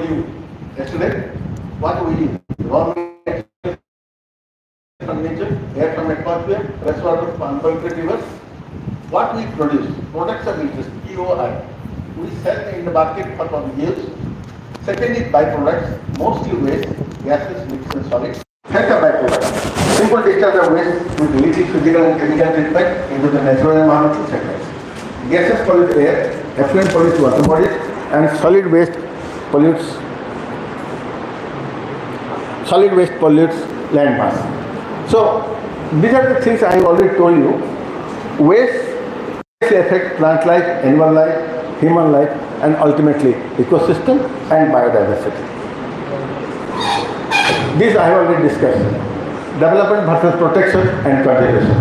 you yesterday. What we use? Raw material from nature, air from atmosphere, fresh water from unpolluted rivers. What we produce, products of interest, POI. We sell in the market for public use. Second is byproducts, mostly waste, gases, mixed and solids. Third are byproducts. Simple discharge of waste with little physical and chemical treatment into the natural environmental sectors. Gases pollute air, effluent pollutes water bodies, and solid waste pollutes land mass. So these are the things I have already told you. Waste affect plant life, animal life, human life, and ultimately ecosystem and biodiversity. These I have already discussed. Development versus protection and conservation.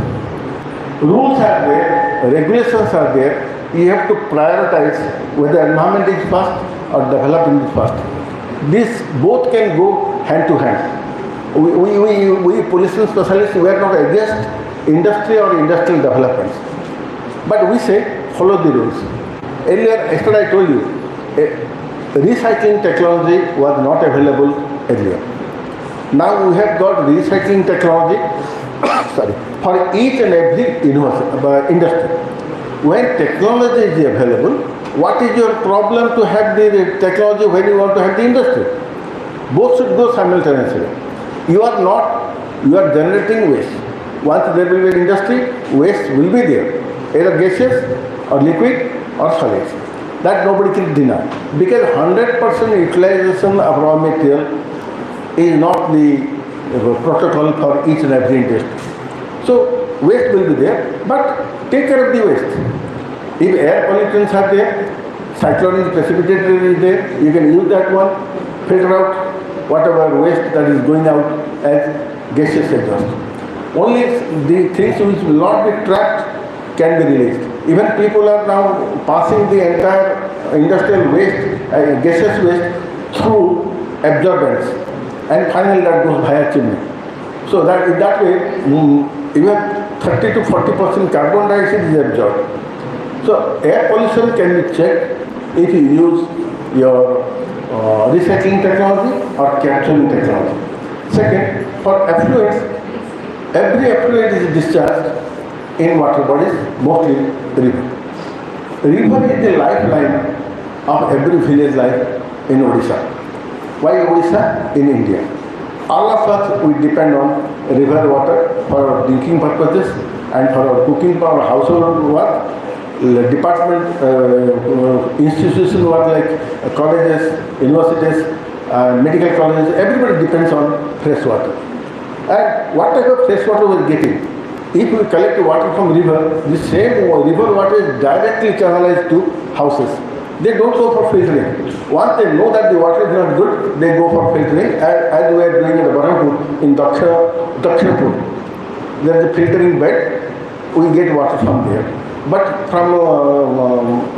Rules are there, regulations are there. You have to prioritize whether environment is first or development is first. These both can go hand to hand. We pollution specialists, we are not against industry or industrial developments. But we say follow the rules. Earlier, yesterday I told you, recycling technology was not available earlier. Now we have got recycling technology for each and every industry. When technology is available, what is your problem to have the technology when you want to have the industry? Both should go simultaneously. You are generating waste. Once there will be an industry, waste will be there. Either gaseous or liquid or solids. That nobody can deny. Because 100% utilization of raw material is not the protocol for each and every industry. So waste will be there, but take care of the waste. If air pollutants are there, cyclonic precipitator is there, you can use that one, filter out whatever waste that is going out as gaseous exhaust. Only the things which will not be trapped can be released. Even people are now passing the entire industrial waste, gaseous waste through absorbents, and finally that goes via chimney. So that in that way, even 30 to 40% carbon dioxide is absorbed. So air pollution can be checked if you use your recycling technology or capturing technology. Second, for effluents, every effluent is discharged in water bodies, mostly river. River is the lifeline of every village life in Odisha. Why Odisha? In India. All of us, we depend on river water for our drinking purposes and for our cooking, for our household work. Department, institutions work like colleges, universities, medical colleges, everybody depends on fresh water. And what type of fresh water we are getting? If we collect water from river, the same river water is directly channelized to houses. They don't go for filtering. Once they know that the water is not good, they go for filtering, as we are doing in the Barampur, in Dakshinapur. There is a filtering bed, we get water from there. But from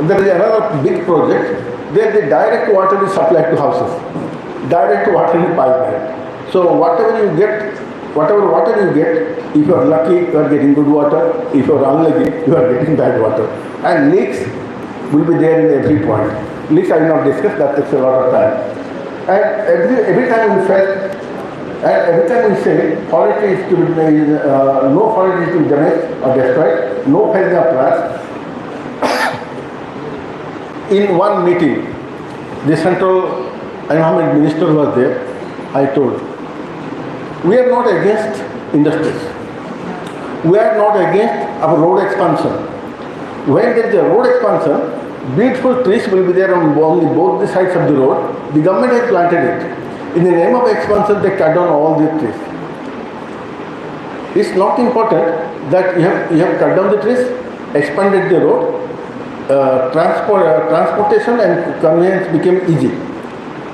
there is another big project, there the direct water is supplied to houses. Direct water in pipeline. So whatever water you get, if you are lucky, you are getting good water. If you are unlucky, you are getting bad water. And leaks will be there in every point. Leaks I will not discuss, that takes a lot of time. And every time we felt, and every time we say forest is to be, no forest is to be damaged or destroyed, no felling of plants. In one meeting, the Central Environment Minister was there. I told, we are not against industries. We are not against our road expansion. When there is a road expansion, beautiful trees will be there on both the sides of the road. The government has planted it. In the name of expansion, they cut down all the trees. It's not important that you have cut down the trees, expanded the road, transportation and conveyance became easy.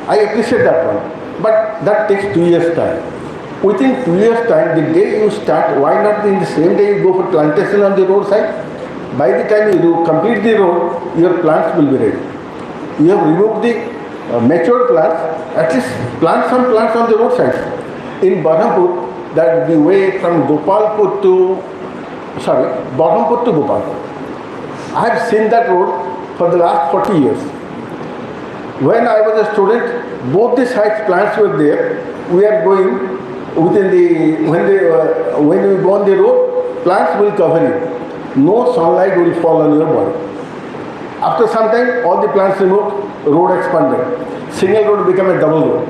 I appreciate that one, but that takes 2 years' time. Within 2 years' time, the day you start, why not in the same day you go for plantation on the roadside? By the time you complete the road, your plants will be ready. You have removed the matured plants, at least plant some plants on the roadside. In Berhampur, that the way from Berhampur to Gopalpur. I have seen that road for the last 40 years. When I was a student, both the sites plants were there. We are going within the, when we go on the road, plants will cover you. No sunlight will fall on your body. After some time, all the plants removed, road expanded. Single road became a double road.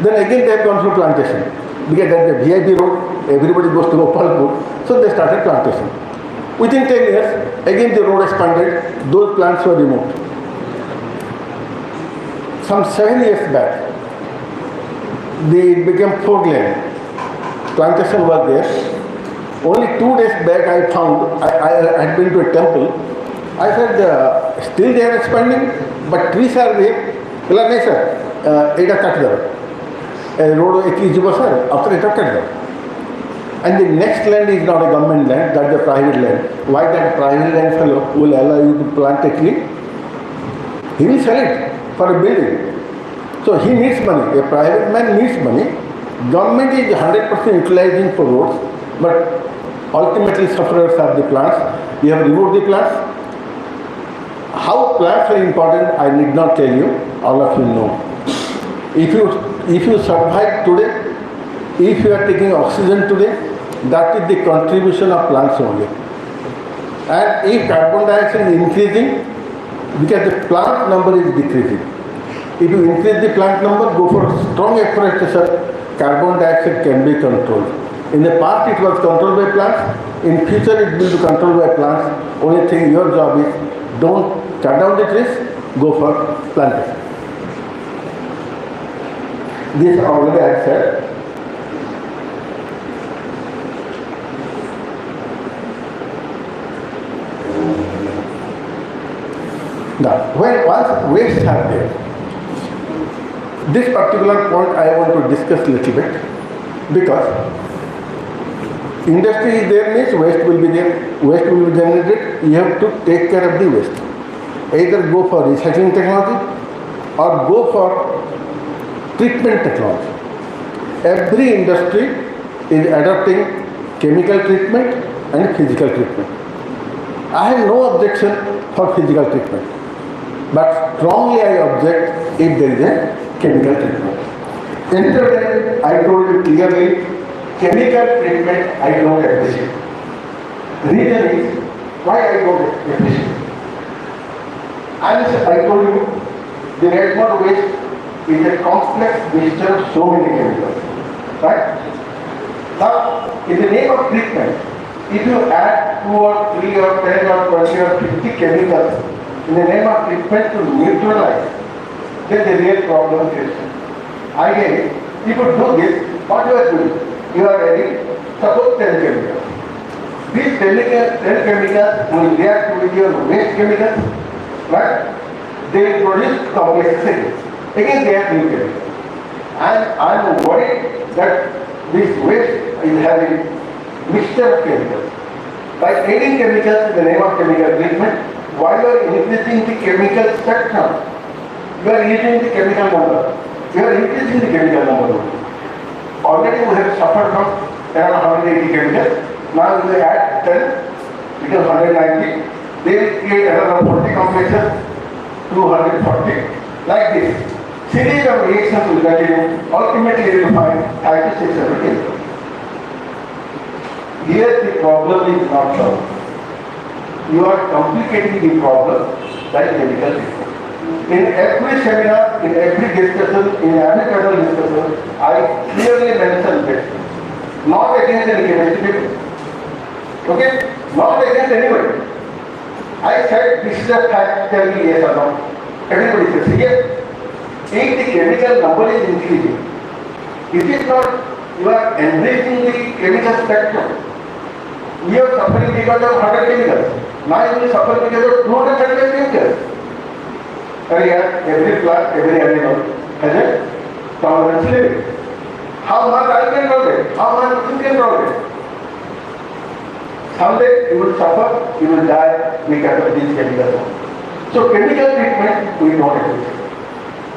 Then again they have gone through plantation. Because that's a VIP road, everybody goes to Gopalpur, so they started plantation. Within 10 years, again the road expanded, those plants were removed. Some 7 years back, it became foreland. Plantation was there. Only 2 days back I found, I had been to a temple. I said, still they are expanding, but trees are there. Well, no sir, it is cut there. Road after it cut there. And the next land is not a government land, that's a private land. Why that private land fellow will allow you to plant a tree? He will sell it for a building. So he needs money. A private man needs money. Government is 100% utilizing for roads, but ultimately sufferers are the plants. We have removed the plants. How plants are important, I need not tell you. All of you know. If you survive today, if you are taking oxygen today, that is the contribution of plants only. And if carbon dioxide is increasing, because the plant number is decreasing. If you increase the plant number, go for strong afforestation, carbon dioxide can be controlled. In the past it was controlled by plants, in future it will be controlled by plants. Only thing your job is, don't cut down the trees, go for plantation. This already I said. Now, when once wastes are there, this particular point I want to discuss a little bit, because industry is there means waste will be there, waste will be generated, you have to take care of the waste. Either go for recycling technology or go for treatment technology. Every industry is adopting chemical treatment and physical treatment. I have no objection for physical treatment, but strongly I object if there is a chemical treatment. Yesterday I told you clearly, chemical treatment I don't appreciate. Reason is why I don't appreciate. As I told you, the redmond waste is a complex mixture of so many chemicals, right? Now, in the name of treatment, if you add 2 or 3 or 10 or 20 or 50 chemicals in the name of treatment to neutralize, then the real problem is. Again, if you do this, what you are doing? You are adding, suppose 10 chemicals. These 10 chemicals will react with your waste chemicals, right? They will produce complex things. Again, they are new chemicals. And I am worried that this waste is having mixture of chemicals. By adding chemicals in the name of chemical treatment, while you are increasing the chemical spectrum, you are using the chemical number. You are increasing the chemical number. Already we have suffered from around 180 chemicals. Now we add 10, because 190. They will create another 40 complexes, 240, like this. Series of reactions will continue. Ultimately you will find 5 to 600 chemicals. Here the problem is not solved. You are complicating the problem by chemical treatment. In every seminar, in every discussion, in every panel discussion, I clearly mention this. Not against any chemistry people. Okay? Not against anybody. I said this is a fact, tell me yes or no. Everybody says yes. If the chemical number is increasing, it is not, you are enriching the chemical spectrum. You are suffering because of 100 chemicals. Now you will suffer because of 230 chemicals. Every plant, every animal has a tolerance limit. How much I can tolerate? How much you can tolerate? Someday you will suffer, you will die because of these chemicals. So chemical treatment we don't agree.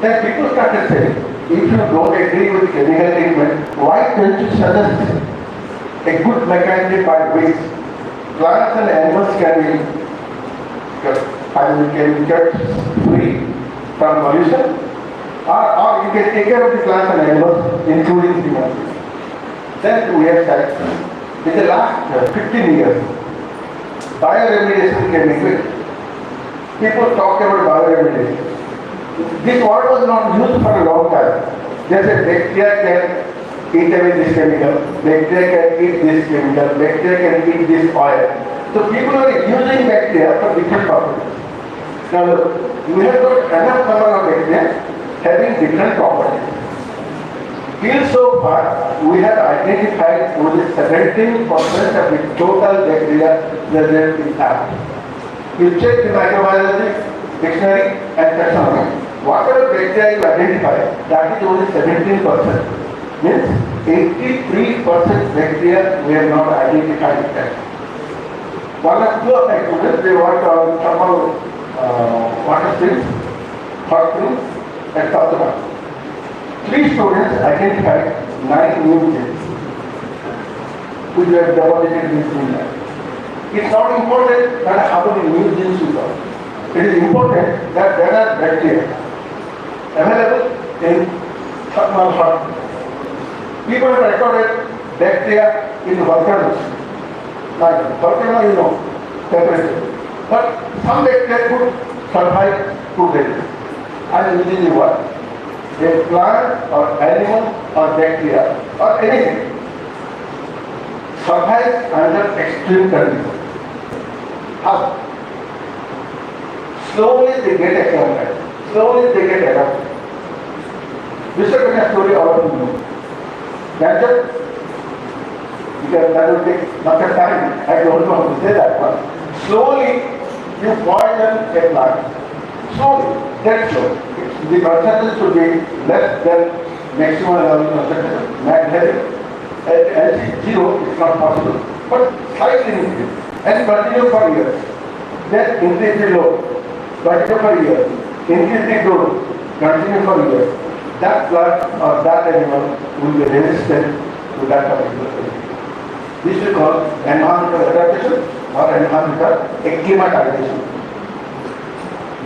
Then people started saying, if you don't agree with chemical treatment, why don't you suggest a good mechanism by which plants and animals can be kept free from pollution Or you can take care of the plants and animals, including humans. Then we have said, in the last 15 years, bioremediation came into it. People talk about bioremediation. This word was not used for a long time. They said bacteria can eat away this chemical, bacteria can eat this chemical, bacteria can eat this oil. So people are using bacteria for different purposes. Now look, we have got enough number of bacteria having different properties. Till so far, we have identified only 17% of the total bacteria present in Earth. You check the microbiology dictionary and taxonomy. Whatever bacteria you identify, that is only 17%. Means 83% bacteria we have not identified yet. One or two of my students, they work on thermal water streams, hot springs, and Tattva. 3 students identified 9 new genes which we have deposited in the. It's not important that how many new genes you got. It is important that there are bacteria available in thermal hot. People have recorded bacteria in volcanoes. Like volcano, you know, temperature. But some bacteria could survive 2 days. And within the world, a plant or animal or bacteria or anything survives under extreme conditions. How? Slowly they get acclimated. Slowly they get adapted. This is a story all of you know. Cancer, because that will take much of time. I don't know how to say that one. Slowly you poison a plant. Slowly, that's slow. The percentage should be less than maximum level percentage. Magnetic. At 0 is not possible. But slightly increase. And continue for years. Then increase the load. Continue for years. Increase the dose. Continue for years. That plant or that animal will be resistant to that particular thing. This is called environmental adaptation or environmental acclimatization.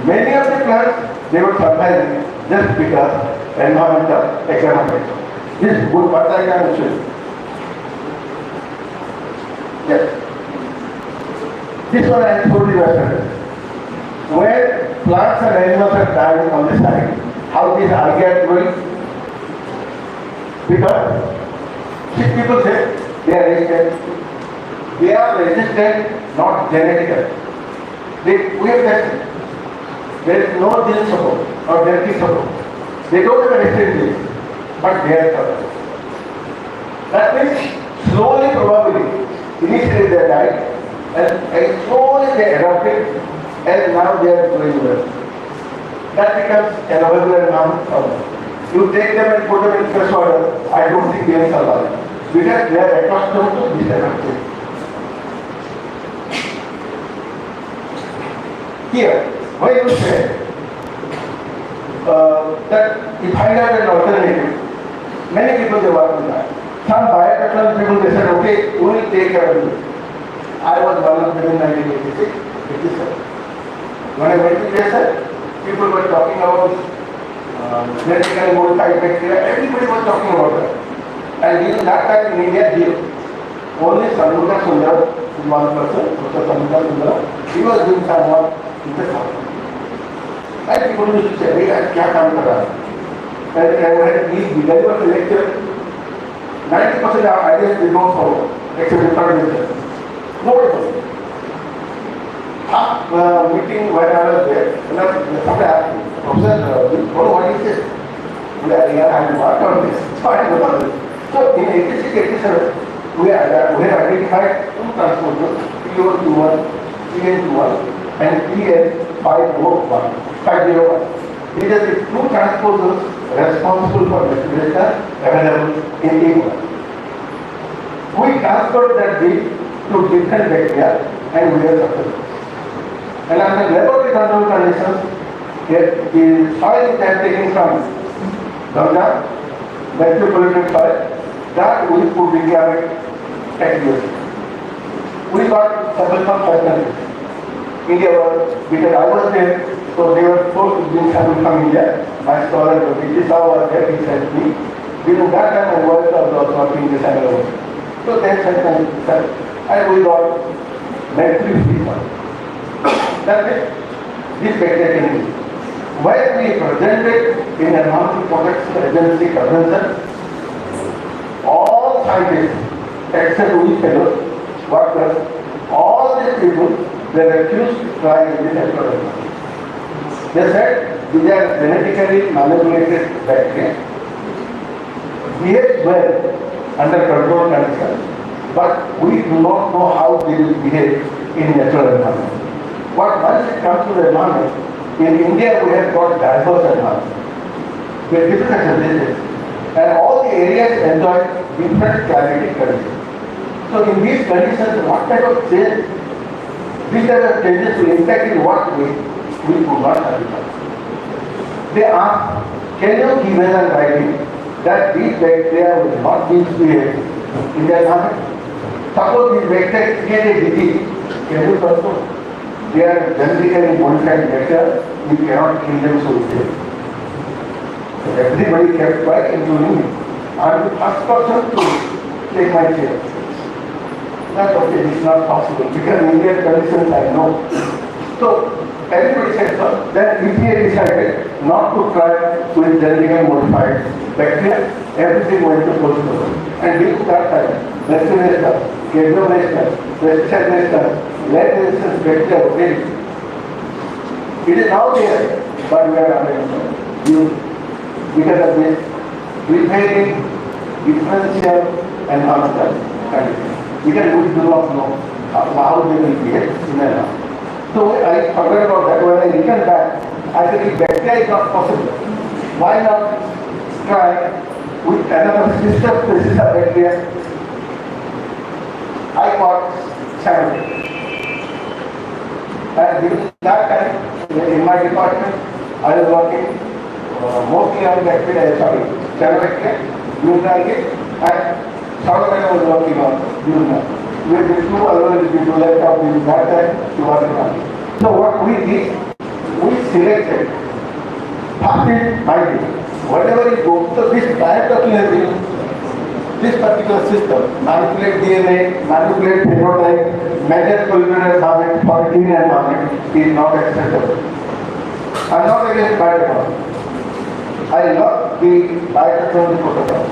Many of the plants, they will survive just because environmental acclimatization. This is good what I can show. Yes. This one I told you yesterday. Where plants and animals are dying on the side, how these algae are growing? Because sick people say they are resistant. They are resistant, not genetically. We have tested. There is no gene support or genetic support. They don't have a resistant gene, but they are covered. That means slowly, probably, initially they died, and slowly they adopted, and now they are doing well. That becomes an available amount of them. You take them and put them in fresh water, I don't think they will survive. Because they are accustomed to this kind of thing. Here, why you say that if I have an alternative, many people they work on that. Some biotechnology people they said, okay, we will take care of it. I was one of them in 1986, 87. When I went to USA, people were talking about genetically modified bacteria, everybody was talking about that. And in that time in India, only Samuka Sundar, one person, Dr. Samuka Sundar, he was doing some work in the south. And people used to say, hey, I can't come to that. And when he delivered the lecture, 90% of ideas did not follow, except in third lecture. Nobody followed. Half meeting when I was there, somebody asked me, Professor, what do you say? I am worked on this. So I know this. So in 86, 87, we have identified 2 transporters, PO21, PN21, and PN501. These are the 2 transporters responsible for respiration available in India. We transferred that gene to different bacteria and we are successful. And under laboratory control conditions, the soil is taken from Ganga, metropolitan soil, that we put reclaim at USA. We got several from countries. India was, because I was there, So they were supposed to bring sample from India. My scholar, which is how he sent me. During that time, I was working in this area. So they sent me, and we got mercury free. That's it. This bacteria can be. Why we presented in a Environmental Protection Agency convention, all scientists, except we fellows, workers, all these people, they refused to try in this experiment. They said these are genetically manipulated bacteria, behave well under controlled conditions, but we do not know how they will behave in natural environment. But once it comes to the environment, in India we have got diverse environment with different diseases, and all the areas enjoy different climatic conditions. So in these conditions, what type of change, these type of changes will impact in what way, we do not understand. They ask, can you give us a writing that these bacteria will not misbehave in the environment? Suppose these bacteria create a disease, can you control? They are genetically modified bacteria, we cannot kill them so easily. So everybody kept quiet, including me. I am the first person to take my chair. That's okay, it's not possible because in Indian conditions I know. So everybody said so. Then EPA decided not to try with genetically modified bacteria. Everything went to postpone. And due to that time, vaccination, gasolination, pesticidation, lead-resistant bacteria okay. It is now there, but we are unable to use because of this preparing differential environmental conditions. Because we do not know how they will behave in a lab. So I forgot about that. When I returned back, I said if bacteria is not possible, why not try with another sister species of bacteria? I got 70. And during that time, in my department, I was working mostly on bacteria, cyanobacteria, Nutritional, and Cycas was working on Nutritional. With the two other people left out in that time, he was working. So what we did, we selected 30 binding. Whatever it goes, so this biotechnology, this particular system, manipulate DNA, manipulate phenotype, measure molecular environment for clean environment is not acceptable. I am not against biotechnology. I love the biotechnology protocol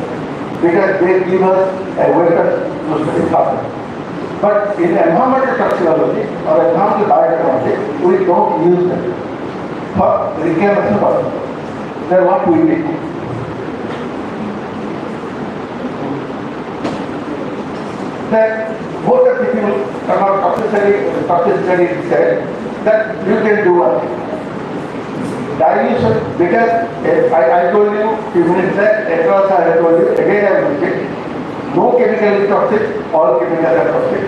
because they give us a weapon to study further. But in environmental toxicology or environmental biotechnology, we don't use them for reclamation purposes. Then what we did? Then both the people from our toxicity said that you can do one thing. Dilution, because I told you few minutes back, across I have told you, again I will say, no chemical is toxic, all chemicals are toxic.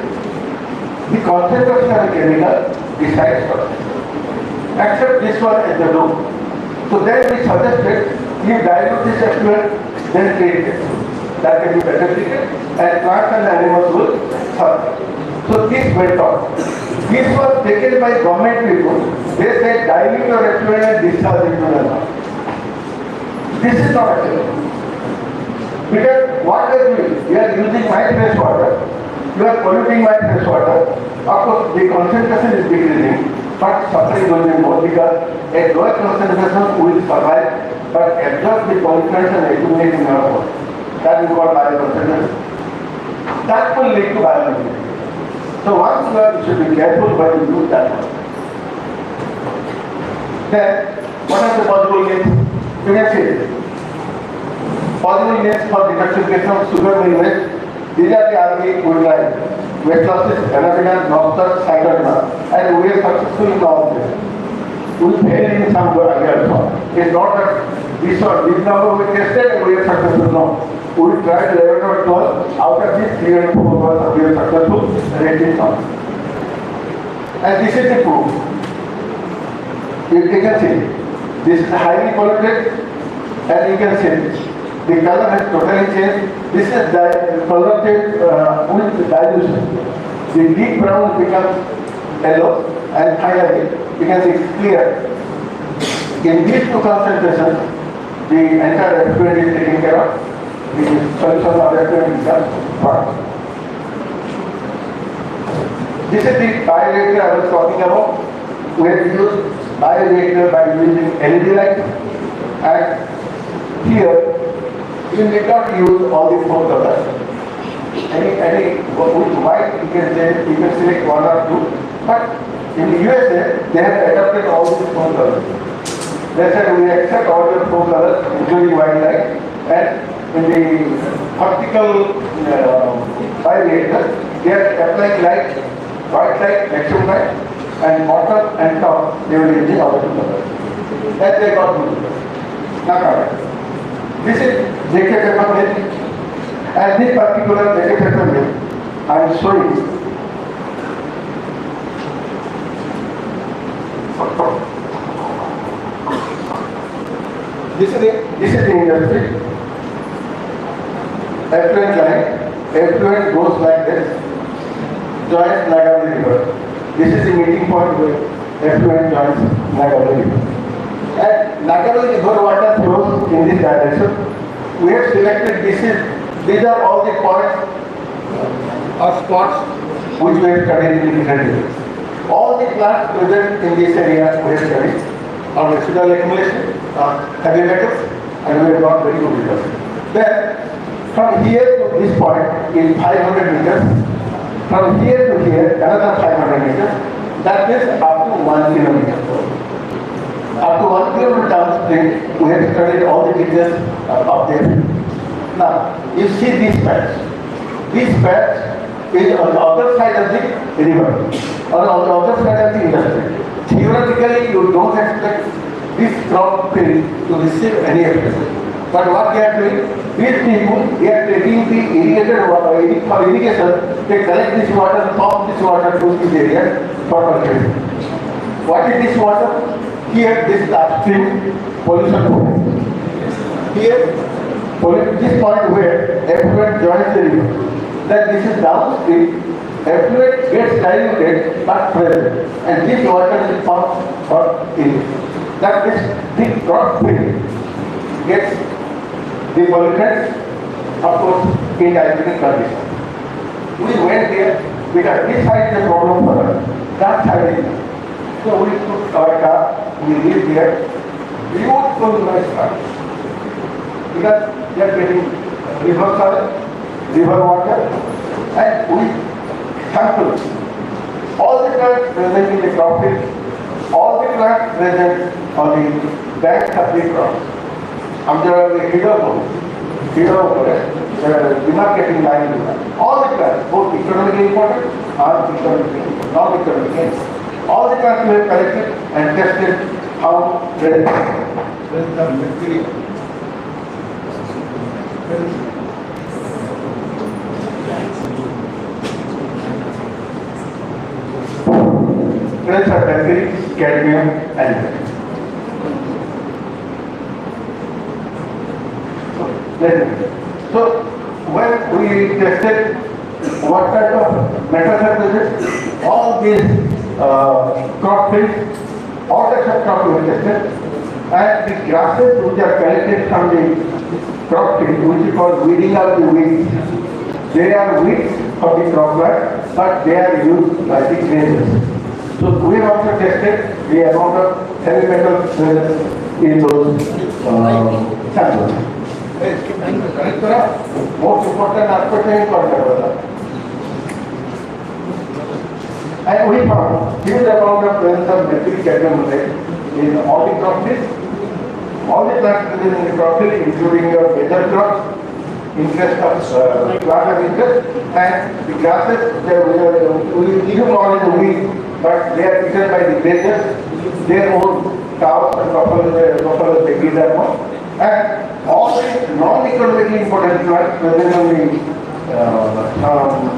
The concentration of the chemical decides toxic. Except this one is the low. So then we suggested, you dilute this effluent, then treat it. That can be better treated, and plants and animals will suffer. So this went on. This was taken by government people. They said dilute your effluent and discharge into the river. This is not acceptable. Because what we are doing, we are using my fresh water, you are polluting my fresh water. Of course, the concentration is decreasing, but suffering will be more because a lower concentration will survive, but absorb the pollutants and accumulate in our body. That is called bioconcentration. That will lead to bioremediation. So once you should be careful when you use that one. Then, what are the possible names? You can see possible names for detoxification of sugar mill waste. These are the RV we tried. Weight losses, arabidin, lobster, cycas, and we are successful in all this. We failed in some areas also. It's not that this number we tested and we are successful. No. We tried 11 or 12. Out of these 3 or 4 we are successful. Rate is not. And this is the proof. You can see. This is highly polluted, and you can see the color has totally changed. This is color change with dilution. The deep brown becomes yellow, and finally you can see it's clear. In these two concentrations, the entire effluent is taken care of. The solution of effluent is just part. This is the bioreactor I was talking about. We have used bioreactor by using LED light, and here you need not use all the four colors. Any with white you can select one or two, but in the USA they have adopted all these four colors. They said we accept all the four colors including white light, and in the optical bioreactor they are applying light, white light, action light, and bottom and top they will use the other two colors. That they got to do. Now correct. This is JK paper mill, and this particular JK paper mill I am showing. This is the industry. Effluent line. Effluent goes like this, joins Nagavi River. This is the meeting point where effluent joins Nagavi River. And Nagavi River water flows in this direction. We have selected these are all the points or spots which we have studied in different areas. All the plants present in this area we have studied are residual accumulation, heavy metals, and we have got very good results. Then from here to this point is 500 meters. From here to here another 500 meters. That is up to 1 kilometer. Up to 1 kilometer downstream, we have studied all the details up there. Now, you see these pads. This pad is on the other side of the river, or on the other side of the industry. Theoretically, you don't expect this crop field to receive any effect. But what they are doing, these people, they are taking the irrigated water for irrigation, they collect this water, pump this water to this area for cultivation. What is this water? Here, this is upstream pollution point. Here, this point where effluent joins the river. Then this is downstream, effluent gets diluted but present, and this water is pumped for irrigation. That this big crop field gets the pollutant, of course, in diluted condition. We went there because this side is a problem for us, that side is. So we took our car, we lived there, beautiful nice car. Because we are getting river soil, river water, and we sample all the plants present in the crop field, all the plants present on the banks of the crops. हम जब hero demarcating line, all the plants, both economically important and non-economically. All the plants we have collected and tested how there is the material. Presence of mercury, cadmium, and lead. So when we tested what kind of metals are present, all these crop fields, all types of crop we tested, and the grasses which are collected from the crop field, which is called weeding out the weeds. They are weeds of the cropland, but they are used by the grazers. So we have also tested the amount of heavy metals present in those samples. Most important aspect is contact. And we found huge amount of presence of mercury, cadmium, lead in all the crop fields. All the plants present in the crop field, including your major crops, interest of plant of interest, and the grasses. We even call it a weed, but they are eaten by the grazers. Their own cows and buffaloes they eat that one. And all the non-economically important plants present on the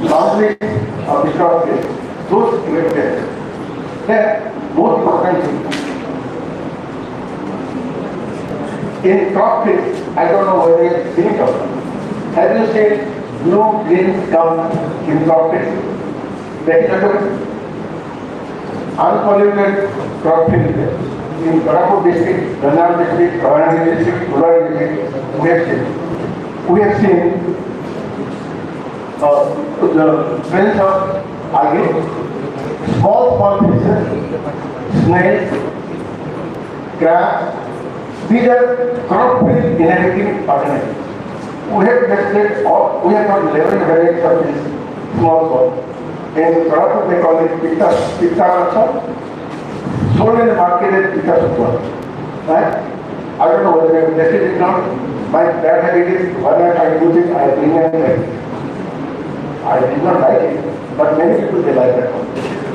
boundaries of the crop field, those we have tested. Then, most important thing, in crop field, I don't know whether you have seen it or not. Have you seen blue green cows in crop field? Unpolluted crop field. in Koraput district, Ranam district, Ravana district, Ulari district, we have seen the presence of algae, small fishes, snails, crabs. These are crop-free inhabiting organisms. We have tested, or we have got 11 varieties of this small salt. In Koraput they call it Pitta salt. Sold in the market as Pitta salt. Right? I don't know whether they have tested it or not. My bad habit is, when I use it, I bring it back. I did not like it, but many people they like that one.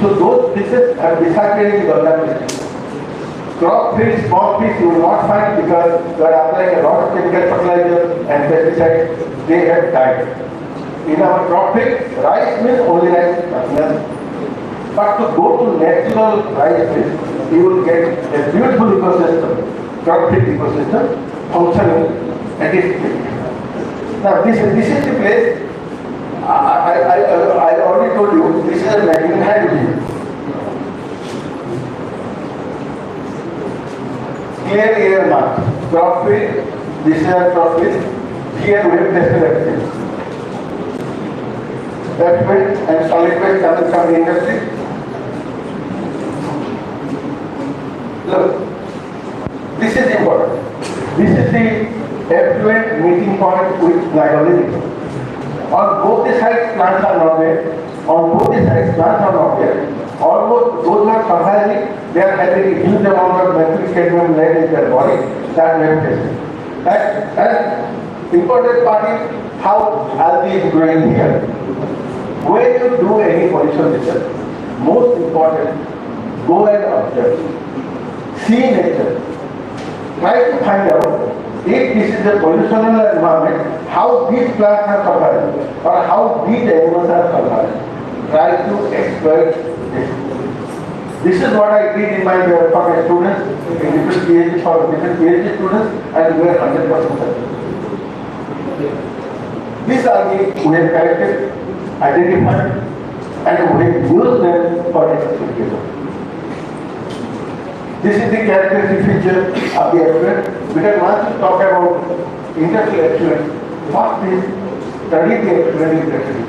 So those fishes have disappeared in Bangladesh. Crop fish, small fish you will not find because they are applying a lot of chemical fertilizer and pesticides. They have died. In our crop fish, rice means only rice, nothing else. But to go to natural rice fish, you will get a beautiful ecosystem, crop fish ecosystem, functioning at its peak. Now this is the place. I already told you, this is a magazine hand. Clear air mark. Crop field, this is a crop field. Here we have tested everything. Effluent and solid waste coming from the industry. Look, this is important. This is the effluent meeting point with glycolytic. On both the sides plants are not there. On both the sides plants are not there. Almost those are surviving, they are having a huge amount of mercury cadmium lead in their body that we have tested. And important part is how algae is growing here. When you do any pollution research, most important, go and observe. See nature. Try to find out if this is a pollutional environment, how these plants are surviving or how these animals are surviving. Try to exploit this. This is what I did in my for my students, in different PhD for different PhD students, and we are 100% successful. These algae we have collected, identified, and we have used them for identification. This is the characteristic feature of the effluent, because once you talk about industrial effluent, what is study the effluent industry.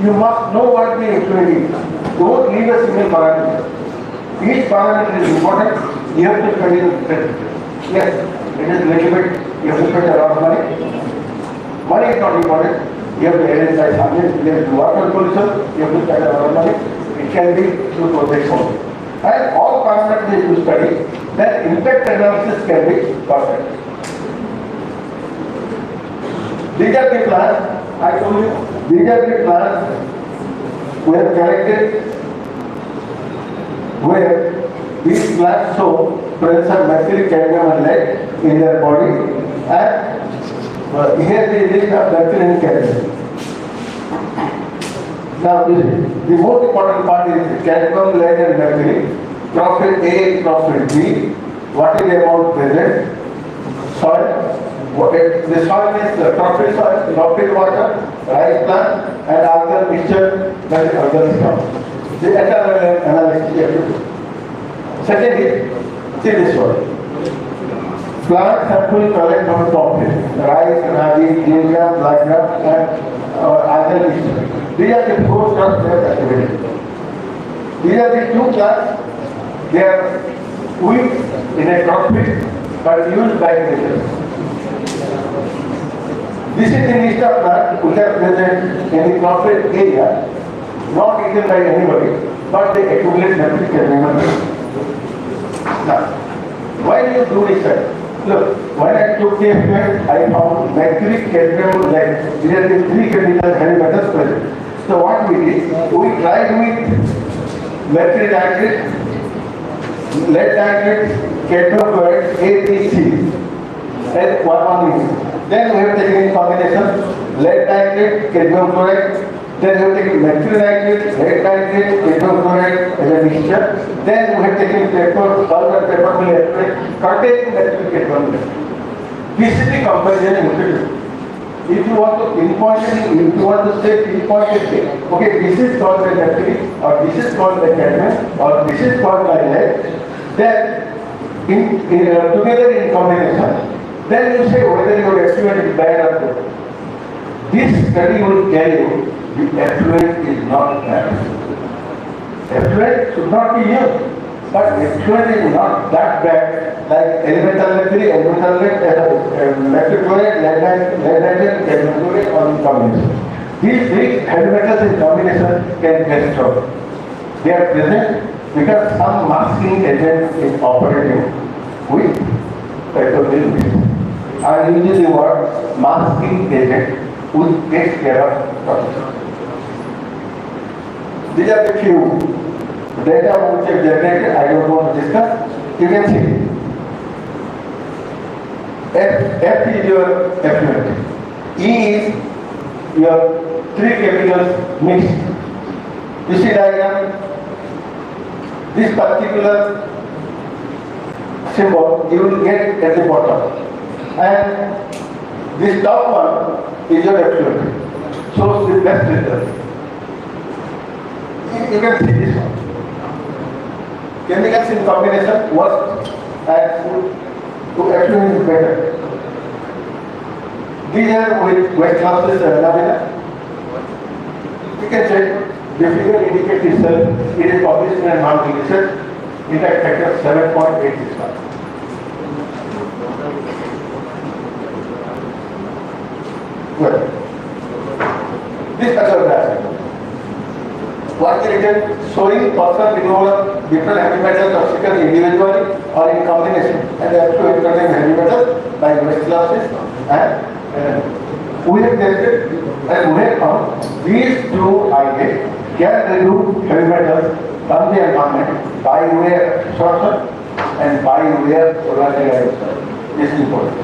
You must know what the effluent is. Don't leave a single parameter. Each parameter is important. You have to study the statistics. Yes, it is little bit, you have to spend a lot of money. Money is not important. You have to identify something. You have to do water pollution. You have to spend a lot of money. It can be through projects only. And all parameters if you study, then impact analysis can be perfect. These are the plants, I told you, these are the plants we have collected where these plants show presence of mercury, cadmium and lead in their body, and here the list of mercury and cadmium. Now the most important part is cadmium, lead and mercury. Profit A, profit B. What is the amount present? Soil. The soil is profit soil, profit water, rice plant, and other mixture, that is other stuff. The entire analysis you have to do. Second is, see this one. Plant sample collect from profit. Rice, ragi, green gram, black gram, and other mixture. These are the four crops they have activated. These are the two plants. They are weak in a crop field, but used by nature. This is the list of plants which are present in the crop field area, not eaten by anybody, but they accumulate mercury, cadmium. Now, why do you do research? Look, when I took the effluent, I found mercury, cadmium, lead. These are the three chemical heavy metals present. So what we did, we tried with mercury nitrate, lead nitrate, cadmium chloride, A, B, C, and one only. Then we have taken in combination lead nitrate, cadmium chloride. Then we have taken mercury nitrate, lead nitrate, cadmium chloride as a mixture. Then we have taken paper, pulp and paper mill effluent containing mercury, cadmium. This is the comparison you should do. If you want to pinpoint it, if you want to say pinpoint it, okay, this is called by mercury, or this is called by cadmium, or this is called by lead, then together in combination, then you say whether your effluent is bad or good. This study will tell you the effluent is not bad. Effluent should not be used, but effluent is not that bad like elemental mercury, elemental lead, mercury chloride, lead nitrate, cadmium chloride or in combination. These three heavy metals in combination can destroy. They are present because some masking agent is operating with petroleum waste. I am using the word masking agent which takes care of toxins. These are the few data which have generated. I don't want to discuss. You can see F is your effluent. E is your three chemicals mixed. You see diagram? This particular symbol you will get at the bottom, and this top one is your effluent. Shows the best result. You can see this one. Chemicals in combination works and to effluent is better. These are with waste losses phenomena. You can check. The figure indicates itself. It is published in a non-public research. Impact factor 7.865. Well, this other graph. What is written? Showing person removal of different heavy metals or toxicants individually or in combination, and they have to contain heavy metals by waste losses, and we have tested and we have found these two items can remove heavy metals from the environment by way of absorption and by way of solar radiation. This is important.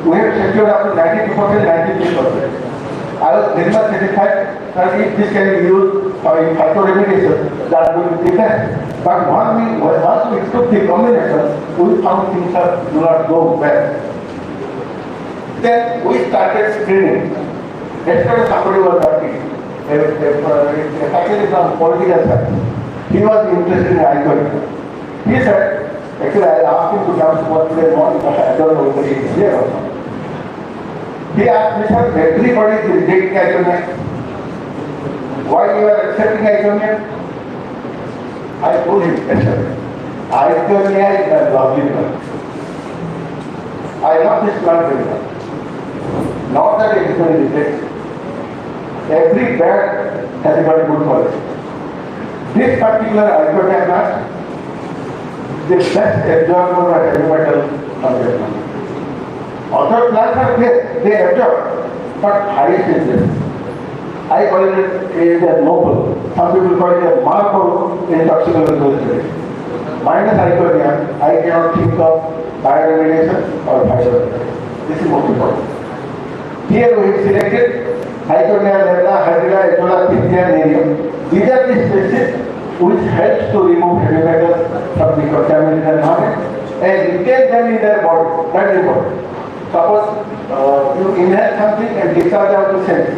We have secured up to 92%, 93%. I was very much satisfied that if this can be used for bioremediation, that will be the best. But once we took the combination, we found things do not go well. Then we started screening. Yesterday somebody was working. Actually from political side. He was interested in agriculture. He said, actually I asked him to come to what they want, but I don't know whether he is here or not. He asked me, sir, everybody is rejecting agriculture. Why you are accepting agriculture? I told him, yes sir, agriculture is a lovely plant. I love this plant very much. Not that everybody rejects. Every bag has got a good quality. This particular agriculture plant, the best absorber of heavy metal on the plant. Other plants are there, they absorb, but highest is this. I call it a noble. Some people call it a marker in toxicology. Minus hyponia, I cannot think of bioremediation or bioremediation. This is most important. Here we have selected hyponia, lepta, hydrilla, etola, pythia, nerium. These are the species which helps to remove heavy metals from the contaminated environment and retain them in their body. That is important. Suppose you inhale something and discharge out the cells.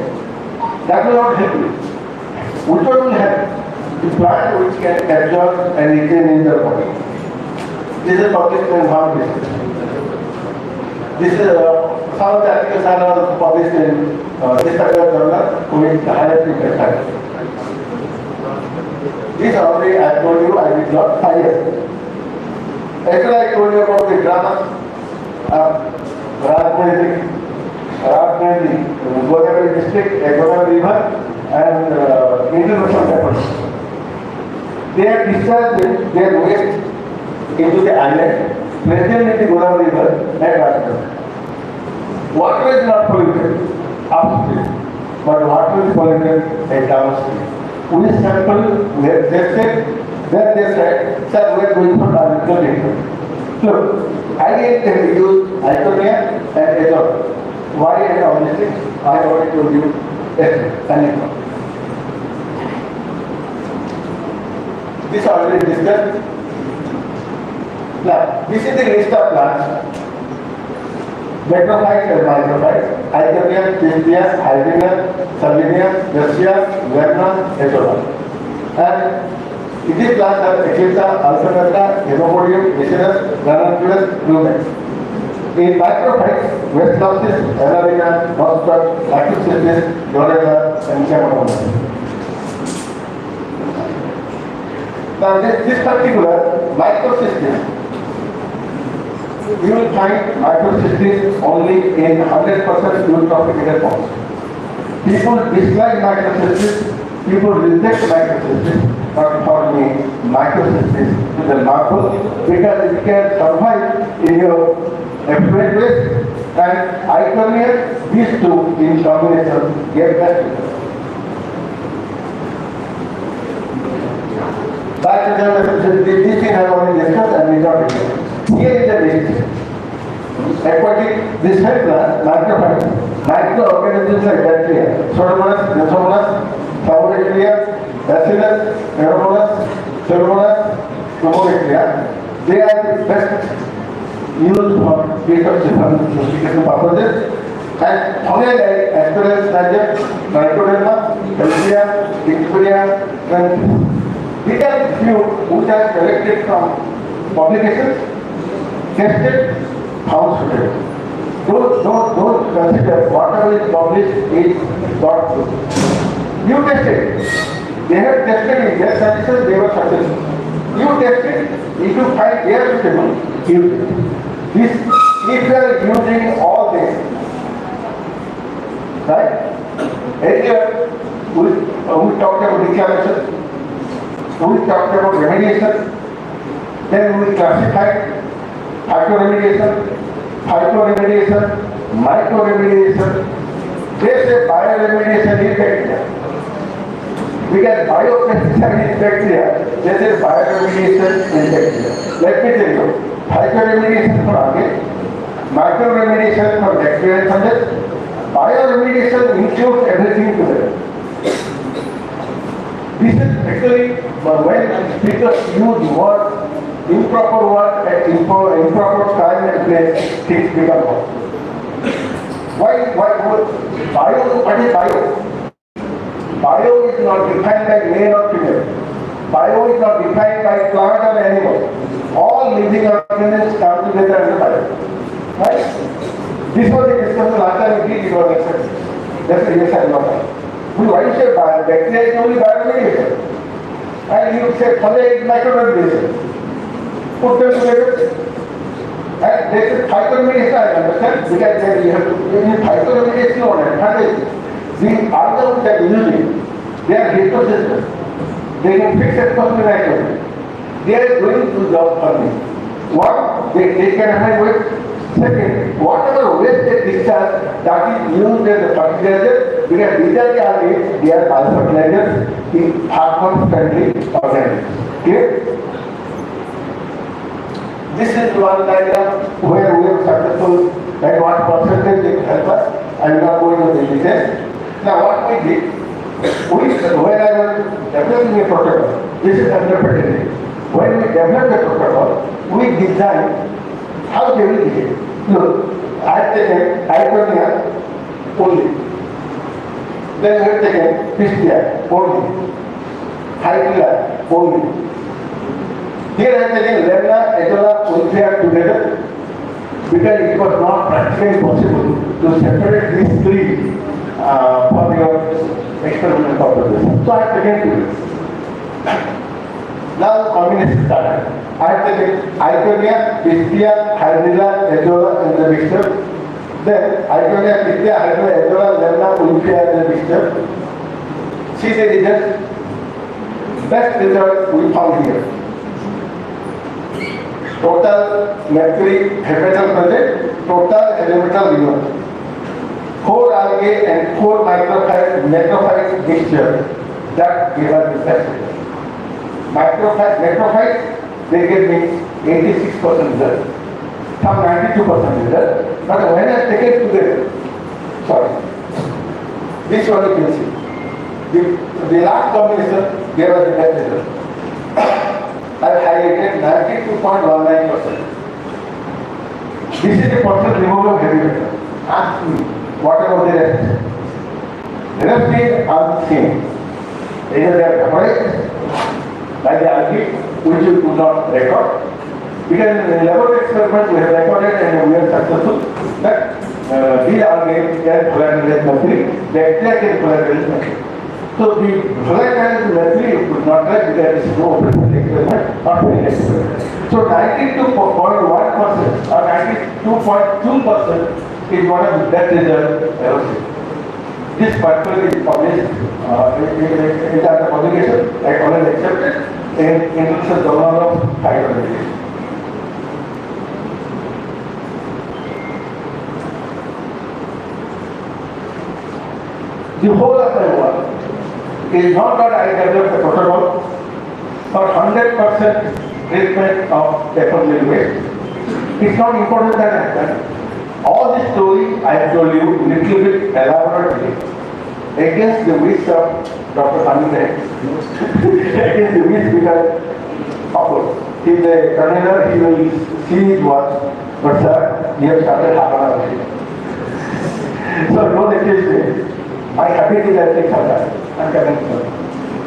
That will not help you. Which one will help? The plant which can absorb and retain in their body. This is published in Harvard. This is some of the articles are published in this particular journal with the highest impact. This already I told you I did not 5 years. Actually I told you about the drama. Godavari district, Godavari river and international peppers. They are discharged their waste into the island, present in the Godavari river and Rajasthan. Water is not polluted upstream, but water is polluted at downstream. We sample, we have tested, then they said, sir, we are going for biological treatment. Look, again can be used hyponia and azole. Why and all these things? I already told you yesterday. This already discussed. Now, this is the list of plants. Metrophytes and microphytes, hyponia, pythia, hydrilla, salvinia, garcia, verna, azole. And These plants are Eclipta, Alphanata, Hemopodium, Bacillus, Ranunculus, Lumen. In microphytes, Westlausis, Alarina, Mosquito, Acticytis, Dorella, and Chamomile. Now this particular microcystis, you will find microcystis only in 100% eutrophical forms. People dislike microcystis, people reject microcystis, but for me, microcystis is a marvel because it can survive in your effluent waste and iconia, these two in combination get that. This thing I have already discussed and we got it. Here is the list. Aquatic, this head plant, microphytes, microorganisms like bacteria, Pseudomonas, Desmonas, Favoriclia, Bacillus, Aeromonas, Pseudomonas, Favoriclia. They are the best used for purification purposes. And fungi like Aspergillus, Trichoderma, Calcea, Victoria, and these are few which are collected from publications, tested, found suitable. Don't consider whatever is published is not true. You tested. They have tested in their sciences, they were successful. You tested, if you find they are suitable, use it. If you are using all this, right? Earlier, we talked about declaration, we talked about remediation, then we classified phytoremediation, microremediation. They say bioremediation is bacteria. Because biopesticide is bacteria, they say bioremediation is bacteria. Let me tell you, phytoremediation for algae, microremediation for bacteria and fungus, bioremediation includes everything together. This is actually when speakers use words, improper words at improper time and place, things become wrong. Why what is bio? Bio is not defined by male or female. Bio is not defined by plant or animal. All living organisms come together as a bio. Right? This was the discussion last time we did, it was accepted. That's the yes and no. Why you say bacteria is only bioremediation? And you say fungi is microremediation. Put them together. And they say phytoremediation, I understand, because then you have to, in phytoremediation on it, the organisms that are using, they are heterosystems. They can fix atmosphere nitrogen. They are doing two jobs for me. One, they can handle with. Second, whatever waste they discharge, that is used as a fertilizer, because these are the algae, they are also fertilizers in farmer-friendly organisms. Clear? This is one diagram where we are successful and what percentage it helps us. I will not go into the details. Now what we did, when I was developing a protocol, this is under patenting. When we developed the protocol, we designed how they will behave. Look, I have taken iconia only. Then we have taken pistia only. Hydrilla only. Here I am taking lemna, etola, ulfia together because it was not practically possible to separate these three for your experimental purposes. So I have taken two. Now combination started. I have taken iconia, pistia, hydrilla, etola in the mixture. Then iconia, pistia, hydrilla, etola, lemna, ulfia in the mixture. See the result. Best result we found here. Total mercury hepatal project, total elemental renewal. 4 algae and 4 macrophyte mixture that give us the best result. Macrophyte, they give me 86% result, some 92% result. But when I take it together, this one you can see. The last combination gave us the best result. I highlighted 92.19%. This is the percent removal of heavy metal. Ask me, what about the rest? The rest is unseen. Either they are vaporized like the algae, which we could not record. Because in laboratory experiments we have recorded and we are successful that these algae can collateralize mercury, they attack in collateralize mercury. So the collateralized mercury you could not track because there is no open experiment, not very experiment. So 92.1% or 92.2% is one of the best results ever seen. This particularly is published in the publication, like already accepted in International Journal of Biodiversity. The whole of my work is not that I developed a protocol for 100% treatment of deformed waste. It's not important that I have done. All this story I have told you little bit elaborately against the wish of Dr. Mανikeshwari. Against the wish because, of course, he's a convener, he will see his work, but sir, he has started half an hour later. So don't accuse me. My habit is I take some time. I'm coming to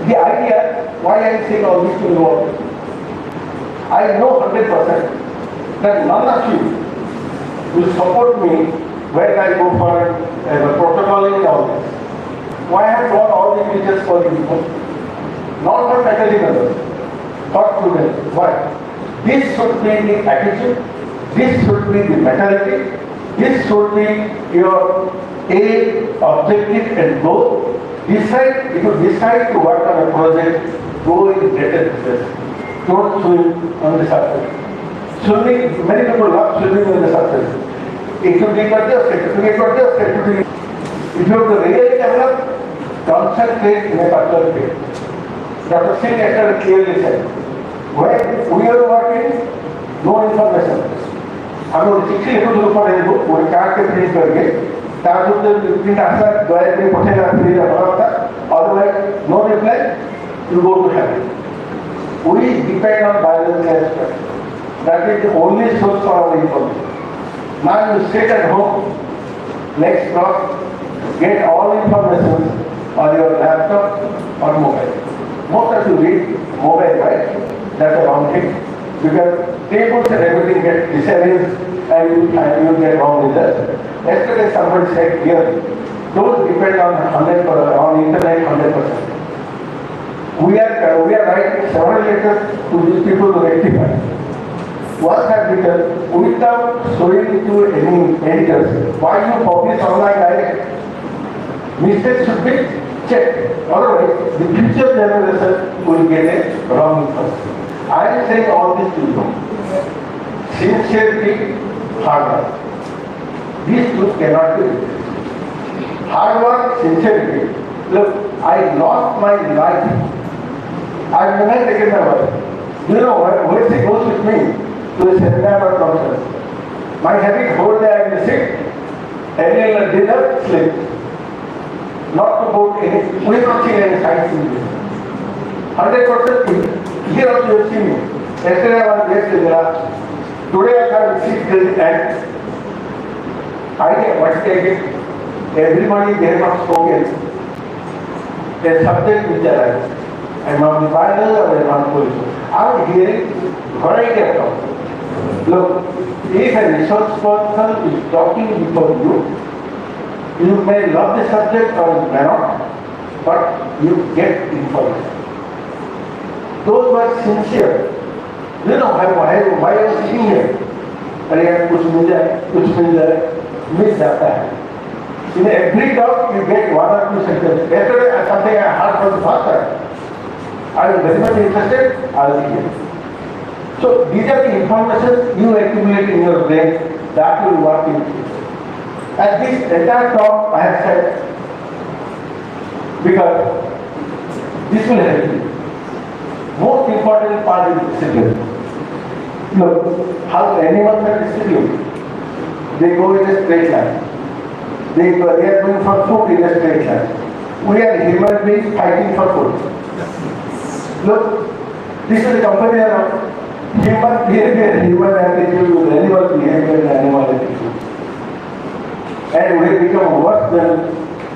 the idea why I am saying all this to you all. I know 100% that none of you will support me when I go for protocoling and all this. Why I have got all these features for you people? Not for faculty members, for students. Why? This should be the attitude, this should be the mentality, this should be your aim, objective and goal. Decide, if you decide to work on a project, go in greater detail. Don't swim on the surface. Swimming, many people love swimming on the surface. It should be got this, it should be got this, it should be. If you have to really develop, concentrate in a particular field. Dr. Singh yesterday clearly said, when we are working, no information. हम लोग चिट्ठी लिखो तो ऊपर है वो card के print करके ताकि तो प्रिंट आंसर द्वारा में पठेगा प्रिंट होता otherwise no reply you go to heaven. We depend on biological aspect. That is the only source for our information. Now you sit at home, legs crossed, get all information on your laptop or mobile. Most of you read mobile, right? That's a wrong thing. Because tables and everything get disarranged and you get wrong results. Yesterday somebody said here, don't depend on internet 100%. We are writing several letters to these people to rectify. What have written without showing to any editors. Why you publish online direct? Mistakes should be checked. Otherwise, the future generation will get a wrong information. I am saying all this to you. Sincerity, hard work. These two cannot be replaced. Hard work, sincerity. Look, I lost my life. I have never taken my wife. You know, when she goes with me to a seminar or conference, my habit whole day I will sit, early dinner, sleep. Not to go any, we have not seen any science in this. 100% here also you have seen me. Yesterday I was late in the last. Today I have to sit till the end. I what take it. Everybody they have not spoken. A subject which arises. I am not the Bible or I am not police. I am hearing variety of talk. Look, if a research person is talking before you, you may love the subject or you may not, but you get information. Those were sincere. You know why I was sitting here. अरे यार कुछ मिल जाए, मिल जाता है. In every talk you get 1 or 2 sentences. Yesterday something I heard from the first time. I was very much interested. I will hear. So these are the information you accumulate in your brain that will work in you. And this entire talk I have said because this will help you. Most important part is discipline. Look, how animals are disciplined. They go in a straight line. They are going for food in a straight line. We are human beings fighting for food. Look, this is a comparison of human behavior, human attitude with animal behavior and animal attitude. And we have become worse than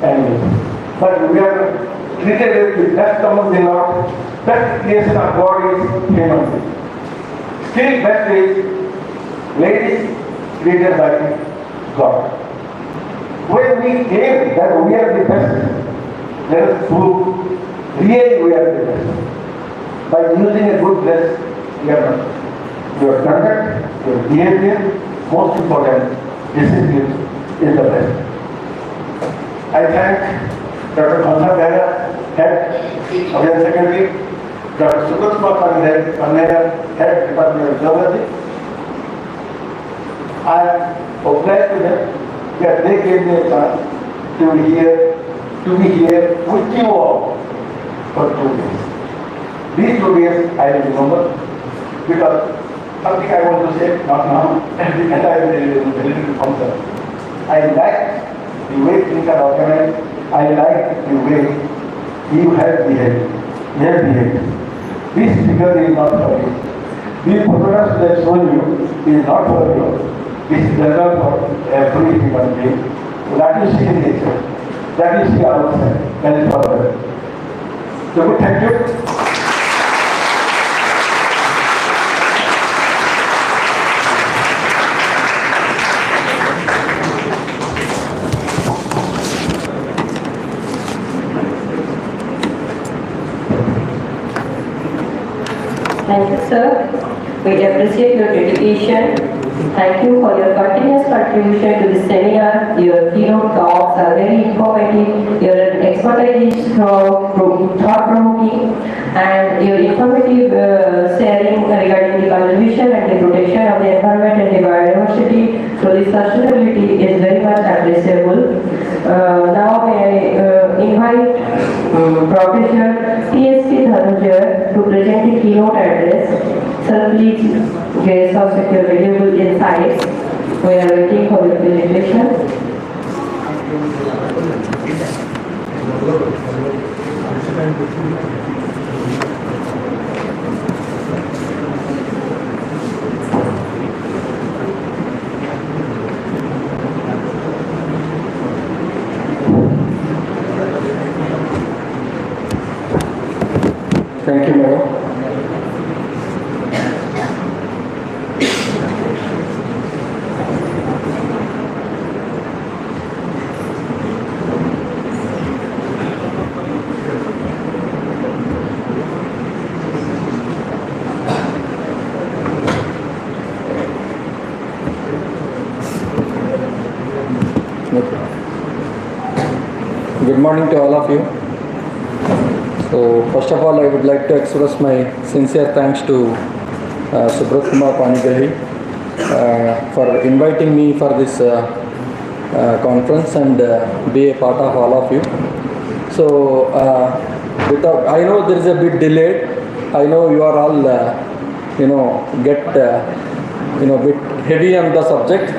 animals. But we are treated with that common the Lord. Best creation of God is human being. Still best is lady created by God. When we aim that we are the best, let us prove really we are the best. By using a good dress, we are not. Your conduct, your behavior, most important, discipline is the best. I thank Dr. Khansa Behra, Head of the Secretary, Dr. Subrata Pandya, Head Department of Geography. I am obliged to them that they gave me a chance to be here with you all for 2 days. These 2 days I will remember because something I want to say, not now, and I will answer. I like the way things are organized. I like the way you have behaved. This figure is not for you. These photographs that I show you is not for you. This is the result for every human being. That you see in nature, that you see outside, that is for them. So thank you. Thank you, sir. We appreciate your dedication. Thank you for your continuous contribution to this seminar. Your keynote talks are very informative. Your expertise is thought-provoking, and your informative sharing regarding the conservation and the protection of the environment and the biodiversity through the sustainability is very much appreciable. Now may I invite Professor T.S.P. Dhanuja to present the keynote address. Sir, please give us your valuable insights. We are waiting for your presentation. Thank you, madam. Good morning to all of you. So first of all, I would like to express my sincere thanks to Subrata Pandya for inviting me for this conference and be a part of all of you. So I know there is a bit delayed. I know you are all get bit heavy on the subject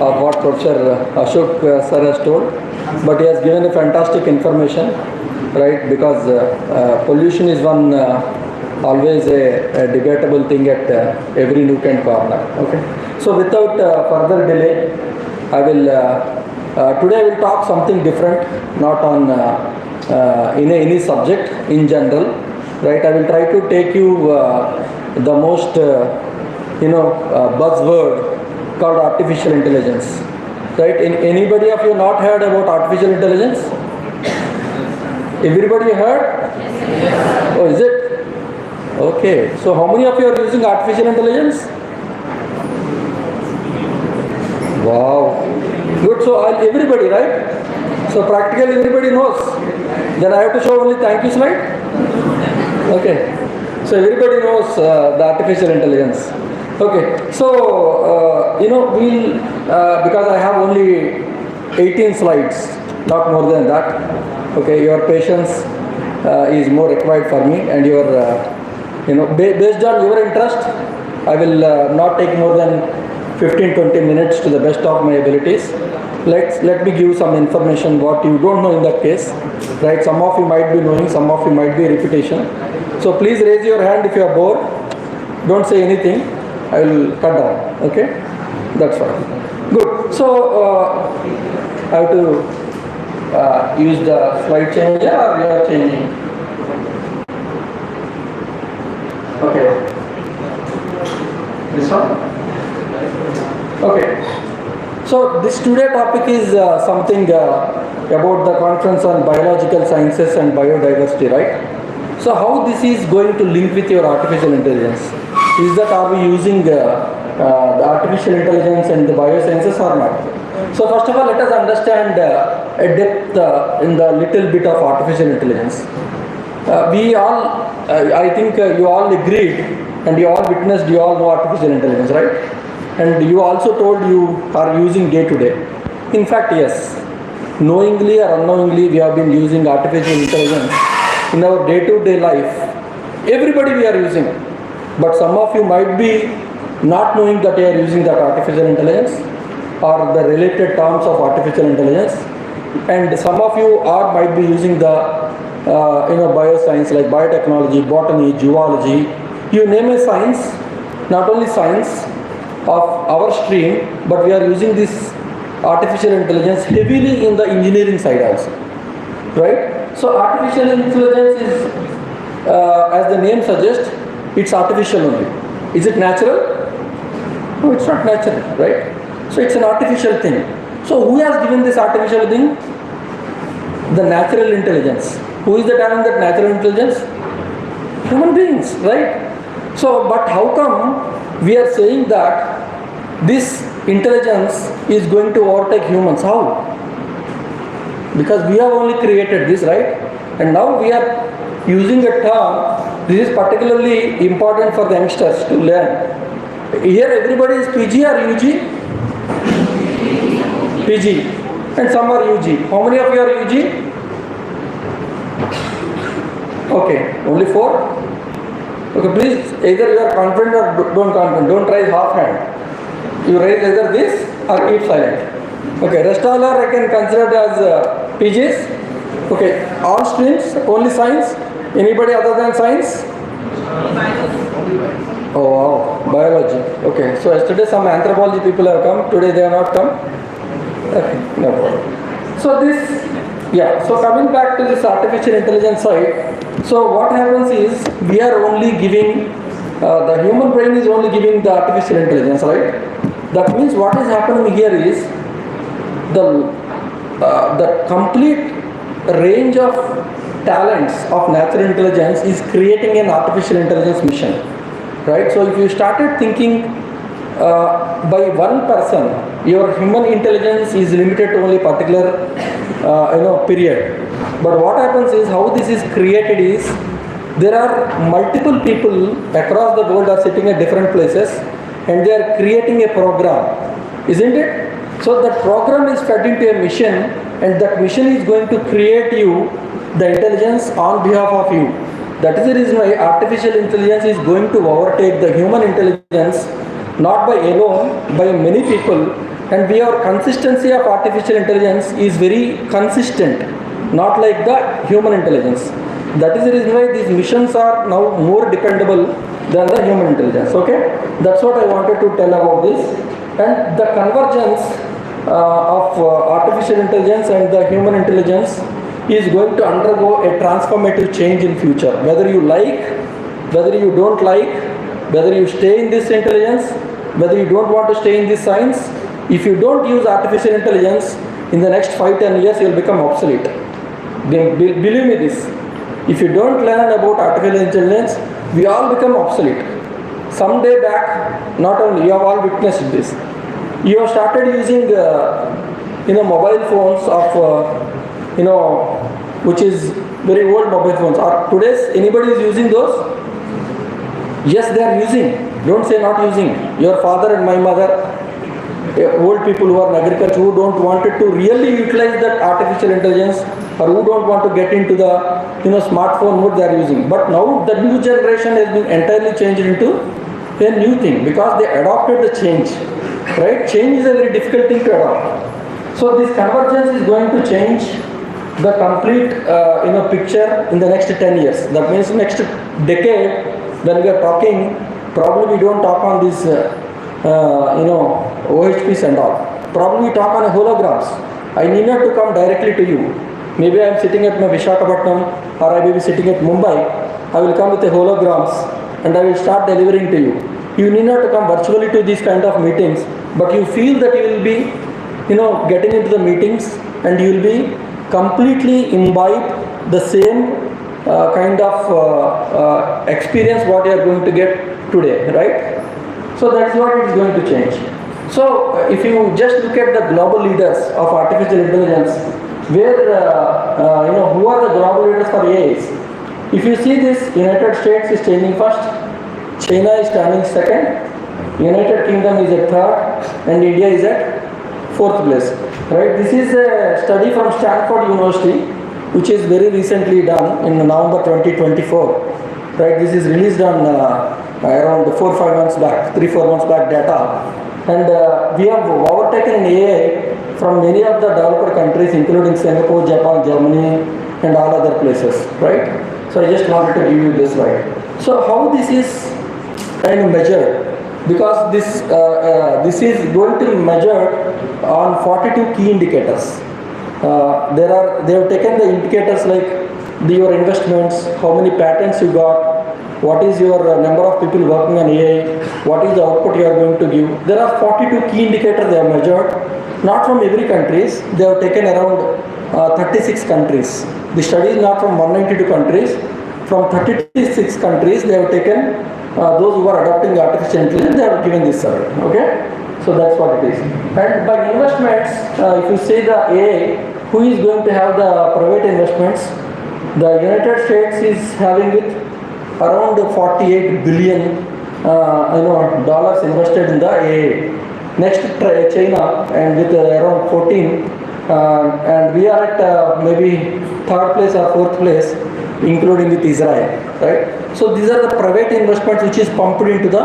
of what Professor Ashok sir has told, but he has given a fantastic information, right? Because pollution is one always a debatable thing at every nook and corner. Okay, so without further delay, I will today I will talk something different, not on in any subject in general, right? I will try to take you the most buzzword called artificial intelligence, right? Anybody of you not heard about artificial intelligence? Everybody heard? Yes. Oh, is it? Okay. So how many of you are using artificial intelligence? Wow. Good. So everybody, right? So practically everybody knows. Then I have to show only thank you slide? Okay. So everybody knows the artificial intelligence. Okay. So, we'll, because I have only 18 slides, not more than that. Okay, your patience is more required for me, and your, based on your interest, I will not take more than 15-20 minutes to the best of my abilities. Let me give some information what you don't know in that case, right? Some of you might be knowing, some of you might be repetition. So please raise your hand if you are bored. Don't say anything. I will cut down. Okay, that's fine. Good. So I have to use the slide changer, or you are changing? Okay. This one? Okay. So this today topic is something about the conference on biological sciences and biodiversity, right? So how this is going to link with your artificial intelligence? Is that are we using the artificial intelligence and the biosciences or not? So first of all, let us understand a depth in the little bit of artificial intelligence. We all, I think you all agreed and you all witnessed, you all know artificial intelligence, right? And you also told you are using day to day. In fact, yes, knowingly or unknowingly, we have been using artificial intelligence in our day to day life. Everybody we are using. But some of you might be not knowing that you are using that artificial intelligence or the related terms of artificial intelligence. And some of you might be using the bioscience like biotechnology, botany, zoology. You name a science, not only science of our stream, but we are using this artificial intelligence heavily in the engineering side also, right? So artificial intelligence is, as the name suggests, it's artificial only. Is it natural? No, it's not natural, right? So it's an artificial thing. So who has given this artificial thing? The natural intelligence. Who is that having that natural intelligence? Human beings, right? So, but how come we are saying that this intelligence is going to overtake humans? How? Because we have only created this, right? And now we are using a term. This is particularly important for the youngsters to learn. Here everybody is PG or UG? PG. And some are UG. How many of you are UG? Okay, only 4? Okay, please, either you are confident or don't confident. Don't raise half hand. You raise either this or keep silent. Okay, rest all are I can consider as PGs. Okay, all streams, only science. Anybody other than science? Oh wow, biology. Okay, so yesterday some anthropology people have come. Today they have not come. Okay, no problem. So this, so coming back to this artificial intelligence side. So what happens is we are only giving, the human brain is only giving the artificial intelligence, right? That means what is happening here is the complete range of talents of natural intelligence is creating an artificial intelligence mission, right? So if you started thinking by one person, your human intelligence is limited to only particular period. But what happens is how this is created is there are multiple people across the world are sitting at different places and they are creating a program, isn't it? So that program is fed into a mission and that mission is going to create you the intelligence on behalf of you. That is the reason why artificial intelligence is going to overtake the human intelligence, not by alone, by many people. And our consistency of artificial intelligence is very consistent, not like the human intelligence. That is the reason why these missions are now more dependable than the human intelligence. Okay, that's what I wanted to tell about this. And the convergence of artificial intelligence and the human intelligence is going to undergo a transformative change in future. Whether you like, whether you don't like, whether you stay in this intelligence, whether you don't want to stay in this science, if you don't use artificial intelligence, in the next 5-10 years you will become obsolete. Believe me this. If you don't learn about artificial intelligence, we all become obsolete. Some day back, not only, you have all witnessed this. You have started using mobile phones of which is very old mobile phones. Are today's anybody is using those? Yes, they are using. Don't say not using. Your father and my mother, old people who are in agriculture, who don't wanted to really utilize that artificial intelligence or who don't want to get into the smartphone mode, they are using. But now the new generation has been entirely changed into a new thing because they adopted the change. Right? Change is a very difficult thing to adopt. So this convergence is going to change the complete picture in the next 10 years. That means next decade, when we are talking, probably we don't talk on this OHPs and all. Probably we talk on holograms. I need not to come directly to you. Maybe I am sitting at my Visakhapatnam or I may be sitting at Mumbai. I will come with the holograms and I will start delivering to you. You need not to come virtually to these kind of meetings, but you feel that you will be, getting into the meetings and you will be completely imbibe the same kind of experience what you are going to get today, right? So that is what it is going to change. So if you just look at the global leaders of artificial intelligence, where who are the global leaders for AIs? If you see this, United States is changing first, China is standing second, United Kingdom is at third, and India is at fourth place. Right? This is a study from Stanford University, which is very recently done in November 2024. Right? This is released on around 4-5 months back, 3-4 months back data, and we have overtaken in AI from many of the developed countries, including Singapore, Japan, Germany, and all other places. Right? So I just wanted to give you this slide. So how this is kind of measured? Because this is going to be measured on 42 key indicators. They have taken the indicators like your investments, how many patents you got, what is your number of people working on AI, what is the output you are going to give. There are 42 key indicators they have measured, not from every countries. They have taken around 36 countries. The study is not from 192 countries. From 36 countries, they have taken those who are adopting artificial intelligence, they have given this survey. Okay? So that's what it is. And by investments, if you say the AI, who is going to have the private investments? The United States is having it around 48 billion dollars invested in the AI. Next, China, and with around 14, and we are at maybe third place or fourth place, including with Israel, right? So these are the private investments which is pumped into the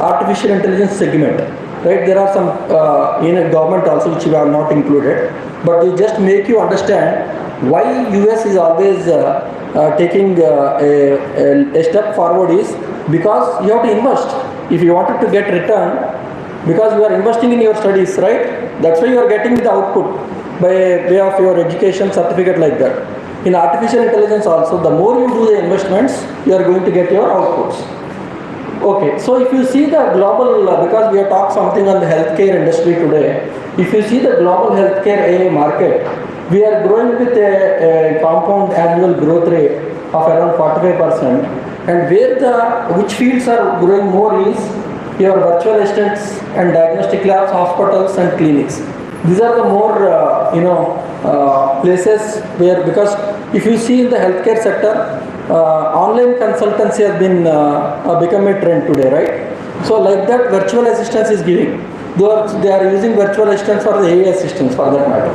artificial intelligence segment, right? There are some in government also which we are not included, but we just make you understand why US is always taking a step forward is because you have to invest. If you wanted to get return, because you are investing in your studies, right? That's why you are getting the output by way of your education certificate like that. In artificial intelligence also, the more you do the investments, you are going to get your outputs. Okay, so if you see the global, because we have talked something on the healthcare industry today, if you see the global healthcare AI market, we are growing with a compound annual growth rate of around 45%, and which fields are growing more is your virtual assistants and diagnostic labs, hospitals and clinics. These are the more places where, because if you see in the healthcare sector, online consultancy has been become a trend today, right? So like that, virtual assistance is giving. They are using virtual assistants for the AI assistants for that matter.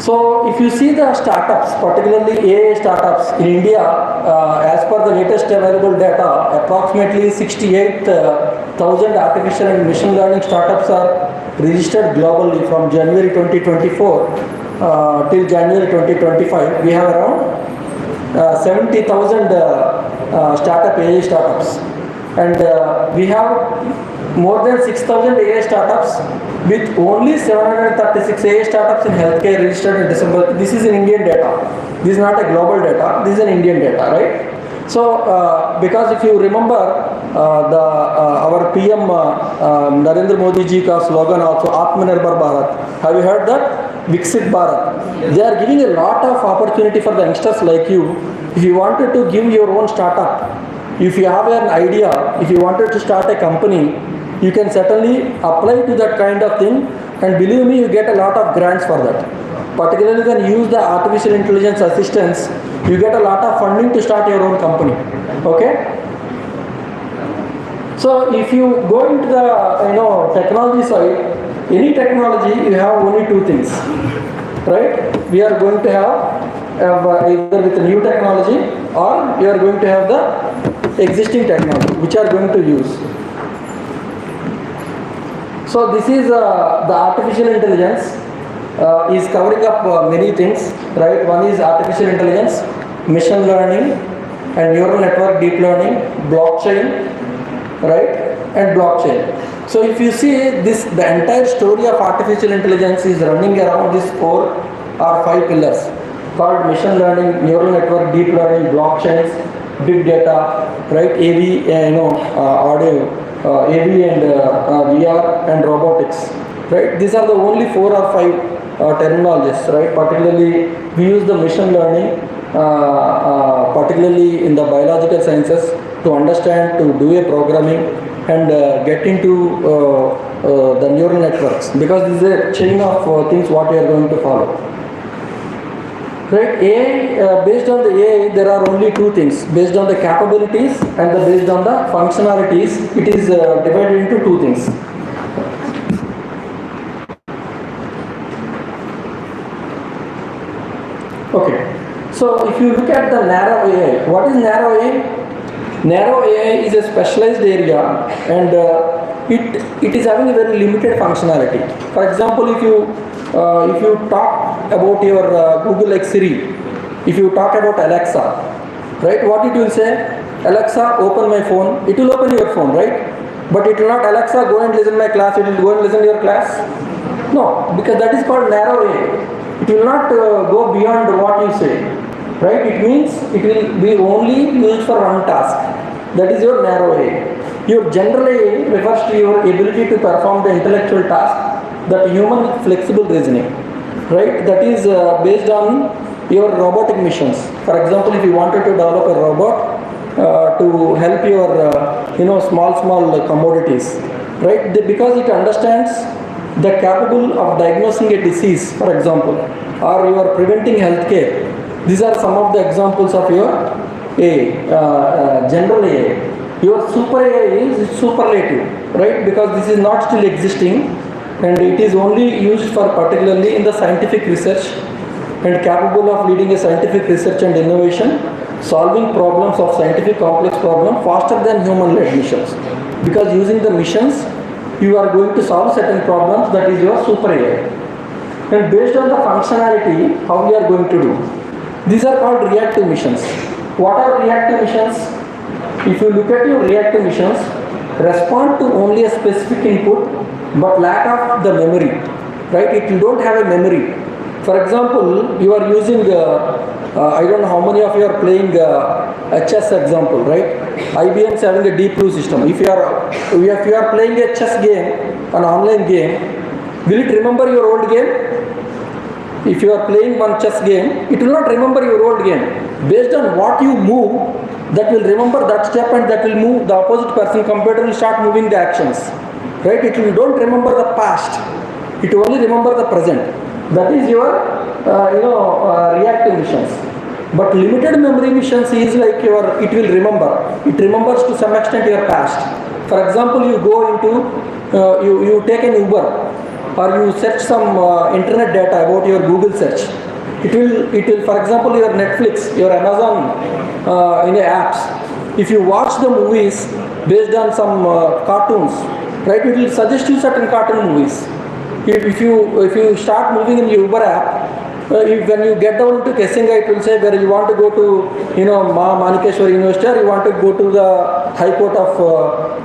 So if you see the startups, particularly AI startups in India, as per the latest available data, approximately 68,000 artificial and machine learning startups are registered globally from January 2024 till January 2025. We have around 70,000 AI startups, and we have more than 6,000 AI startups with only 736 AI startups in healthcare registered in December. This is in Indian data. This is not a global data. This is an Indian data, right? So, because if you remember our PM Narendra Modi ji ka slogan also, Atmanirbhar Bharat. Have you heard that? Viksit Bharat. They are giving a lot of opportunity for the youngsters like you. If you wanted to give your own startup, if you have an idea, if you wanted to start a company, you can certainly apply to that kind of thing, and believe me, you get a lot of grants for that. Particularly when you use the artificial intelligence assistance, you get a lot of funding to start your own company. Okay? So if you go into the technology side, any technology, you have only two things, right? We are going to have either with a new technology, or you are going to have the existing technology which are going to use. So this is the artificial intelligence is covering up many things, right? One is artificial intelligence, machine learning, and neural network, deep learning, blockchain, right? And blockchain. So if you see this, the entire story of artificial intelligence is running around these 4 or 5 pillars called machine learning, neural network, deep learning, blockchains, big data, right? AV, audio, AV and VR and robotics, right? These are the only 4 or 5 terminologies, right? Particularly, we use the machine learning, particularly in the biological sciences, to understand, to do a programming and get into the neural networks, because this is a chain of things what we are going to follow. Right, AI, based on the AI, there are only 2 things, based on the capabilities and based on the functionalities. It is divided into 2 things. Okay, so if you look at the narrow AI, what is narrow AI? Narrow AI is a specialized area, and it is having a very limited functionality. For example, if you talk about your Google like Siri, if you talk about Alexa, right, what it will say? Alexa, open my phone. It will open your phone, right? But it will not, Alexa, go and listen my class. It will go and listen to your class. No, because that is called narrow AI. It will not go beyond what you say, right? It means it will be only used for one task. That is your narrow AI. Your general AI refers to your ability to perform the intellectual task, that human flexible reasoning, right? That is based on your robotic missions. For example, if you wanted to develop a robot to help your small commodities, right? Because it understands the capable of diagnosing a disease, for example, or you are preventing healthcare. These are some of the examples of your AI, general AI. Your super AI is superlative, right? Because this is not still existing, and it is only used for particularly in the scientific research and capable of leading a scientific research and innovation, solving problems of scientific complex problem faster than human-led missions. Because using the missions, you are going to solve certain problems, that is your super AI. And based on the functionality, how we are going to do. These are called reactive missions. What are reactive missions? If you look at your reactive missions, respond to only a specific input, but lack of the memory, right? It don't have a memory. For example, you are using, I don't know how many of you are playing a chess example, right? IBM is having a deep blue system. If you are playing a chess game, an online game, will it remember your old game? If you are playing one chess game, it will not remember your old game. Based on what you move, that will remember that step, and that will move the opposite person. Computer will start moving the actions, right? It will don't remember the past. It only remember the present. That is your reactive missions. But limited memory missions is like it will remember. It remembers to some extent your past. For example, you go into you take an Uber, or you search some internet data about your Google search. It will, for example, your Netflix, your Amazon apps. If you watch the movies based on some cartoons, right? It will suggest you certain cartoon movies. If you start moving in Uber app, when you get down to Kessinga, it will say where you want to go to, Mανikeshwari University, or you want to go to the High Court of,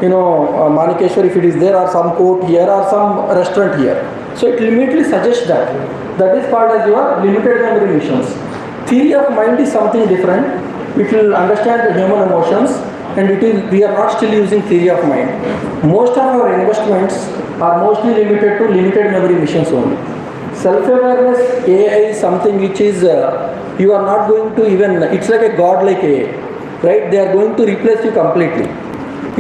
Mανikeshwari, if it is there, or some court here, or some restaurant here. So it will immediately suggest that. That is called as your limited memory missions. Theory of mind is something different. It will understand the human emotions, and we are not still using theory of mind. Most of our investments are mostly limited to limited memory missions only. Self-awareness AI is something which is, you are not going to even, it's like a god-like AI, right? They are going to replace you completely.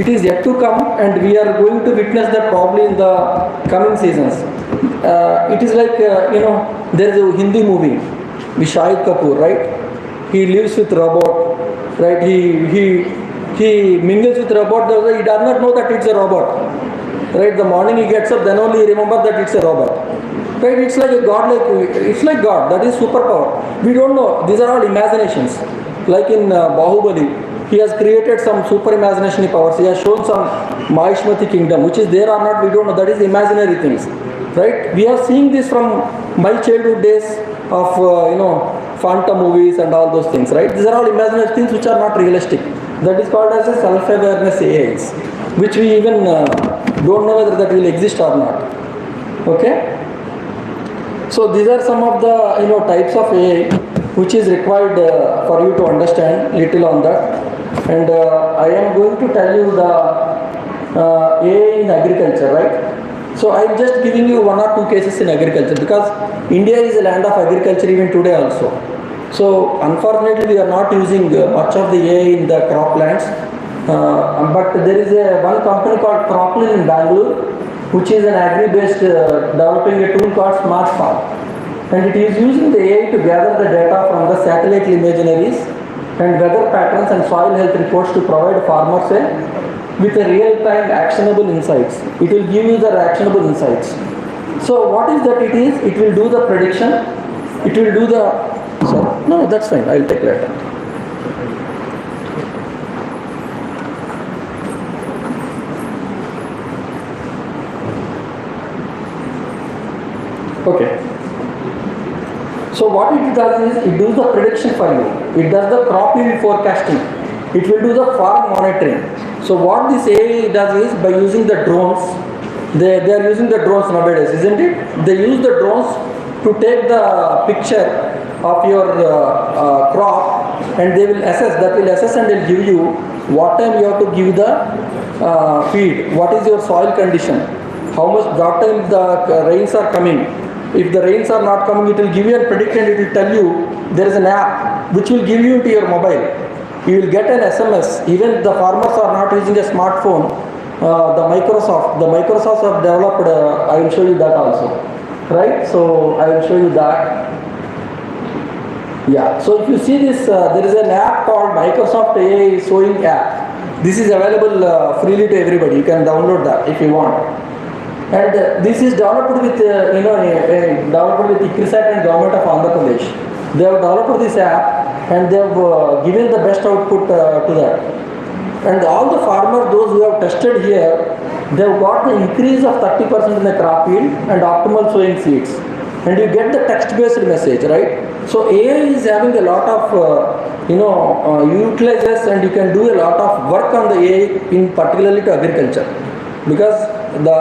It is yet to come, and we are going to witness that probably in the coming seasons. It is like, there is a Hindi movie with Shahid Kapoor, right? He lives with robot, right? He mingles with robot, he does not know that it's a robot. Right? The morning he gets up, then only he remembers that it's a robot. Right? It's like a god, it's like God, that is superpower. We don't know, these are all imaginations. Like in Bahubali, he has created some super imagination powers. He has shown some Mahishmati kingdom, which is there or not, we don't know. That is imaginary things. Right? We are seeing this from my childhood days of, Phantom movies and all those things. Right? These are all imaginary things which are not realistic. That is called as a self-awareness AIs, which we even don't know whether that will exist or not. Okay? So these are some of the types of AI which is required for you to understand little on that. And I am going to tell you the AI in agriculture, right? So I am just giving you one or two cases in agriculture because India is a land of agriculture even today also. So unfortunately we are not using much of the AI in the croplands. But there is one company called Cropland in Bangalore, which is an agri-based developing a tool called Smart Farm. And it is using the AI to gather the data from the satellite imaginaries and weather patterns and soil health reports to provide farmers with a real-time actionable insights. It will give you the actionable insights. So what is that it is? It will do the prediction. It will do the... Sorry. No, that's fine. I'll take later. Okay. So what it does is, it does the prediction for you. It does the crop yield forecasting. It will do the farm monitoring. So what this AI does is, by using the drones, they are using the drones nowadays, isn't it? They use the drones to take the picture of your crop, and they will assess and they'll give you what time you have to give the feed, what is your soil condition, how much, what time the rains are coming. If the rains are not coming, it will give you a predict and it will tell you. There is an app which will give you to your mobile. You will get an SMS. Even the farmers are not using a smartphone. The Microsoft have developed, I will show you that also. Right? So I will show you that. Yeah. So if you see this, there is an app called Microsoft AI Sowing app. This is available freely to everybody. You can download that if you want. And this is developed with, developed with ICRISAT and Government of Andhra Pradesh. They have developed this app and they have given the best output to that. And all the farmers, those who have tested here, they have got the increase of 30% in the crop yield and optimal sowing seeds. And you get the text-based message, right? So AI is having a lot of, utilizes, and you can do a lot of work on the AI in particularly to agriculture. Because the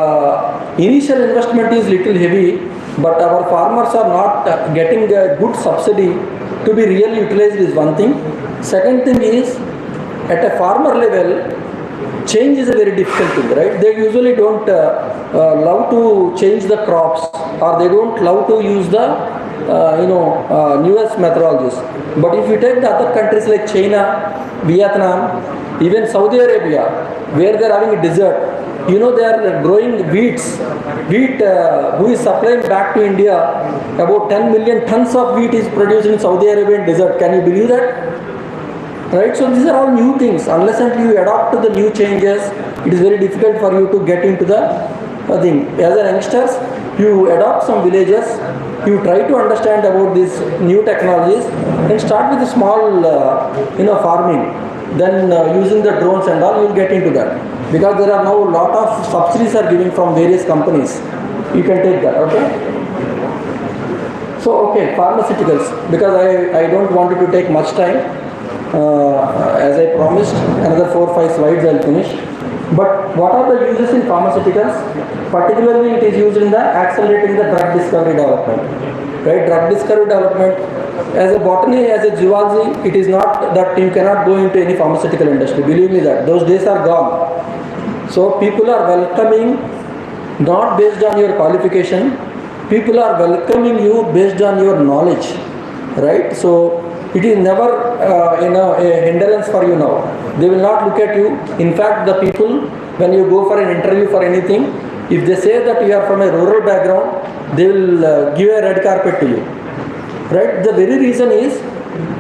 initial investment is little heavy, but our farmers are not getting a good subsidy to be really utilized is one thing. Second thing is, at a farmer level, change is a very difficult thing, right? They usually don't love to change the crops, or they don't love to use the newest methodologies. But if you take the other countries like China, Vietnam, even Saudi Arabia, where they are having a desert, they are growing wheat who is supplying back to India. About 10 million tons of wheat is produced in Saudi Arabian desert. Can you believe that? Right? So these are all new things. Unless until you adopt to the new changes, it is very difficult for you to get into the thing. As an youngsters, you adopt some villages, you try to understand about these new technologies and start with a small farming. Then using the drones and all, you will get into that. Because there are now a lot of subsidies are giving from various companies. You can take that, okay? So, okay, pharmaceuticals. Because I don't want it to take much time. As I promised, another 4-5 slides I will finish. But what are the uses in pharmaceuticals? Particularly it is used in the accelerating the drug discovery development. Right? Drug discovery development. As a botany, as a zoology, it is not that you cannot go into any pharmaceutical industry. Believe me that. Those days are gone. So people are welcoming, not based on your qualification. People are welcoming you based on your knowledge. Right? So it is never a hindrance for you now. They will not look at you. In fact, the people, when you go for an interview for anything, if they say that you are from a rural background, they will give a red carpet to you. Right? The very reason is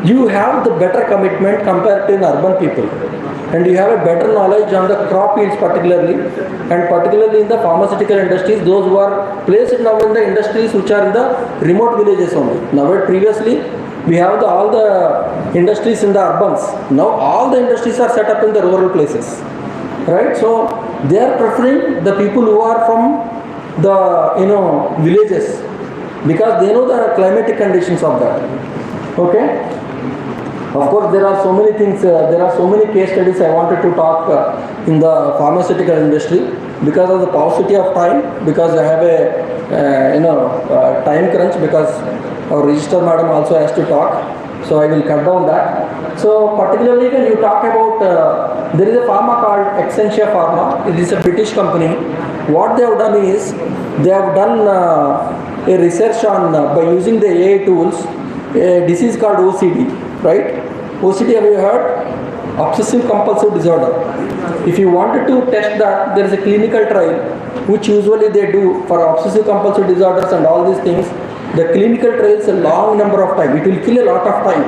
you have the better commitment compared to an urban people. And you have a better knowledge on the crop yields particularly, and particularly in the pharmaceutical industries, those who are placed now in the industries which are in the remote villages only. Now previously, we have all the industries in the urbans. Now all the industries are set up in the rural places. Right? So they are preferring the people who are from the villages, because they know the climatic conditions of that. Okay? Of course, there are so many things, there are so many case studies I wanted to talk in the pharmaceutical industry. Because of the paucity of time, because I have a time crunch, because our register madam also has to talk. So I will cut down that. So particularly when you talk about, there is a pharma called Accenture Pharma. It is a British company. What they have done is, they have done a research on, by using the AI tools, a disease called OCD, right? OCD, have you heard? Obsessive compulsive disorder. If you wanted to test that, there is a clinical trial, which usually they do for obsessive compulsive disorders and all these things. The clinical trials a long number of time. It will kill a lot of time.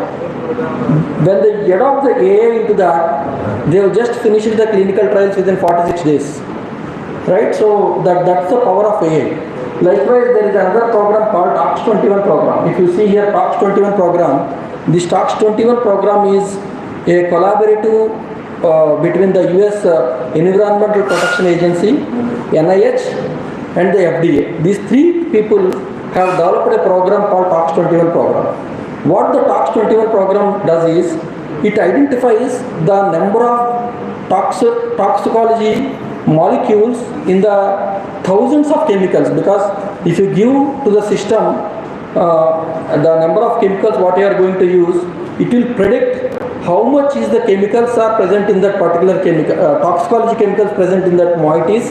When they adopt the AI into that, they have just finished the clinical trials within 46 days. Right? So that's the power of AI. Likewise, there is another program called Talks 21 program. If you see here, Talks 21 program, this Talks 21 program is a collaborative between the US Environmental Protection Agency, NIH, and the FDA. These three people have developed a program called Talks 21 program. What the Talks 21 program does is, it identifies the number of toxicology molecules in the thousands of chemicals, because if you give to the system the number of chemicals what you are going to use, it will predict how much is the chemicals are present in that particular chemical, toxicology chemicals present in that moieties,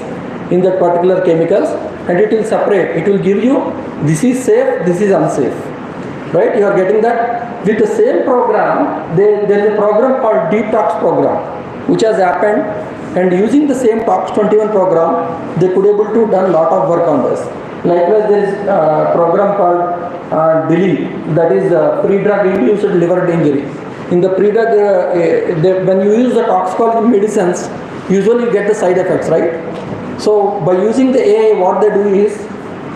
in that particular chemicals, and it will separate. It will give you, this is safe, this is unsafe. Right? You are getting that? With the same program, there is a program called Deep Talks program, which has happened, and using the same Talks 21 program, they could able to done lot of work on this. Likewise, there is a program called DILI, that is pre-drug induced liver injury. In the pre-drug, when you use the toxicology medicines, usually you get the side effects, right? So by using the AI, what they do is,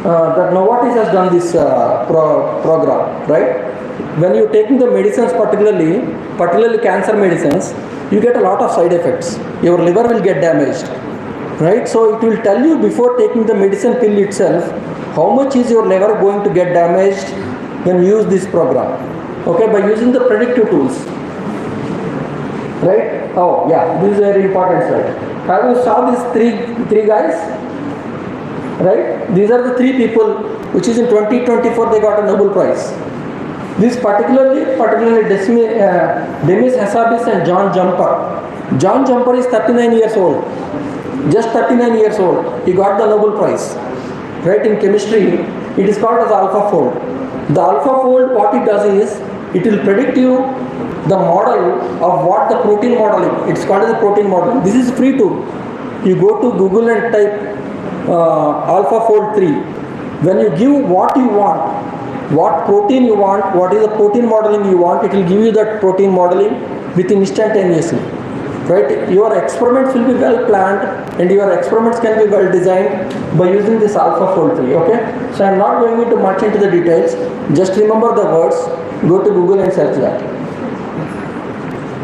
that Novartis has done this program, right? When you're taking the medicines, particularly cancer medicines, you get a lot of side effects. Your liver will get damaged, right? So it will tell you before taking the medicine pill itself, how much is your liver going to get damaged when you use this program. Okay, by using the predictive tools, right? Oh yeah, this is a very important slide. Have you saw these three guys? Right? These are the three people which is in 2024 they got a Nobel Prize. This particularly Demis Hassabis and John Jumper. John Jumper is 39 years old. Just 39 years old. He got the Nobel Prize. Right? In chemistry, it is called as AlphaFold. The AlphaFold, what it does is, it will predict you the model of what the protein modeling. It's called as a protein modeling. This is free tool. You go to Google and type AlphaFold 3. When you give what you want, what protein you want, what is the protein modeling you want, it will give you that protein modeling within instantaneously. Right? Your experiments will be well planned and your experiments can be well designed by using this AlphaFold 3. Okay? So I am not going into much into the details. Just remember the words. Go to Google and search that.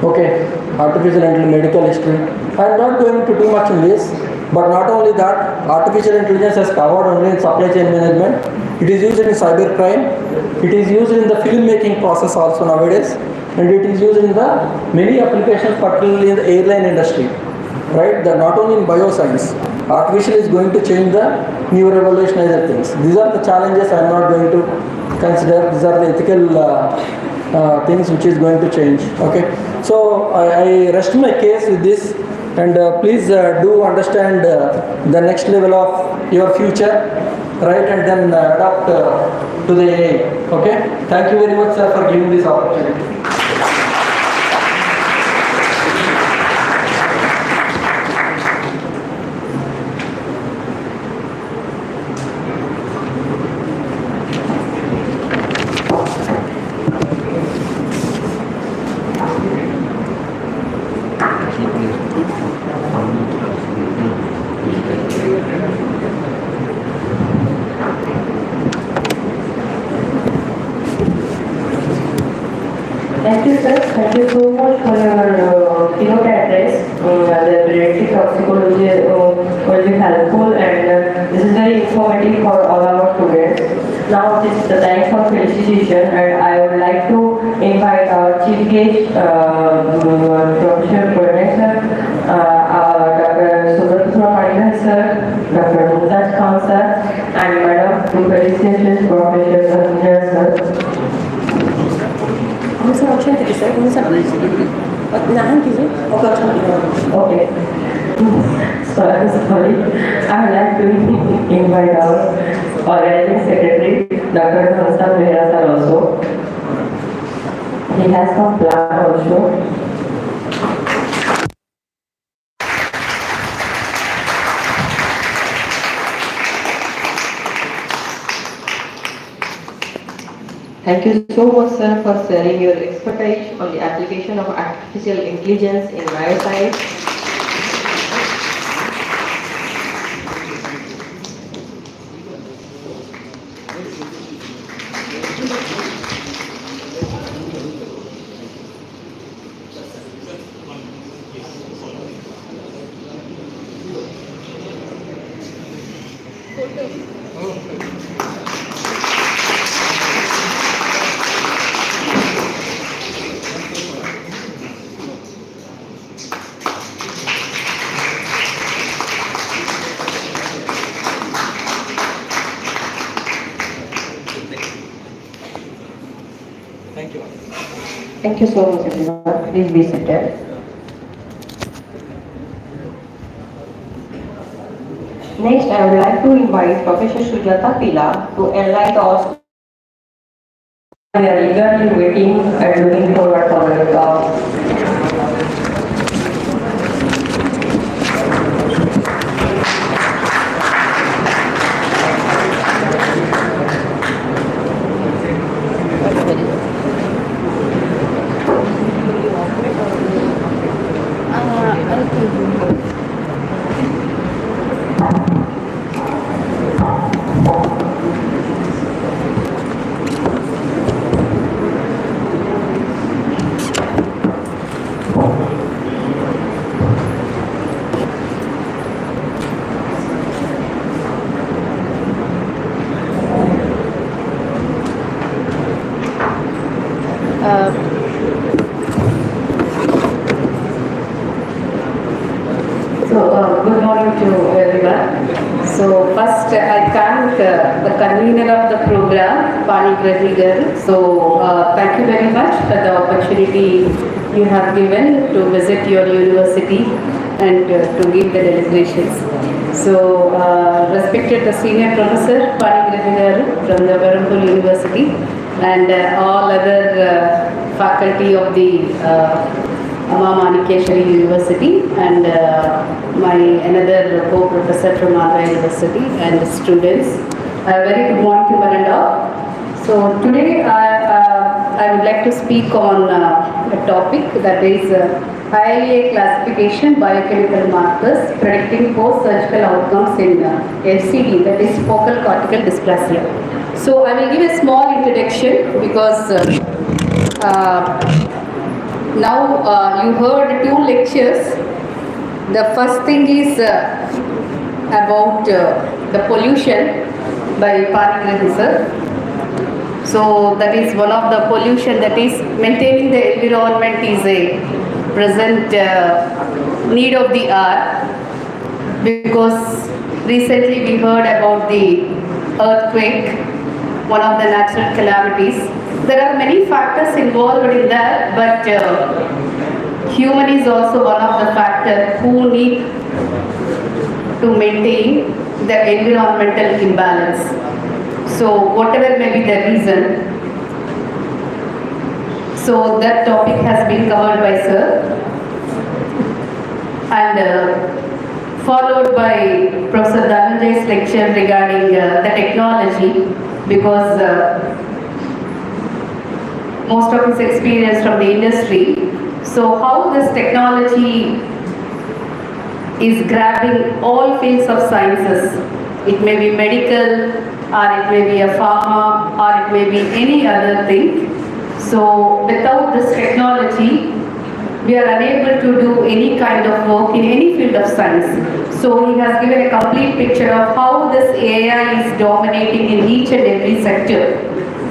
Okay? Artificial intelligence, medical history. I am not going into too much in this. But not only that, artificial intelligence has covered only in supply chain management. It is used in cybercrime. It is used in the filmmaking process also nowadays. And it is used in the many applications, particularly in the airline industry. Right? Not only in bioscience. Artificial is going to change the new revolutionary things. These are the challenges I am not going to consider. These are the ethical things which is going to change. Okay. So I rest my case with this. And please do understand the next level of your future, right? And then adapt to the AI. Okay? Thank you very much, sir, for giving this opportunity. Thank you, sir. Thank you so much for your keynote address. The predictive toxicology will be helpful, and this is very informative for all our students. Now it is the time for felicitation, and I would like to invite our chief guest, Professor Professor Dr. Subramanian sir, Dr. Mumtaz Khan sir, and Madam to felicitation Professor Sanjay sir. Okay. So I'm sorry. I would like to invite our organizing secretary, Dr. Thynks sir also. He has some plan also. Thank you so much, sir, for sharing your expertise on the application of artificial intelligence in bioscience. Thank you so much, everyone. Please be seated. Next, I would like to invite Professor Sujata Pila to enlighten us. We are eagerly waiting and looking forward for your talk. Good morning to everyone. So first I thank the convener of the program, Manigrahigar. So thank you very much for the opportunity you have given to visit your university and to give the deliberations. So respected the senior professor, Manigrahigar from the Biochemical University, and all other faculty of the Mανikeshwari University, and my another co-professor from Andhra University, and students. A very good morning to one and all. So today I would like to speak on a topic that is ILA classification biochemical markers predicting post-surgical outcomes in FCD, that is focal cortical dysplasia. So I will give a small introduction because now you heard two lectures. The first thing is about the pollution by Manigrahigar sir. So that is one of the pollution, that is maintaining the environment is a present need of the hour, because recently we heard about the earthquake, one of the natural calamities. There are many factors involved in that, but human is also one of the factors who need to maintain the environmental imbalance. So whatever may be the reason, so that topic has been covered by sir, and followed by Professor Dhananjay's lecture regarding the technology, because most of his experience from the industry. So how this technology is grabbing all fields of sciences. It may be medical, or it may be a pharma, or it may be any other thing. So without this technology, we are unable to do any kind of work in any field of science. So he has given a complete picture of how this AI is dominating in each and every sector.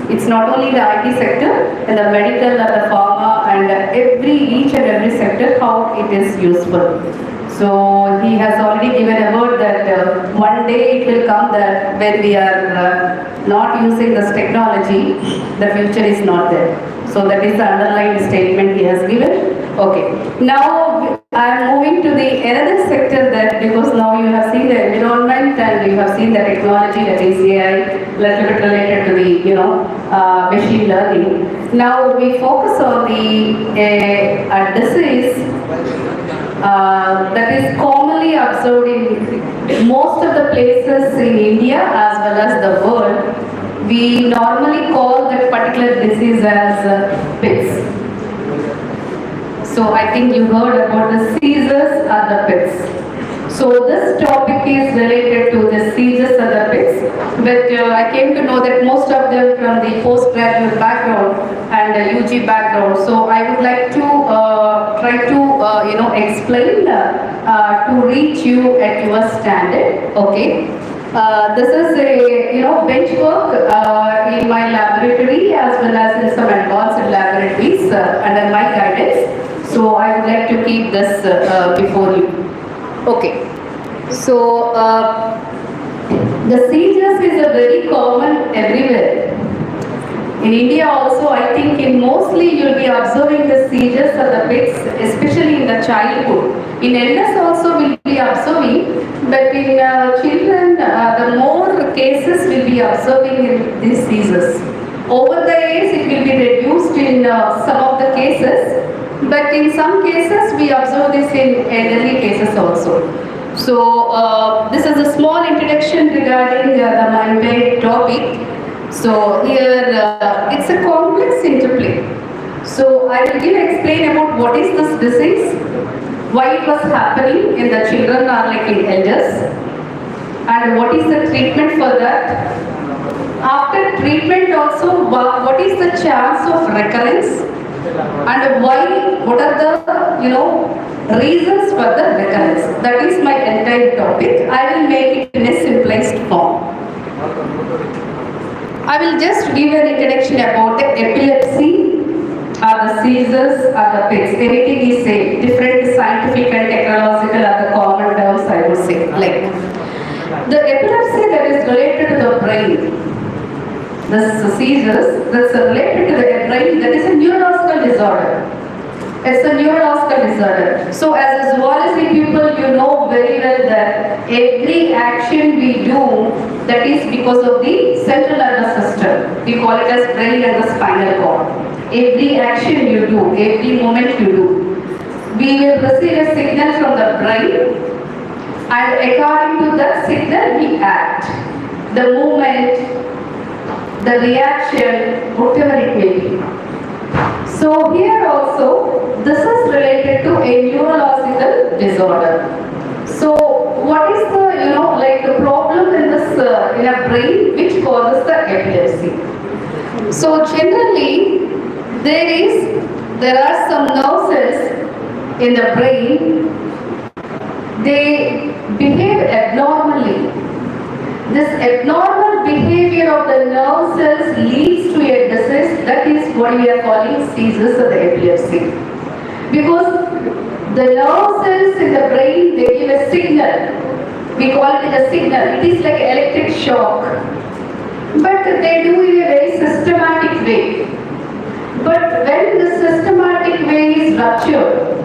It's not only the IT sector, and the medical and the pharma, and each and every sector, how it is useful. So he has already given a word that one day it will come that when we are not using this technology, the future is not there. So that is the underlying statement he has given. Okay. Now I am moving to the another sector that, because now you have seen the environment and you have seen the technology, that is AI, little bit related to the machine learning. Now we focus on the a disease that is commonly observed in most of the places in India as well as the world. We normally call that particular disease as PITS. So I think you heard about the seizures or the PITS. So this topic is related to the seizures and the PITS, but I came to know that most of them from the postgraduate background and UG background. So I would like to try to explain to reach you at your standard. Okay. This is a bench work in my laboratory as well as in some advanced laboratories under my guidance. So I would like to keep this before you. Okay. So the seizures is a very common everywhere. In India also, I think in mostly you will be observing the seizures or the PITS, especially in the childhood. In elders also will be observing, but in children, the more cases will be observing in these seizures. Over the age, it will be reduced in some of the cases, but in some cases, we observe this in elderly cases also. So, this is a small introduction regarding the Microbial topic. So, here it's a complex interplay. So, I will explain about what is this disease, why it was happening in the children or like in elders, and what is the treatment for that. After treatment also, what is the chance of recurrence, and why, what are the reasons for the recurrence. That is my entire topic. I will make it in a simplest form. I will just give an introduction about the epilepsy, or the seizures, or the PITS. Anything is same. Different scientific and technological are the common terms I would say. Like the epilepsy that is related to the brain. The seizures that's related to the brain, that is a neurological disorder. It's a neurological disorder. So as a zoology people, you know very well that every action we do, that is because of the central nervous system. We call it as brain and the spinal cord. Every action you do, every moment you do, we will receive a signal from the brain, and according to that signal we act. The movement, the reaction, whatever it may be. So here also, this is related to a neurological disorder. So what is the, the problem in this, in a brain which causes the epilepsy? So generally, there are some nerve cells in the brain, they behave abnormally. This abnormal behavior of the nerve cells leads to a disease, that is what we are calling seizures or the epilepsy. Because the nerve cells in the brain, they give a signal. We call it a signal. It is like electric shock. But they do in a very systematic way. But when the systematic way is ruptured,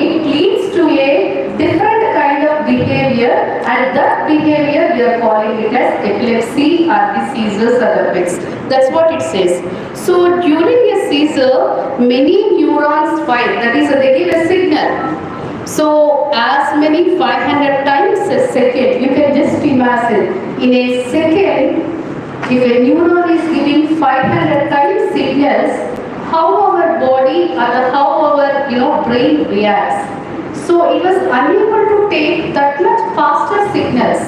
it leads to a different kind of behavior, and that behavior we are calling it as epilepsy or the seizures or the PITS. That's what it says. So during a seizure, many neurons fire, that is they give a signal. So as many 500 times a second, you can just imagine, in a second, if a neuron is giving 500 times signals, how our body or how our brain reacts. So it was unable to take that much faster signals.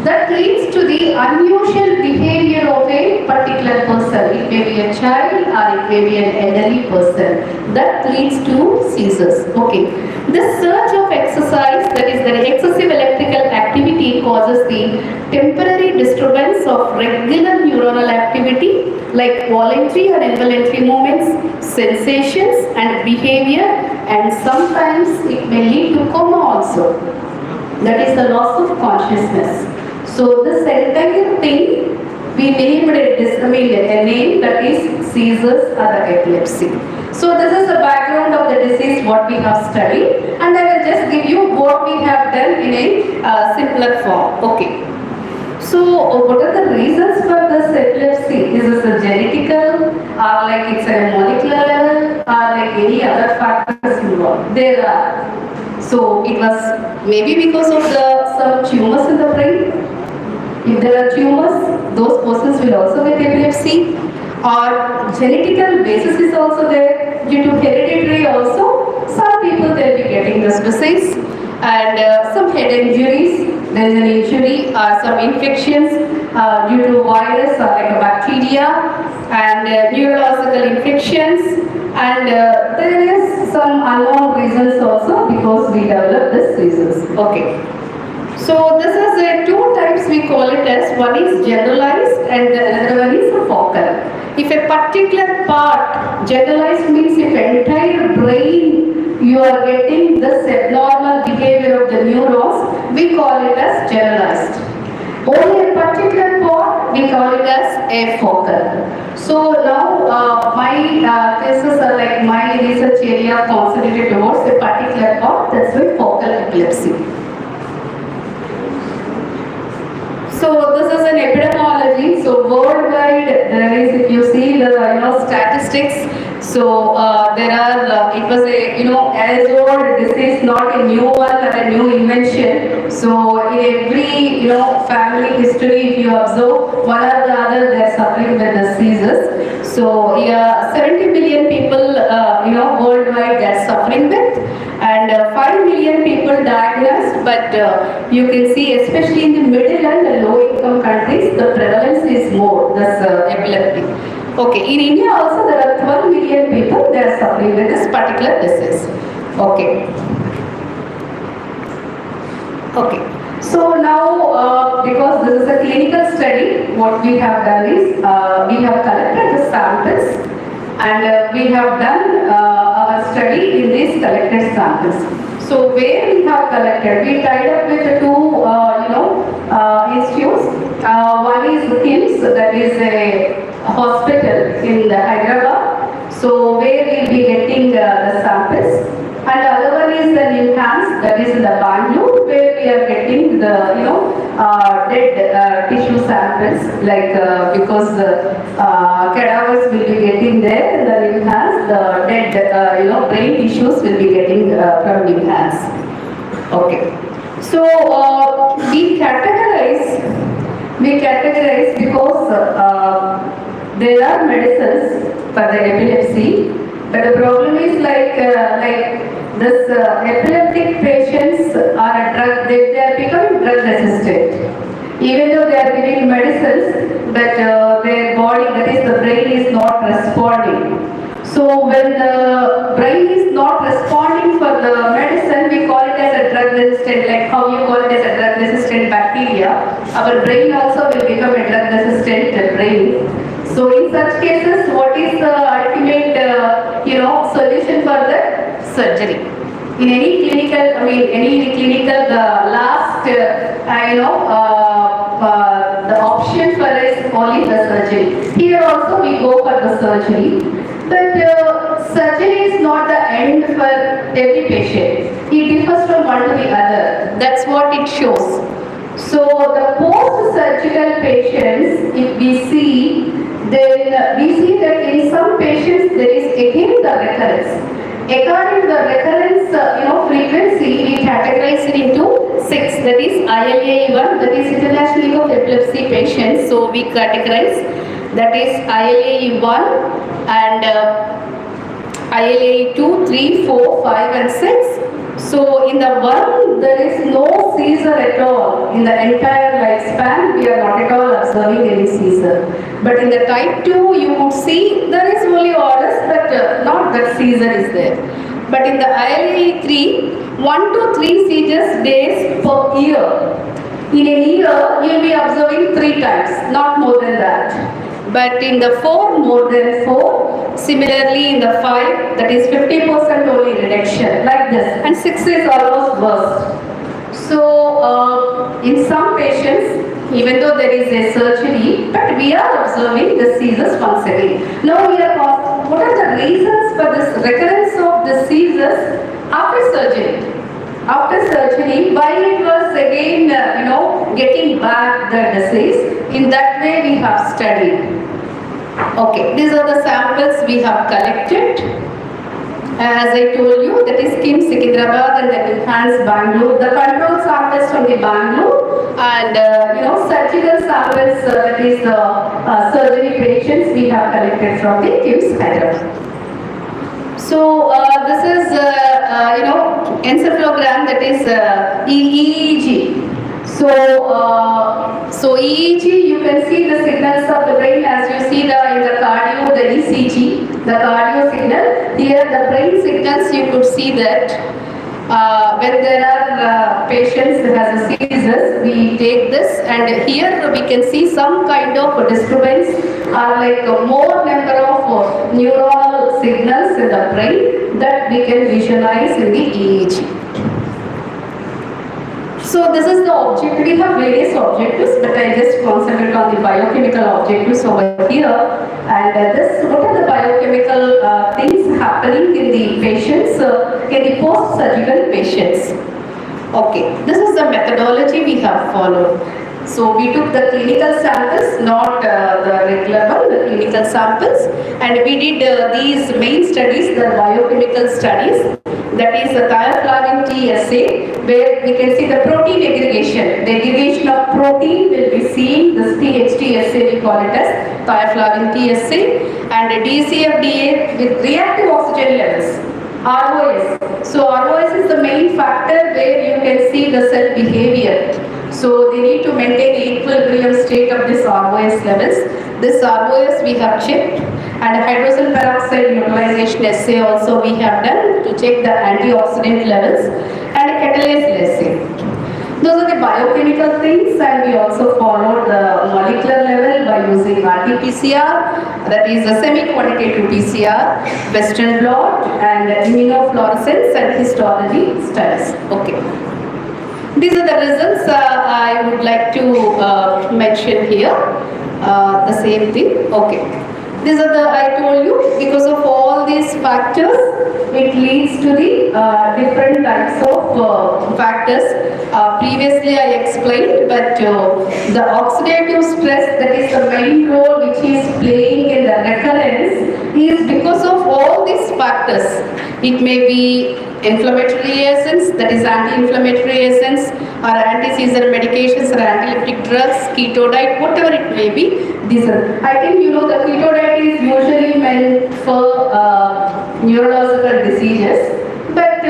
That leads to the unusual behavior of a particular person. It may be a child or it may be an elderly person. That leads to seizures. Okay. This surge of exercise, that is the excessive electrical activity, causes the temporary disturbance of regular neuronal activity like voluntary or involuntary movements, sensations and behavior, and sometimes it may lead to coma also. That is the loss of consciousness. So this entire thing, we named it, a name that is seizures or the epilepsy. So this is the background of the disease what we have studied, and I will just give you what we have done in a simpler form. Okay. So what are the reasons for this epilepsy? Is this a genetical, or like it's a molecular level, or like any other factors involved? There are. So it was maybe because of some tumors in the brain. If there are tumors, those persons will also get epilepsy. Or genetical basis is also there, due to hereditary also. Some people they will be getting this disease. And some head injuries, there is an injury or some infections due to virus or like a bacteria, and neurological infections, and there is some unknown reasons also because we develop this disease. Okay. So this is two types we call it as, one is generalized and the other one is focal. If a particular part, generalized means if entire brain you are getting this abnormal behavior of the neurons, we call it as generalized. Only a particular part, we call it as a focal. So now my cases are like my research area concentrated towards a particular part, that's why focal epilepsy. So this is an epidemiology. So worldwide there is, if you see the statistics. So there are it was a as old disease, not a new one or a new invention. So in every family history, if you observe, one or the other they are suffering with the diseases. So yeah, 70 million people worldwide they are suffering with, and 5 million people diagnosed. But you can see, especially in the middle and the low income countries, the prevalence is more, this epilepsy. Okay, in India also there are 12 million people, they are suffering with this particular disease. Okay. Okay. So now, because this is a clinical study, what we have done is, we have collected the samples, and we have done our study in these collected samples. So where we have collected, we tied up with two, institutes. One is Thynks, that is a hospital in Hyderabad. So where we will be getting the samples. And the other one is the NIMHANS, that is in the Bangalore, where we are getting the dead tissue samples, like because cadavers will be getting there, and the NIMHANS, the dead brain tissues will be getting from NIMHANS. Okay. So we categorize because there are medicines for the epilepsy, but the problem is like this epileptic patients are they are becoming drug resistant. Even though they are giving medicines, but their body, that is the brain, is not responding. So when the brain is not responding for the medicine, we call it as a drug resistant, like how you call it as a drug resistant bacteria. Our brain also will become a drug resistant brain. So in such cases, what is the ultimate solution for the surgery? In any clinical, the last the option for is only the surgery. Here also we go for the surgery, but surgery is not the end for every patient. It differs from one to the other. That's what it shows. So the post-surgical patients, if we see, then we see that in some patients there is again the recurrence. According to the recurrence frequency, we categorize it into 6. That is ILA1, that is International League of Epilepsy Patients. So we categorize, that is ILA1 and ILA2, 3, 4, 5 and 6. So in the one, there is no seizure at all. In the entire lifespan, we are not at all observing any seizure. But in the type 2, you would see there is only orders, but not that seizure is there. But in the ILA3, 1 to 3 seizures days per year. In a year, you will be observing 3 times, not more than that. but in the 4 more than 4, similarly in the 5 that is 50% only reduction like this, and 6 is almost worst. So in some patients, even though there is a surgery, but we are observing the seizures once again. Now we are asked, what are the reasons for this recurrence of the seizures after surgery? After surgery, why it was again, getting back the disease? In that way we have studied. Okay, these are the samples we have collected. As I told you, that is KIMS Secunderabad and the enhanced Bangalore. The control samples from the Bangalore and surgical samples, that is the surgery patients we have collected from the KIMS Hyderabad. So this is encephalogram, that is EEG. So EEG, you can see the signals of the brain as you see in the cardio, the ECG, the cardio signal. Here the brain signals, you could see that when there are patients who has a seizures, we take this, and here we can see some kind of disturbance or like more number of neuronal signals in the brain that we can visualize in the EEG. So this is the objective. We have various objectives, but I just concentrate on the biochemical objectives over here. And what are the biochemical things happening in the patients, in the post-surgical patients? Okay, this is the methodology we have followed. So we took the clinical samples, not the regular one, the clinical samples, and we did these main studies, the biochemical studies. That is the thioflavin T assay, where we can see the protein aggregation. The aggregation of protein will be seen, this THT assay we call it as thioflavin T assay, and DCFDA with reactive oxygen levels, ROS. So ROS is the main factor where you can see the cell behavior. So they need to maintain equilibrium state of this ROS levels. This ROS we have checked, and hydrogen peroxide utilization assay also we have done to check the antioxidant levels, and catalase assay. Those are the biochemical things, and we also followed the molecular level by using RT-PCR, that is a semi-quantitative PCR, Western blot, and immunofluorescence and histology studies. Okay. These are the results I would like to mention here. The same thing. Okay. These are the, I told you, because of all these factors, it leads to the different types of factors. Previously I explained, but the oxidative stress, that is the main role which is playing in the recurrence, is because of all these factors. It may be inflammatory agents, that is anti-inflammatory agents, or anti-seizure medications, or anti-liptic drugs, keto diet, whatever it may be. These are, I think the keto diet is usually meant for neurological diseases, but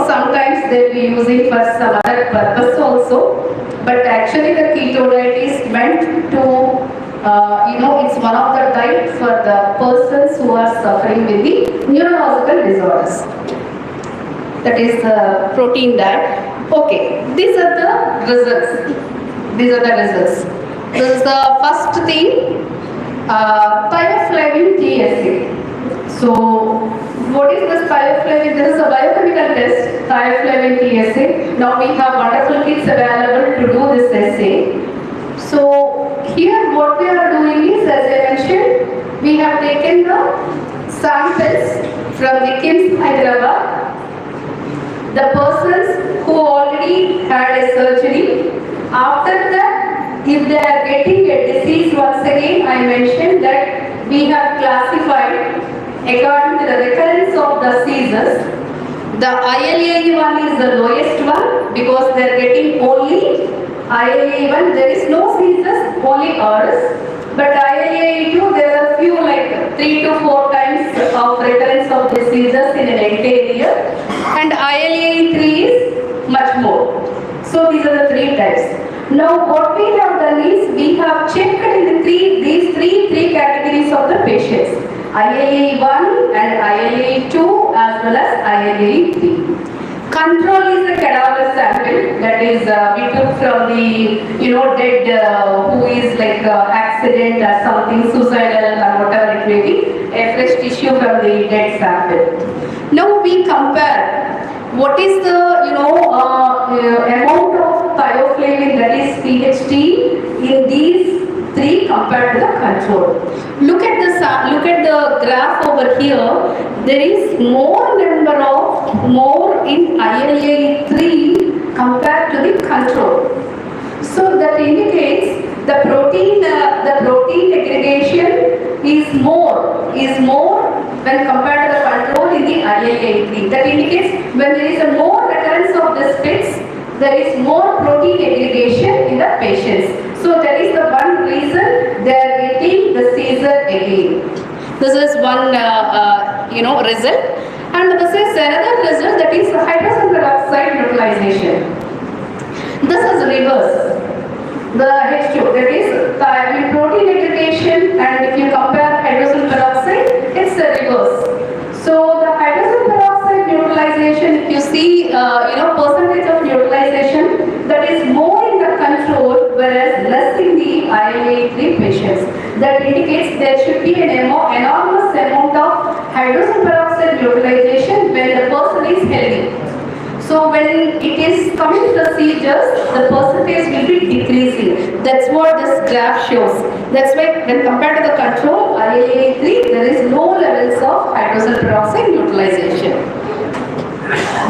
sometimes they'll be using for some other purpose also. But actually the keto diet is meant to it's one of the diet for the persons who are suffering with the neurological disorders. That is the protein diet. Okay, these are the results. This is the first thing, thioflavin T assay. So, what is this thioflavin? This is a biochemical test, thioflavin T assay. Now we have wonderful kits available to do this assay. So, here what we are doing is, as I mentioned, we have taken the samples from the KIMS Hyderabad, the persons who already had a surgery. After that, if they are getting a disease, once again I mentioned that we have classified according to the recurrence of the seizures. The ILAE1 is the lowest one because they are getting only ILAE1, there is no seizures, only RS. But ILAE2, there are few like 3 to 4 times of recurrence of the seizures in an entire year, and ILAE3 is much more. So these are the 3 types. Now what we have done is, we have checked in these three categories of the patients, ILAE1 and ILAE2 as well as ILAE3. Control is a cadaver sample that is we took from the dead who is like accident or something, suicidal or whatever it may be, a fresh tissue from the dead sample. Now we compare what is the amount of thioflavin, that is PHT, in these three compared to the control. Look at the graph over here. There is more in ILA3 compared to the control. So that indicates the protein aggregation is more when compared to the control in the ILA3. That indicates when there is a more recurrence of the spits, there is more protein aggregation in the patients. So that is the one reason they are getting the seizure again. This is one result, and this is another result, that is hydrogen peroxide utilization. This is reverse. The H2, that is the protein aggregation, and if you compare hydrogen peroxide, it's the reverse. So the hydrogen peroxide utilization, if you see percentage of utilization, that is more in the control, whereas less in the ILA3 patients. That indicates there should be an enormous amount of hydrogen peroxide utilization when the person is healthy. So when it is coming to the seizures, the percentage will be decreasing. That's what this graph shows. That's why when compared to the control, ILA3, there is low levels of hydrogen peroxide utilization.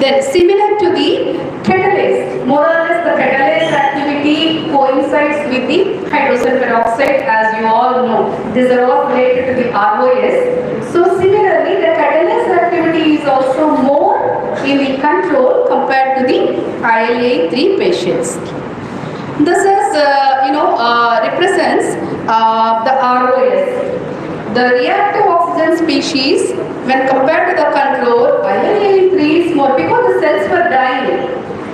Then similar to the catalase, more or less the catalase activity coincides with the hydrogen peroxide, as you all know. These are all related to the ROS. So similarly, the catalase activity is also more in the control compared to the ILA3 patients. This is, represents the ROS. The reactive oxygen species, when compared to the control, ILA3 is more because the cells were dying.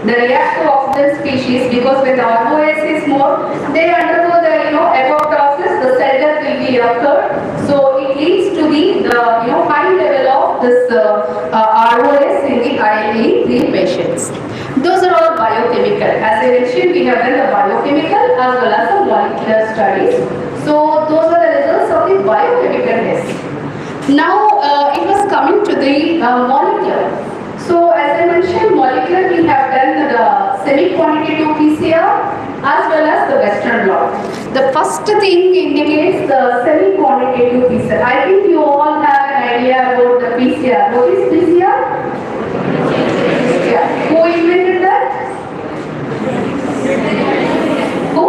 The reactive oxygen species, because when the ROS is more, they undergo the apoptosis, the cell death will be occurred. So it leads to the high level of this ROS in the ILA3 patients. Those are all biochemical. As I mentioned, we have done the biochemical as well as the molecular studies. So those are the results of the biochemical test. Now it was coming to the molecular. So as I mentioned, molecular we have done the semi-quantitative PCR as well as the Western blot. The first thing indicates the semi-quantitative PCR. I think you all have an idea about the PCR. What is PCR? Yeah. Who invented that? Who?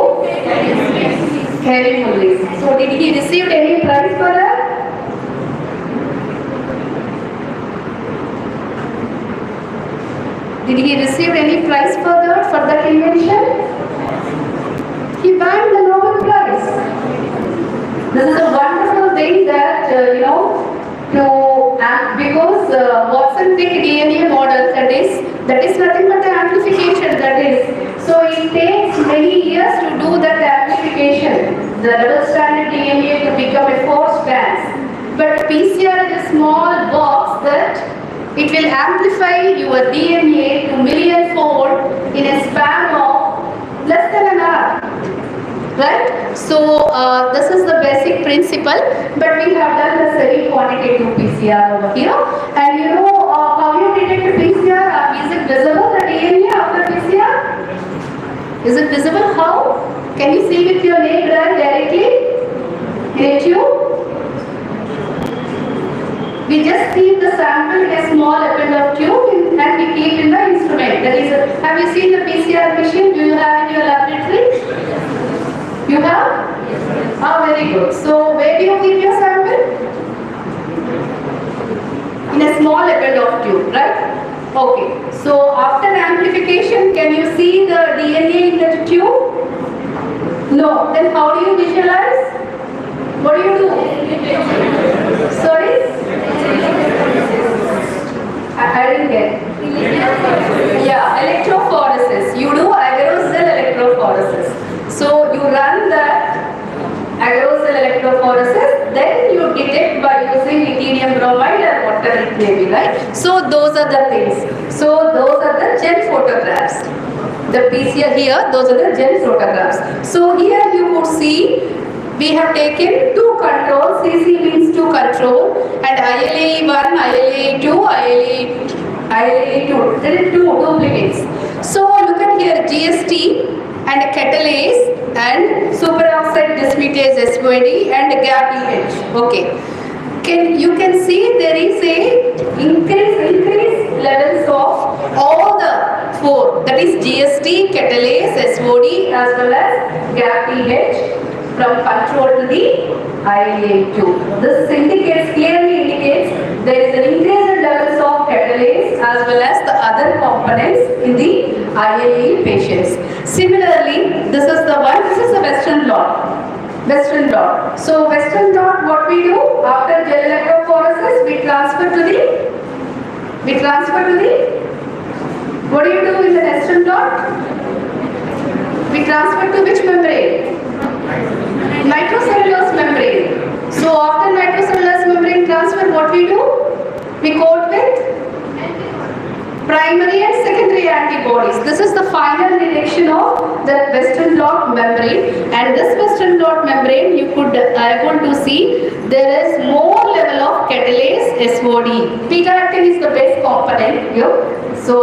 Harry Mullis. So did he receive any prize for that? Did he receive any prize for that invention? He won the Nobel Prize. This is a wonderful thing that because Watson-Crick DNA model, that is nothing but the amplification. That is, so it takes many years to do that amplification, the double-stranded DNA to become a 4 strands. But PCR is a small box that it will amplify your DNA to million-fold in a span of less than an hour. Right? So this is the basic principle, but we have done the semi-quantitative PCR over here. And how you detect the PCR? Is it visible, the DNA after PCR? Is it visible? How? Can you see with your naked eye directly in a tube? We just keep the sample in a small appendage tube and we keep in the instrument. That is, have you seen the PCR machine? Do you have in your laboratory? You have? Ah, very good. So where do you keep your sample? In a small appendage tube, right? Okay. So after amplification, can you see the DNA in the tube? No. Then how do you visualize? What do you do? Sorry? I didn't get. Yeah, electrophoresis. You do agarosal electrophoresis. So you run the agarosal electrophoresis, then you detect by using ethidium bromide or whatever it may be, right? So those are the things. So those are the gel photographs. The PCR here, those are the gel photographs. So here you could see we have taken two controls. CC means two control, and ILA1, ILA2, ILA2. There are two duplicates. So look at here, GST and catalase and superoxide dismutase SOD and GAPH. Okay. You can see there is a increased levels of all the four, that is GST, catalase, SOD as well as GAPH from control to the ILA2. This clearly indicates there is an increased levels of catalase as well as the other components in the ILA patients. Similarly, this is the Western blot. Western blot. So Western blot, what we do after gel electrophoresis, we transfer to the, what do you do in the Western blot? We transfer to which membrane? Nitrocellulose membrane. So after nitrocellulose membrane transfer, what we do? We coat with primary and secondary antibodies. This is the final direction of the Western blot membrane, and this Western blot membrane you could able to see there is more level of catalase SOD. Beta-actin is the base component here. So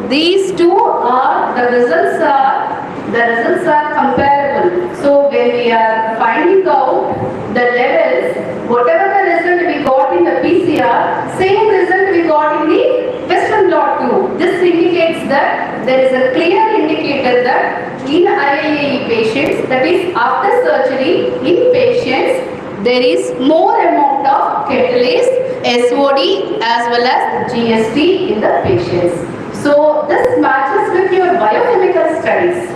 these two are the results are comparable. So when we are finding out the levels, whatever the result we got in the PCR, same result we got in the Western blot too. This indicates that there is a clear indicator that in ILAE patients, that is after surgery, in patients, there is more amount of catalase, SOD as well as GST in the patients. So this matches with your biochemical studies.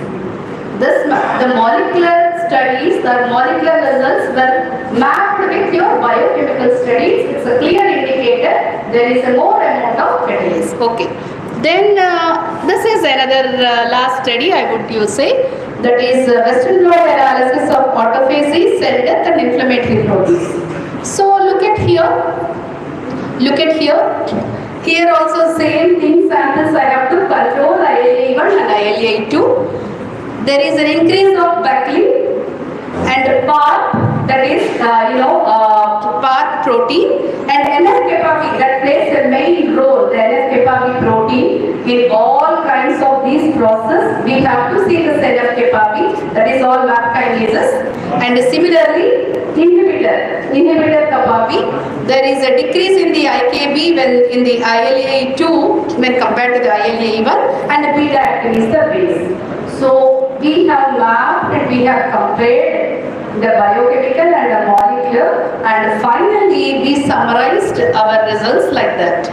The molecular studies, the molecular results were mapped with your biochemical studies. It's a clear indicator there is a more amount of catalase. Okay. Then this is another last study I would say, that is Western blot analysis of autophagy, cell death and inflammatory proteins. So look at here. Here also same thing, samples I have to control ILA1 and ILA2. There is an increase of buckling and PARP, that is PARP protein, and NF-kappa that plays a main role, the NF-kappa protein in all kinds of these processes. We have to see this NF-kappa, that is all MAP kinases, and similarly inhibitor kappa B, there is a decrease in the IKB when in the ILA2 when compared to the ILA1, and beta-actin is the base. So we have mapped and we have compared the biochemical and the molecular, and finally we summarized our results like that.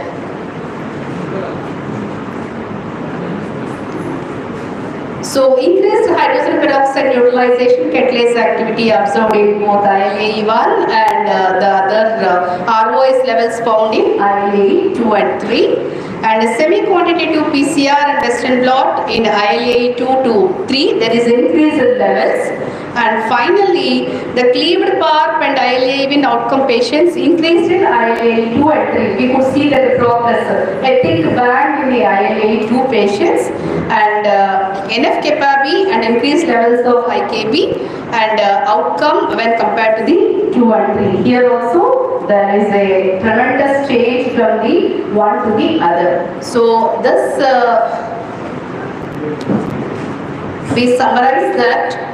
So increased hydrogen peroxide neutralization catalase activity observed in both ILA1 and the other ROS levels found in ILA2 and 3. And semi-quantitative PCR and Western blot in ILA2 to 3, there is increased levels. And finally, the cleaved PARP and ILA1 outcome patients increased in ILA2 and 3. We could see that the progress, a thick band in the ILA2 patients, and NF-kappa B and increased levels of IKB and outcome when compared to the 2 and 3. Here also, there is a tremendous change from the one to the other. So this we summarize that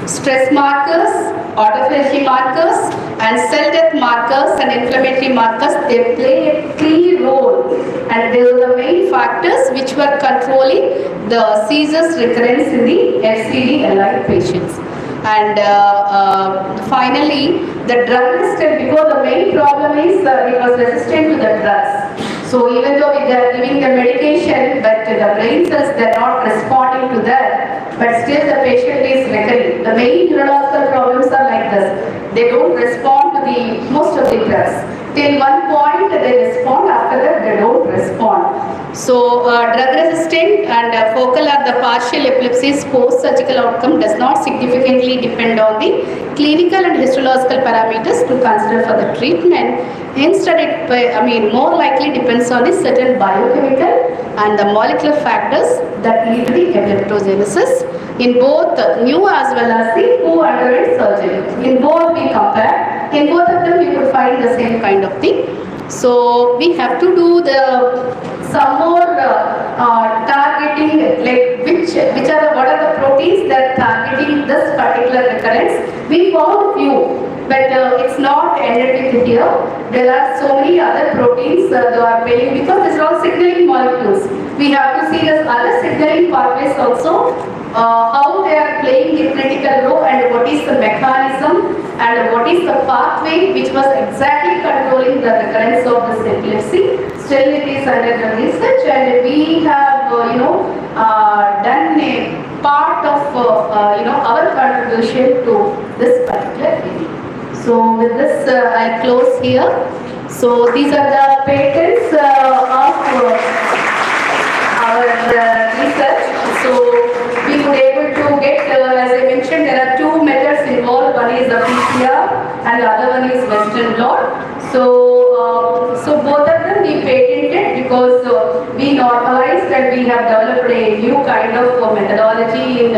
stress markers, autophagy markers and cell death markers and inflammatory markers, they play a key role, and they are the main factors which were controlling the seizures recurrence in the FCD-alive patients. And finally, the drug resistant, because the main problem is it was resistant to the drugs. So even though they are giving the medication, but the brain cells, they are not responding to that, but still the patient is recurring. The main neurological problems are like this. They don't respond to most of the drugs. Till one point they respond, after that they don't respond. So, drug resistant and focal or the partial epilepsies post-surgical outcome does not significantly depend on the clinical and histological parameters to consider for the treatment. Instead, it more likely depends on the certain biochemical and the molecular factors that lead to the epileptogenesis in both new as well as the who underwent surgery. In both we compare, in both of them we could find the same kind of thing. So we have to do some more targeting, like what are the proteins that targeting this particular recurrence. We found few, but it's not ended with here. There are so many other proteins that are playing, because these are all signaling molecules. We have to see the other signaling pathways also, how they are playing a critical role and what is the mechanism and what is the pathway which was exactly controlling the recurrence of this epilepsy. Still it is under the research, and we have done a part of our contribution to this particular area. So with this I close here. So these are the patents of our research. So we were able to get, as I mentioned, there are two methods involved. One is the PCR and the other one is Western blot. So both of them we patented because we normalized and we have developed a new kind of methodology in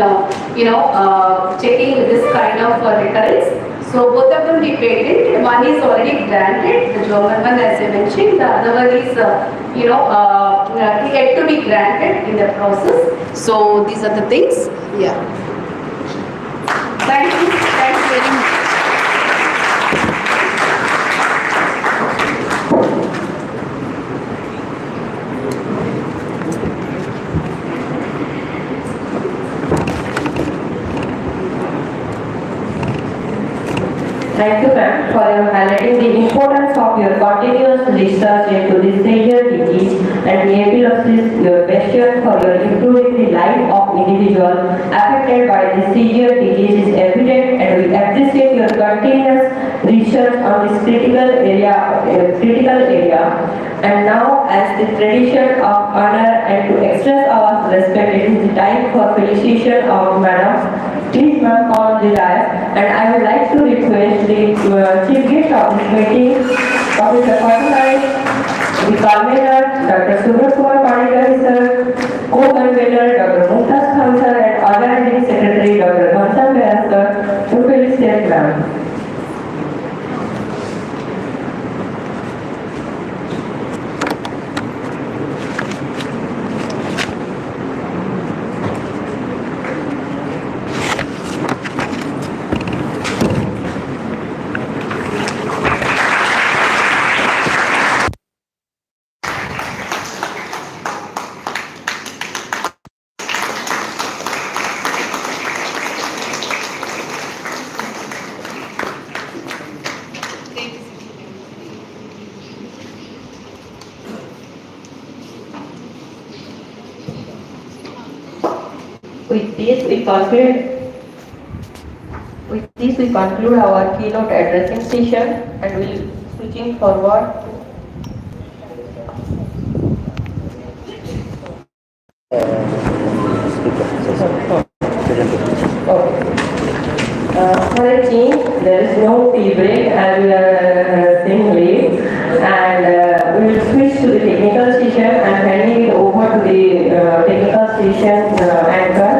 checking this kind of recurrence. So both of them we patented. One is already granted, the German one as I mentioned. The other one is yet to be granted in the process. So these are the things. Yeah. Thank you. Thanks very much. Thank you, ma'am, for your highlighting the importance of your continuous research into this severe disease and the epilepsy, your passion for your improving the life of individuals affected by this severe disease is evident, and we appreciate your continuous research on this critical area. And now, as the tradition of honor and to express our respect, it is the time for felicitation of Madam. Please, ma'am, on the dais, and I would like to request the chief guest of this meeting, Professor Thynks, the convener, Dr. Subramanian Manager, sir, co-convener, Dr. Mumtaz Khan, sir, and organizing secretary, Dr. Ghansam, sir, to felicitate, ma'am. With this we conclude our keynote addressing session, and we'll switching forward. Currently, there is no tea break and we are staying late, and we will switch to the technical session and handing it over to the technical session anchor.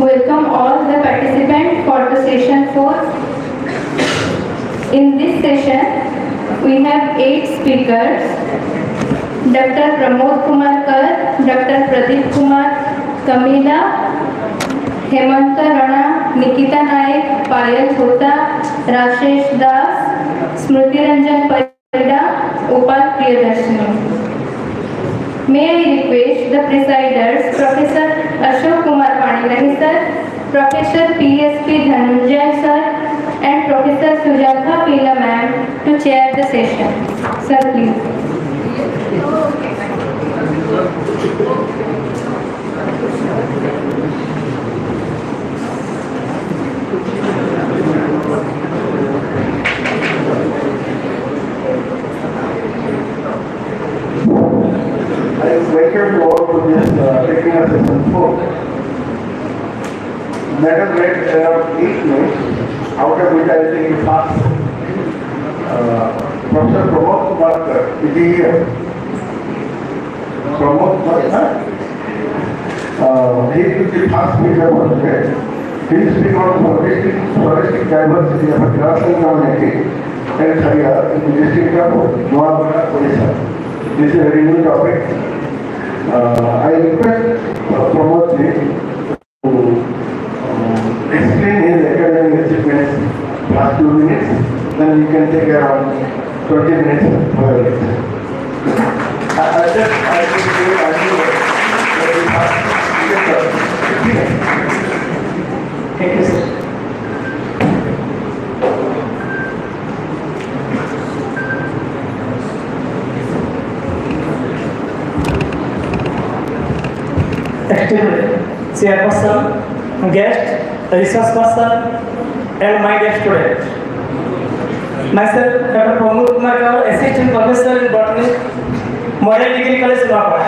Welcome all the participants for the session 4. In this session, we have 8 speakers. Dr. Pramod Kumar Kar, Dr. Pradeep Kumar Kamila, Hemanta Rana, Nikita नायक, पायल होता, राजेश दास, स्मृति Ranjan Parida, Upal Priyadarshini. May I request the presiders, Professor Ashok Kumar Panigrahi sir, Professor P.S.P. Dhananjay sir, and Professor Sujatha Pila ma'am to chair the session. Sir, please. I welcome you all to this technical session 4. Let us get around 8 minutes, out of which I will take it fast. Professor Pramod Kumar, is he here? Pramod Kumar, he is the fast speaker for today. He will speak on forestic diversity of a grassland community and Cycas in the district of Odisha. This is a very new topic. I request Pramod to explain his academic achievements last 2 minutes, then we can take around 20 minutes for the lecture. Thank you, sir. Esteemed chairperson, guest, research person, and my dear student. Myself, Dr. Pramod Kumar Kaur, Assistant Professor in Botany, Model Degree College, Nuapara.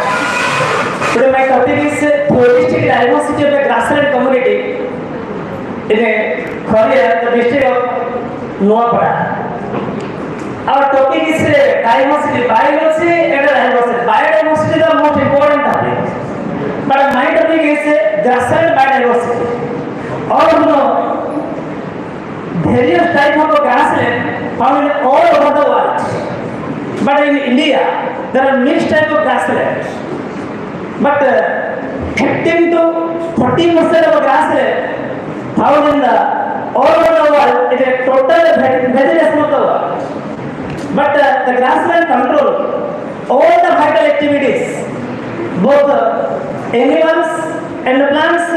Today my topic is holistic diversity of the grassland community in a Korea, the district of Nuapara. Our topic is diversity, biology and diversity. Biodiversity is the most important topic. But my topic is grassland biodiversity. All of you know various types of grassland found all over the world. But in India, there are mixed types of grassland. But 15 to 40% of grassland found in the all over the world is a total vegetation of the world. But the grassland control all the vital activities, both animals and plants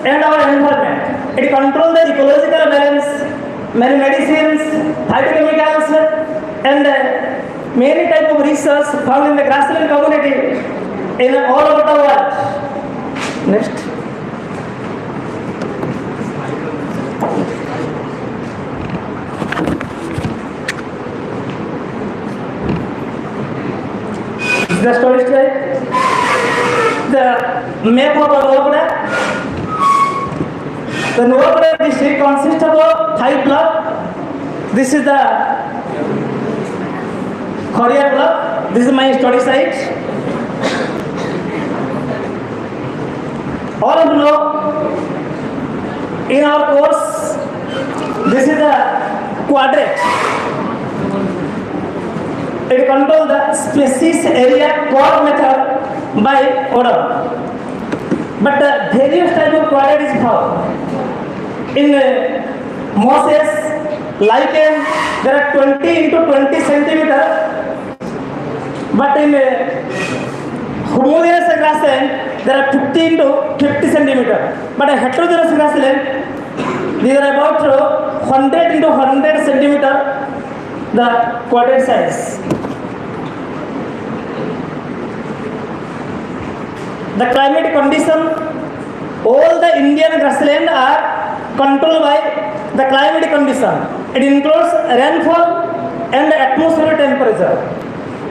and our environment. It controls the ecological balance, many medicines, phytochemicals, and many types of research found in the grassland community in all over the world. Next. The story slide. The map of Nuapara. The Nuapara district consists of 5 blocks. This is the Korea block. This is my study site. All of you know, in our course, this is the quadrant. It controls the species area core method by order. But the various types of quadrant is found. In mosses, lichen, there are 20 into 20 centimeter. But in homogeneous grassland, there are 50 into 50 centimeter. But a heterogeneous grassland, these are about 100 into 100 centimeter, the quadrant size. The climate condition, all the Indian grassland are controlled by the climate condition. It includes rainfall and atmospheric temperature.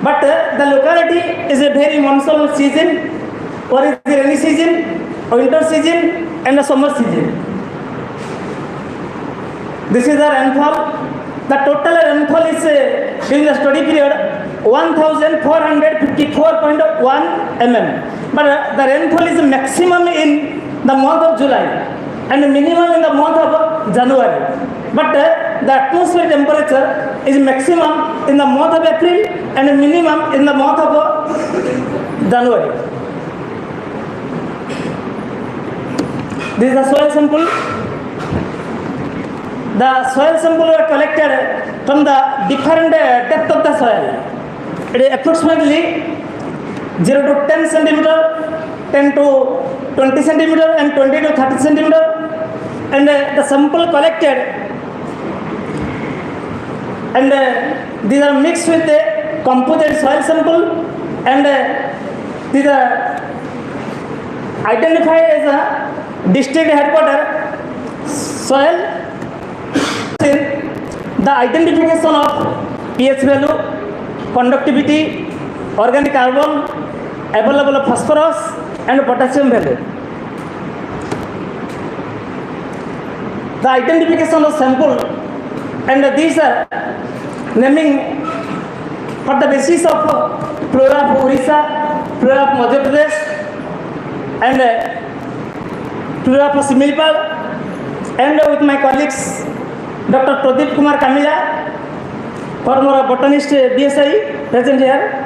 But the locality is a very monsoon season, or is the rainy season, winter season, and the summer season. This is the rainfall. The total rainfall is during the study period 1454.1 mm. But the rainfall is maximum in the month of July and minimum in the month of January. But the atmospheric temperature is maximum in the month of April and minimum in the month of January. This is the soil sample. The soil sample were collected from the different depth of the soil. It is approximately 0 to 10 centimeter, 10 to 20 centimeter, and 20 to 30 centimeter. And the sample collected, and these are mixed with the composite soil sample, and these are identified as a district headquarter soil. The identification of pH value, conductivity, organic carbon, available of phosphorus and potassium value. The identification of sample, and these are naming for the basis of flora of Odisha, flora of Madhya Pradesh, and flora of Similipal, and with my colleagues Dr. Pradeep Kumar Kamila, former botanist BSI, present here.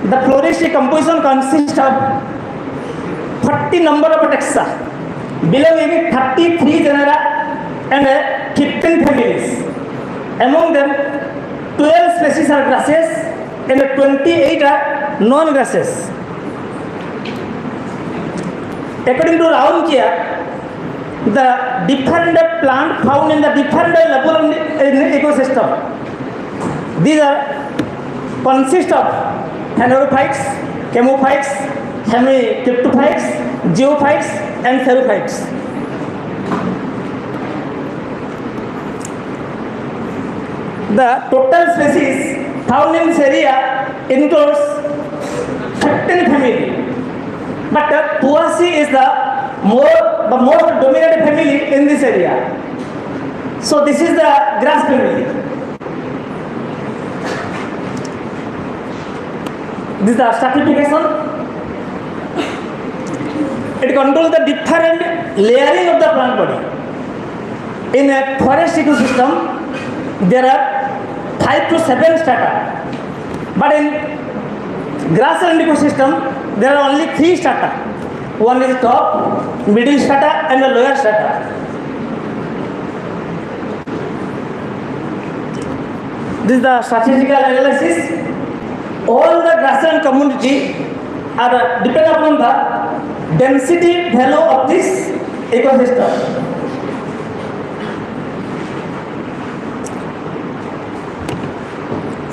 The floristic composition consists of 40 number of taxa belonging 33 genera and 15 families. Among them, 12 species are grasses and 28 are non-grasses. According to Raunkia, the different plant found in the different level in the ecosystem. These are consist of phanerophytes, chemophytes, hemicryptophytes, geophytes, and xerophytes. The total species found in this area includes 15 family, but Poaceae is the most dominant family in this area. So this is the grass family. This is the stratification. It controls the different layering of the plant body. In a forest ecosystem, there are 5 to 7 strata. But in grassland ecosystem, there are only 3 strata. One is top, middle strata, and the lower strata. This is the statistical analysis. All the grassland community are dependent upon the density value of this ecosystem.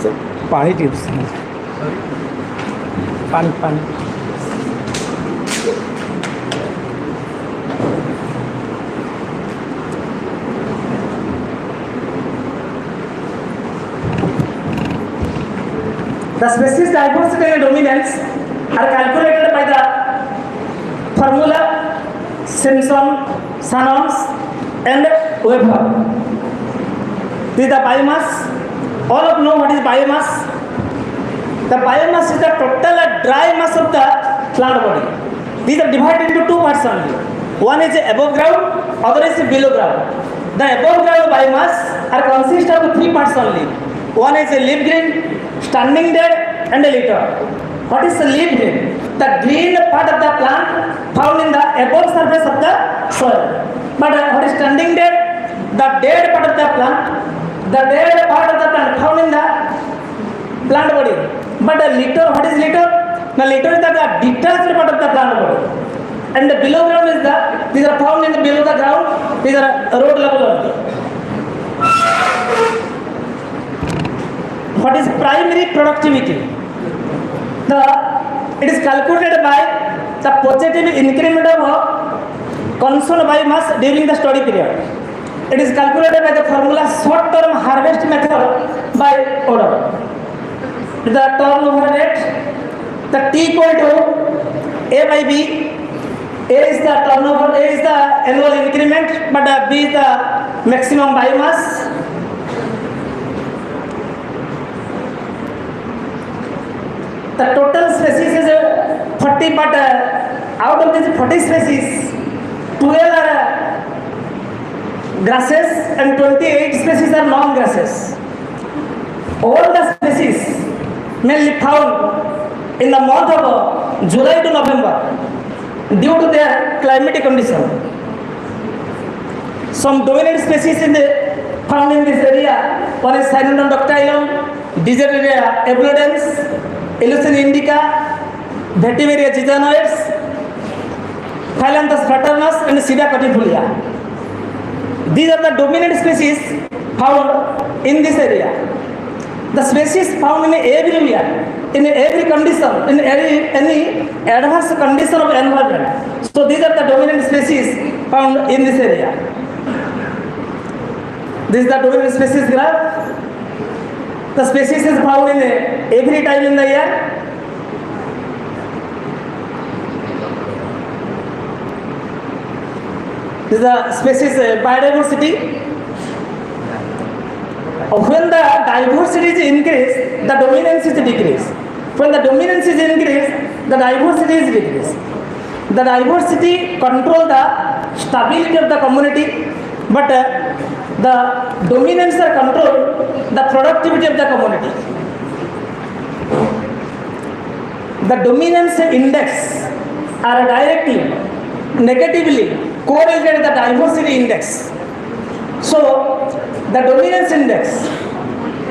So, pani tips. Pani. The species diversity and dominance are calculated by the formula Simpson, Shannons, and Weber. This is the biomass. All of you know what is biomass. The biomass is the total dry mass of the plant body. These are divided into 2 parts only. One is above ground, other is below ground. The above ground biomass are consist of 3 parts only. One is a leaf green, standing dead, and a litter. What is the leaf green? The green part of the plant found in the above surface of the soil. But what is standing dead? The dead part of the plant. The dead part of the plant found in the plant body. But the litter, what is litter? The litter is the detached part of the plant body. And the below ground is these are found in the below the ground. These are road level only. What is primary productivity? It is calculated by the positive increment of consumed biomass during the study period. It is calculated by the formula short-term harvest method by order. The turnover rate, the T equal to A by B. A is the turnover, A is the annual increment, but B is the maximum biomass. The total species is 40, but out of these 40 species, 12 are grasses and 28 species are non-grasses. All the species mainly found in the month of July to November due to their climatic condition. some dominant species found in this area. One is Cynodon doctylum, Digeria ebludens, Illucin indica, Vetiveria giganoides, Phyllanthus fraternus and Sida cutifolia. These are the dominant species found in this area. The species found in everywhere, in every condition, in any adverse condition of environment. So these are the dominant species found in this area. This is the dominant species graph. The species is found in every time in the year. This is the species biodiversity. When the diversity is increased, the dominance is decreased. When the dominance is increased, the diversity is decreased. The diversity control the stability of the community, but the dominance control the productivity of the community. The dominance index are directly, negatively correlated with the diversity index. So the dominance index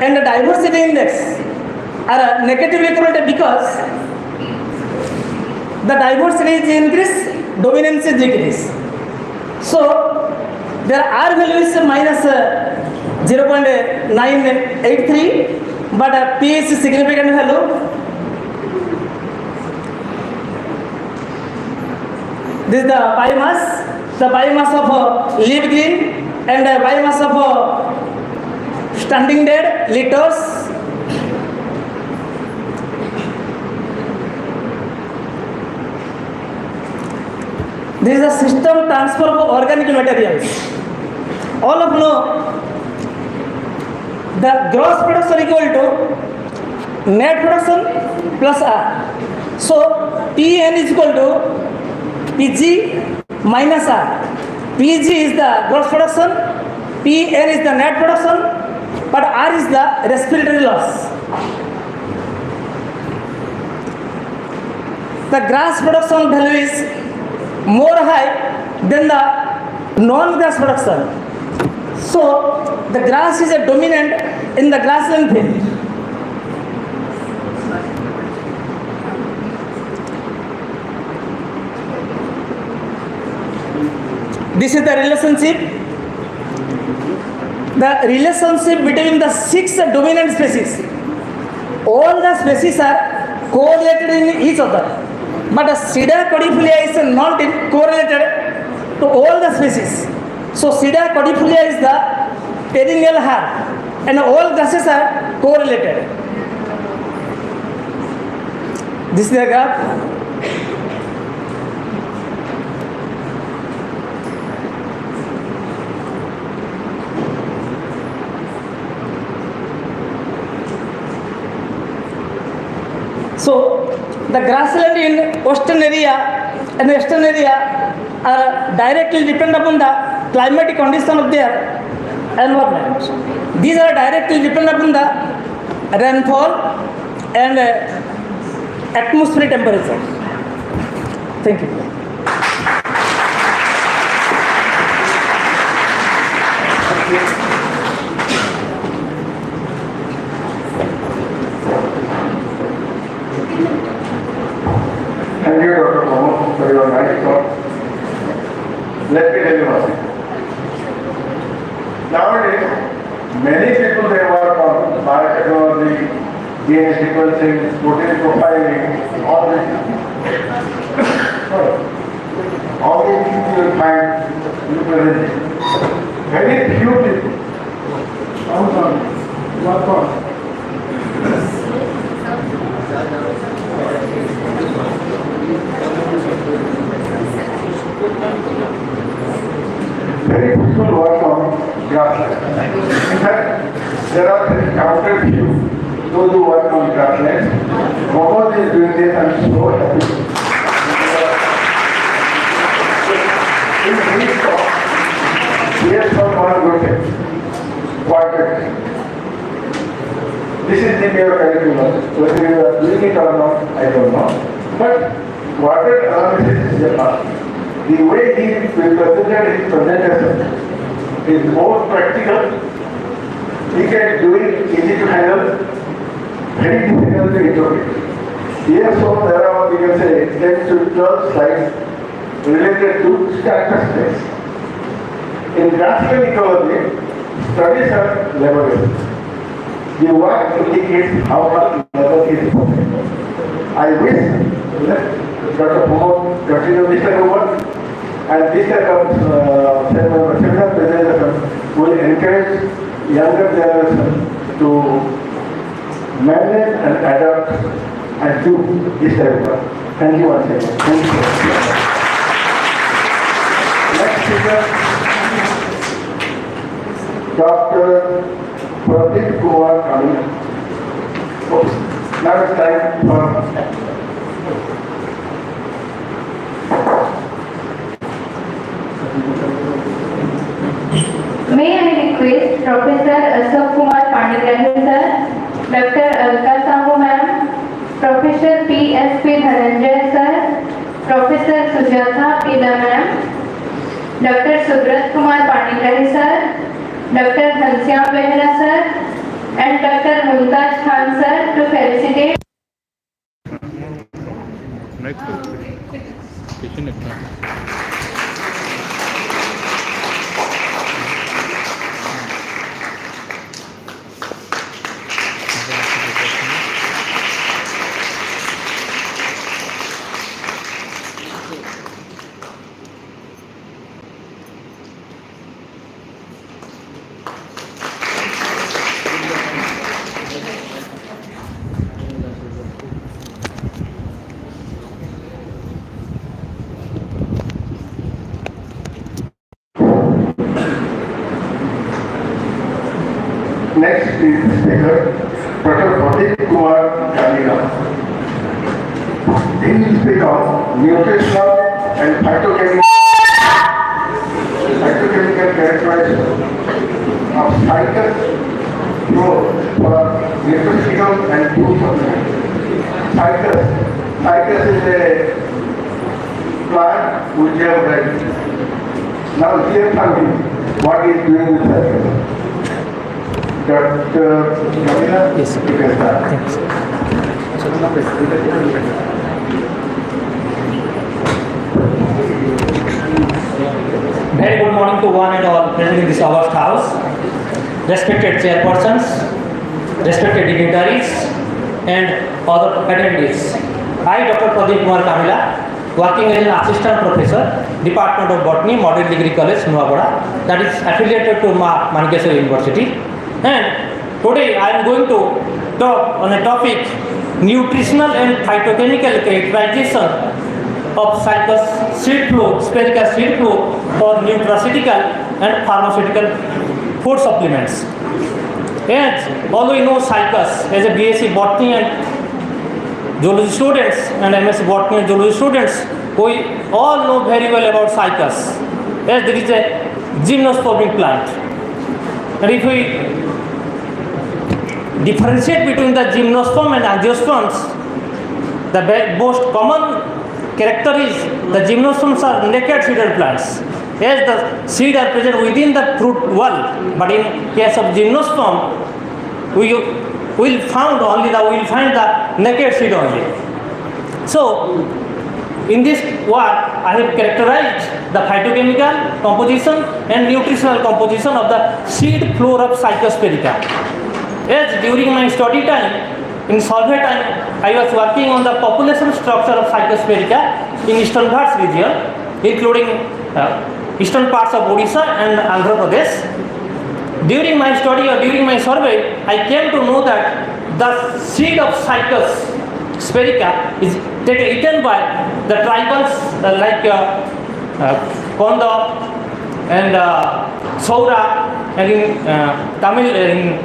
and the diversity index are negatively correlated because the diversity is increased, dominance is decreased. So their R value is minus 0.983, but P is significant value. This is the biomass of leaf green and biomass of standing dead, litters. This is a system transfer of organic materials. All of you know the gross production equal to net production plus R. So Pn is equal to Pg minus R. Pg is the gross production, Pn is the net production, but R is the respiratory loss. The grass production value is more high than the non-grass production. So the grass is a dominant in the grassland field. This is the relationship. The relationship between the 6 dominant species. All the species are correlated in each other. But the Sida codifolia is not correlated to all the species. So Sida codifolia is the perennial herb and all grasses are correlated. This is the graph. So the grassland in western area and western area are directly dependent upon the climatic condition of their environment. These are directly dependent upon the rainfall and atmospheric temperature. Thank you. Thank you, Dr. Momo, for your nice talk. Let me tell you one thing. Nowadays, many people they work on biotechnology, DNA sequencing, protein profiling, all this. All these things you will find represented. Very few people. Work on. Very people work on grassland. In fact, there are counted few those who work on grassland. Momo is doing this, I'm so happy. In his talk, he has found one good thing. Quantum. This is the mere curriculum. Whether you are doing it or not, I don't know. But water analysis is a part. The way he presented his presentation is more practical. He can do it easy to handle, very difficult to interpret. Here, so there are, we can say, 10 to 12 slides related to statistics. In grassland ecology, studies are laborious. The work indicates how much level is important. I wish that Dr. Pumod continue this type of work, and this type of seminar presentation will encourage younger generation to manage and adapt and do this type of work. Thank you once again. Thank you. Next speaker, Dr. Pradeep Kumar Kamil. Now it's time for May I request Professor Ashok Kumar Pandikani sir, Dr. Alka Sahu ma'am, Professor P.S.P. Dhananjay sir, Professor Sujatha Pida ma'am, Dr. Subrat Kumar Pandikani sir, Dr. Ghanshyam Behra sir, and Dr. Mumtaz Khan sir to felicitate. next speaker, Dr. Pradeep Kumar Kamil. He will speak on nutritional and phytochemical characterization of Cycas growth for nutritional and food supplement. Cycas is a plant which you have read. Now here coming, what is doing with Cycas? Dr. Kamila? Yes, sir. You can start. Thanks. Very good morning to one and all present in this august house. Respected chairpersons, respected dignitaries, and other attendees. I, Dr. Pradeep Kumar Kamila, working as an assistant professor, Department of Botany, Model Degree College, Nuabada, that is affiliated to Mανikeshwari University. And today I am going to talk on a topic, nutritional and phytochemical characterization of Cycas seed flow, sphaerica seed flow for nutraceutical and pharmaceutical food supplements. And although you know Cycas as a BSc Botany and Zoology students and MSc Botany and Zoology students, we all know very well about Cycas, as there is a gymnospermic plant. And if we differentiate between the gymnosperm and angiosperms, the most common character is the gymnosperms are naked seeded plants, as the seed are present within the fruit wall. But in case of gymnosperm, we will find the naked seed only. So, in this work, I have characterized the phytochemical composition and nutritional composition of the seed floor of Cycas sphaerica. As during my study time, in survey time, I was working on the population structure of Cycas sphaerica in Eastern Ghats region, including eastern parts of Odisha and Andhra Pradesh. During my study or during my survey, I came to know that the seed of Cycas sphaerica is eaten by the tribals like Konda and Saura, and in Tamil, in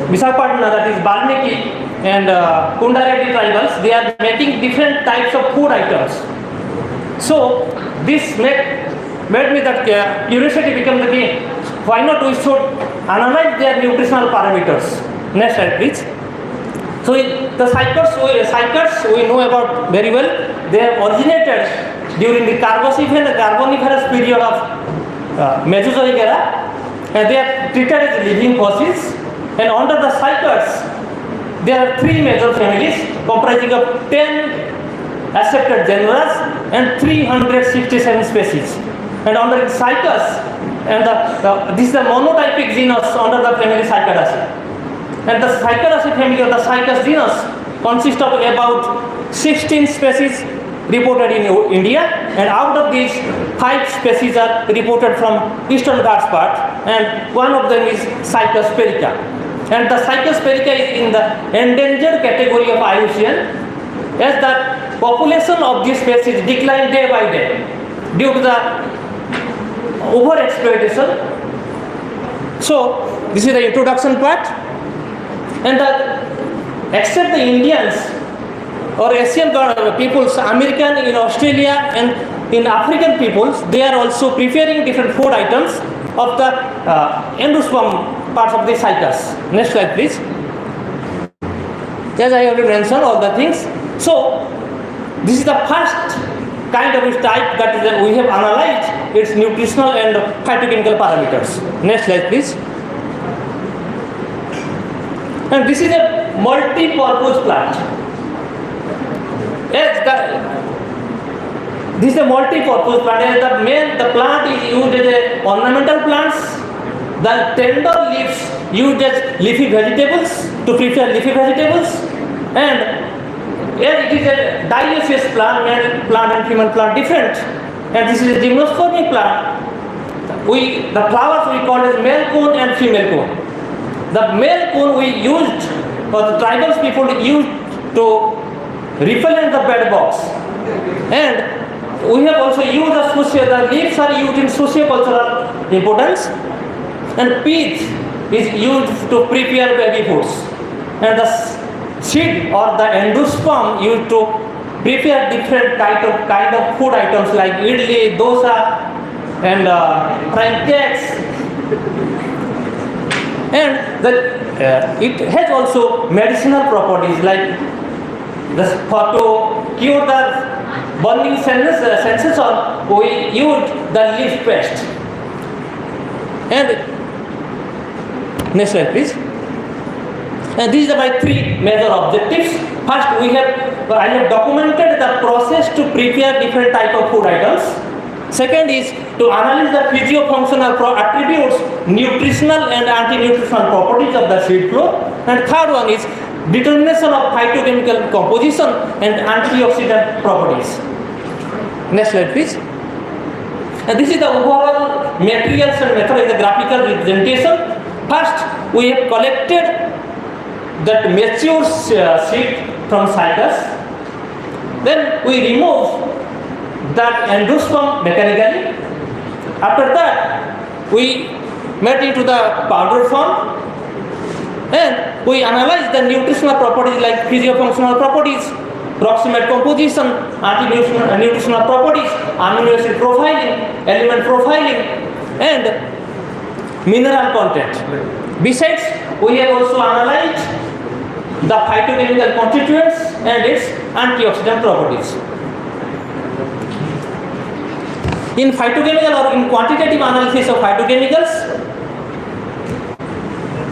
Visakhapatnam, that is Balmiki and Kundareddy tribals, they are making different types of food items. So this made me that curiosity become the key. Why not we should analyze their nutritional parameters? Next slide, please. So the Cycas we know about very well. They have originated during the Carboniferous period of Mesozoic era, and they are treated as living fossils. And under the Cycas, there are three major families comprising of 10 accepted genera and 367 species. And under Cycas, and this is the monotypic genus under the family Cycadaceae. And the Cycadaceae family of the Cycas genus consists of about 16 species reported in India, and out of these 5 species are reported from Eastern Ghats part, and one of them is Cycas sphaerica. And the Cycas sphaerica is in the endangered category of IUCN, as the population of this species decline day by day due to the overexploitation. So this is the introduction part, and except the Indians or Asian peoples, American, in Australia and in African peoples, they are also preparing different food items of the endosperm parts of the Cycas. Next slide, please. As I already mentioned all the things. So this is the first kind of type that we have analyzed its nutritional and phytochemical parameters. Next slide, please. And this is a multi-purpose plant. This is a multi-purpose plant. As the plant is used as a ornamental plants. The tender leaves used as leafy vegetables to prepare leafy vegetables, and as it is a dioecious plant, male plant and female plant different, and this is a gymnospermic plant. The flowers we call as male cone and female cone. The male cone we used, or the tribal people used to repellent the bed bugs, and we have also used the leaves are used in sociocultural importance, and pith is used to prepare baby foods, and the seed or the endosperm used to prepare different kind of food items like idli, dosa, and frying cakes. And it has also medicinal properties like to cure the burning sensation, we used the leaf paste. And next slide, please. And these are my 3 major objectives. First, I have documented the process to prepare different type of food items. Second is to analyze the physio-functional attributes, nutritional and anti-nutritional properties of the seed flow. And third one is determination of phytochemical composition and antioxidant properties. Next slide, please. And this is the overall materials and method in the graphical representation. First, we have collected that mature seed from Cycas. Then we remove that endosperm mechanically. After that, we made into the powder form, and we analyze the nutritional properties like physio-functional properties, proximate composition, anti-nutritional properties, amino acid profiling, element profiling, and mineral content. Besides, we have also analyzed the phytochemical constituents and its antioxidant properties. In phytochemical or in quantitative analysis of phytochemicals,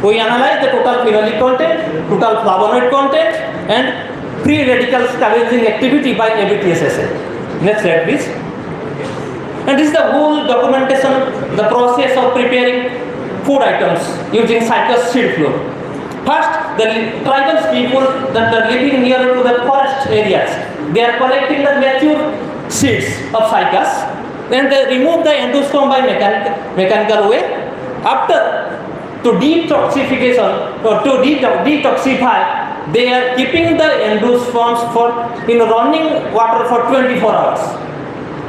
we analyze the total phenolic content, total flavonoid content, and free radical scavenging activity by ABTSSA. Next slide, please. And this is the whole documentation, the process of preparing food items using Cycas seed flow. First, the tribal people that are living near to the forest areas, they are collecting the mature seeds of Cycas, then they remove the endosperm by mechanical way. After, to detoxification or to detoxify, they are keeping the endosperms in running water for 24 hours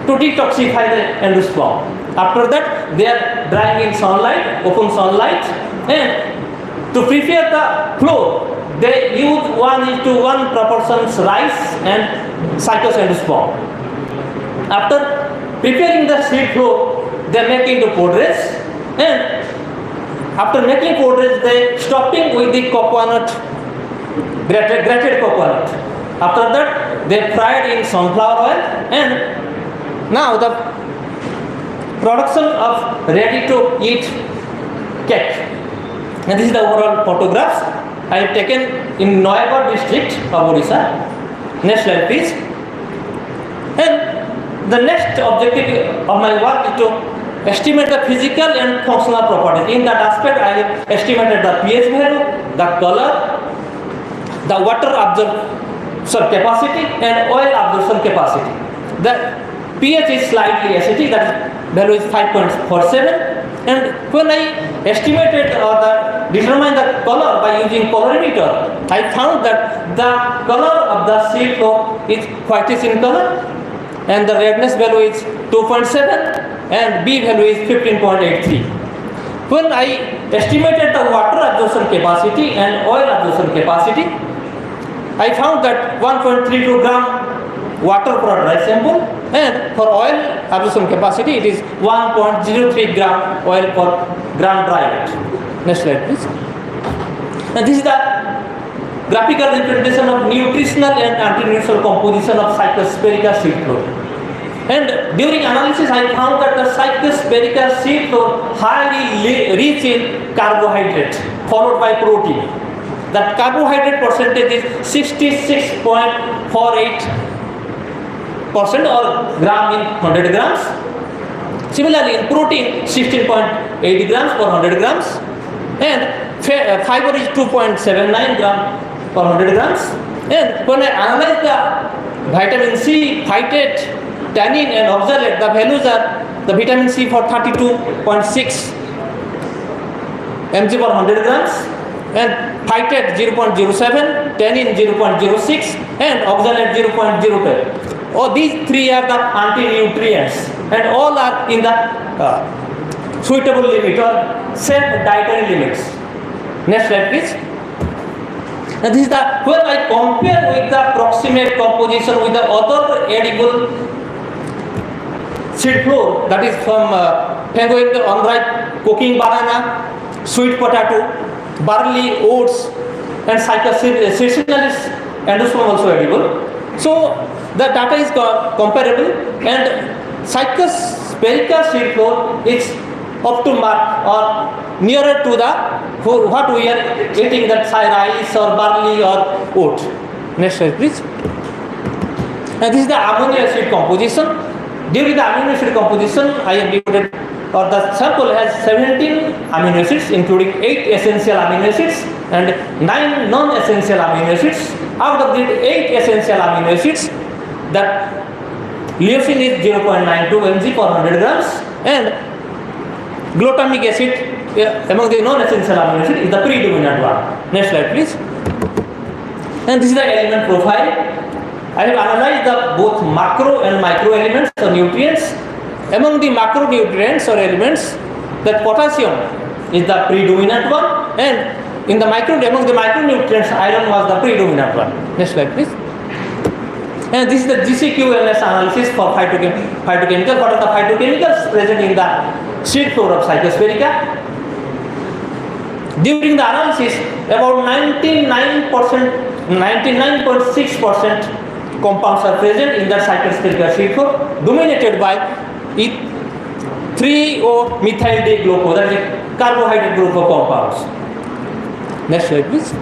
to detoxify the endosperm. After that, they are drying in sunlight, open sunlight, and to prepare the flour, they use 1:1 proportions rice and Cycas endosperm. After preparing the seed flour, they make into porridge, and after making porridge, they stuffing with the coconut, grated coconut. After that, they fried in sunflower oil, and now the production of ready-to-eat cake. And this is the overall photographs I have taken in Noyagढ़ district of Odisha. Next slide, please. And the next objective of my work is to estimate the physical and functional properties. In that aspect, I have estimated the pH value, the color, the water absorption capacity, and oil absorption capacity. The pH is slightly acidic, that value is 5.47. And when I estimated or determined the color by using colorimeter, I found that the color of the seed floor is whitish in color, and the redness value is 2.7, and B value is 15.83. When I estimated the water absorption capacity and oil absorption capacity, I found that 1.32 gram water per dry sample, and for oil absorption capacity it is 1.03 gram oil per gram dry weight. Next slide, please. And this is the graphical representation of nutritional and anti-nutritional composition of Cycas sphaerica seed floor. And during analysis, I found that the Cycas sphaerica seed floor highly rich in carbohydrate, followed by protein. That carbohydrate percentage is 66.48% or gram in 100 grams. Similarly, in protein, 16.8 grams per 100 grams, and fiber is 2.79 gram per 100 grams. And when I analyze the vitamin C, phytate, tannin and oxalate, the values are the vitamin C for 32.6 mg per 100 grams, and phytate 0.07, tannin 0.06, and oxalate 0.02. All these three are the anti-nutrients, and all are in the suitable limit or safe dietary limits. Next slide, please. Now this is the when I compare with the proximate composition with the other edible seed floor, that is from penguin, unripe cooking banana, sweet potato, barley, oats, and Cycas seasonal is endosperm also edible. So the data is comparable, and Cycas sphaerica seed floor is up to mark or nearer to the what we are eating, that rice or barley or oat. Next slide, please. And this is the amino acid composition. During the amino acid composition, I have divided, or the sample has 17 amino acids, including 8 essential amino acids and 9 non-essential amino acids. Out of these 8 essential amino acids, that leucine is 0.92 mg per 100 grams, and glutamic acid among the non-essential amino acids is the predominant one. Next slide, please. And this is the element profile. I have analyzed the both macro and micro elements or nutrients. Among the macronutrients or elements, that potassium is the predominant one, and in the among the micronutrients, iron was the predominant one. Next slide, please. And this is the GCQLS analysis for phytochemical. What are the phytochemicals present in the seed floor of Cycas sphaerica? During the analysis, about 99.6% compounds are present in the Cycas sphaerica seed floor, dominated by 3-O-methyl D-glucose, that is a carbohydrate group of compounds. Next slide, please.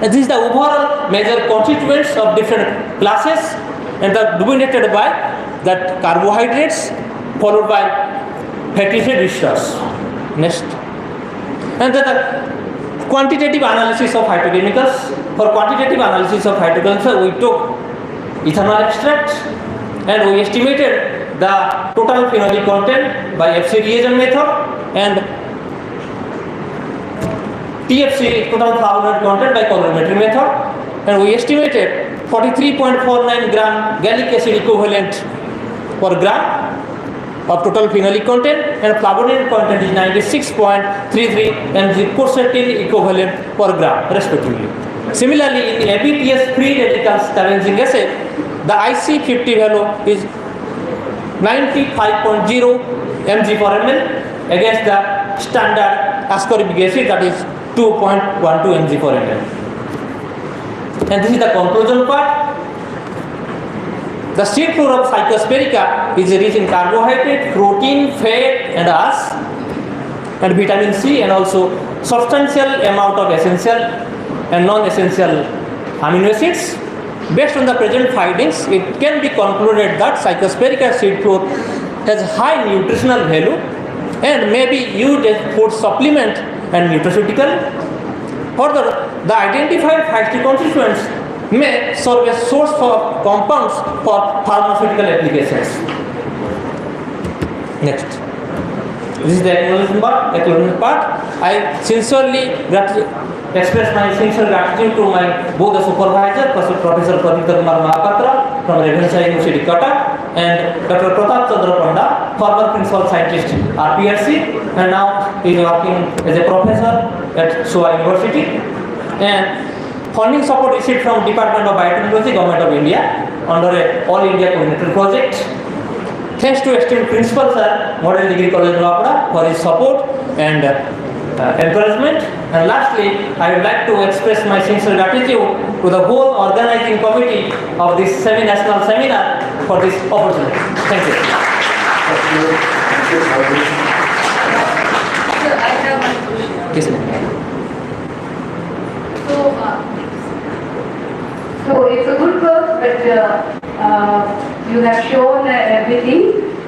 And this is the overall major constituents of different classes, and are dominated by that carbohydrates, followed by fatty esters. Next. And the quantitative analysis of phytochemicals. For quantitative analysis of phytochemicals, we took ethanol extract, and we estimated the total phenolic content by FC reagent method, and TFC, total flavonoid content, by colorimetry method, and we estimated 43.49 gram gallic acid equivalent per gram of total phenolic content, and flavonoid content is 96.33 mg quercetin equivalent per gram respectively. Similarly, in ABTS free radical scavenging assay, the IC50 value is 95.0 mg per ml against the standard ascorbic acid, that is 2.12 mg per ml. And this is the conclusion part. The seed floor of Cycas sphaerica is rich in carbohydrate, protein, fat and ash and vitamin C and also substantial amount of essential and non-essential amino acids. Based on the present findings, it can be concluded that Cycas sphaerica seed floor has high nutritional value and may be used as food supplement and nutraceutical. Further, the identified phytic constituents may serve as source for compounds for pharmaceutical applications. Next. This is the acknowledgement part. I sincerely express my sincere gratitude to both the supervisor, Professor Pavitra Kumar Mahapatra from Revenue University, Cuttack, and Dr. Pratap Chandra Panda, former principal scientist RPRC, and now he is working as a professor at SOA University. And funding support received from Department of Biotechnology, Government of India, under a All India Coordinator project. Thanks to esteemed principal sir, Model Degree College Noapada, for his support and encouragement. And lastly, I would like to express my sincere gratitude to the whole organizing committee of this semi-national seminar for this opportunity. Thank you. So I have one question. Yes, ma'am. So it's a good work, but you have shown everything.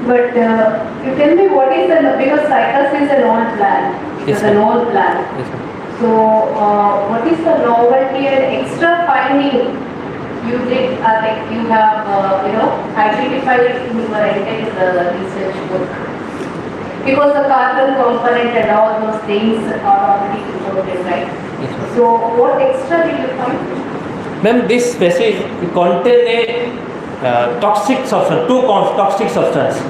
But you tell me what is the, because Cycas is an old plant. Yes, It's an ma'am. old plant. Yes, ma'am. So what is the novelty and extra finding you did, like you have, identified in your entire research book? Because the carbon component and all those things are already reported, right? Yes, ma'am. So what extra did you find? Ma'am, this species contain a toxic substance, two toxic substances,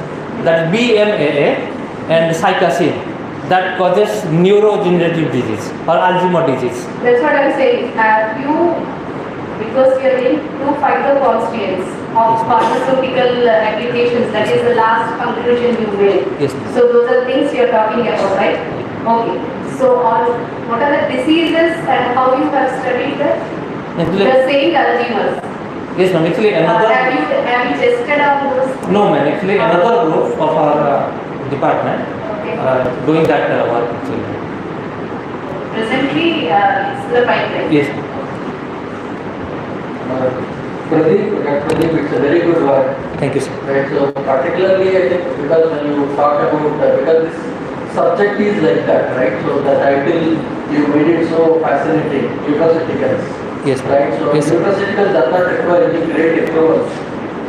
that is BMAA and Cycas that causes neurodegenerative disease or Alzheimer's disease. That's what I'm saying. Have you, because you are in two phytoconstituents of pharmaceutical applications, that is the last conclusion you made. Yes, ma'am. So those are things you are talking about, right? Okay. So on what are the diseases and how you have studied that? You Actually, are saying Alzheimer's. yes, ma'am. Actually, another. Have you tested on those? No, ma'am. Actually, another group of our department Okay. doing that work. Actually. Presently, it's the pipeline. Yes. Pradeep, it's a very good work. Thank you, sir. Right, so particularly I think because when you talk about, because this subject is like that, right? So the title, you made it so fascinating, nutraceuticals. Yes, ma'am. Right, so Yes, sir. nutraceuticals does not require any great approvals.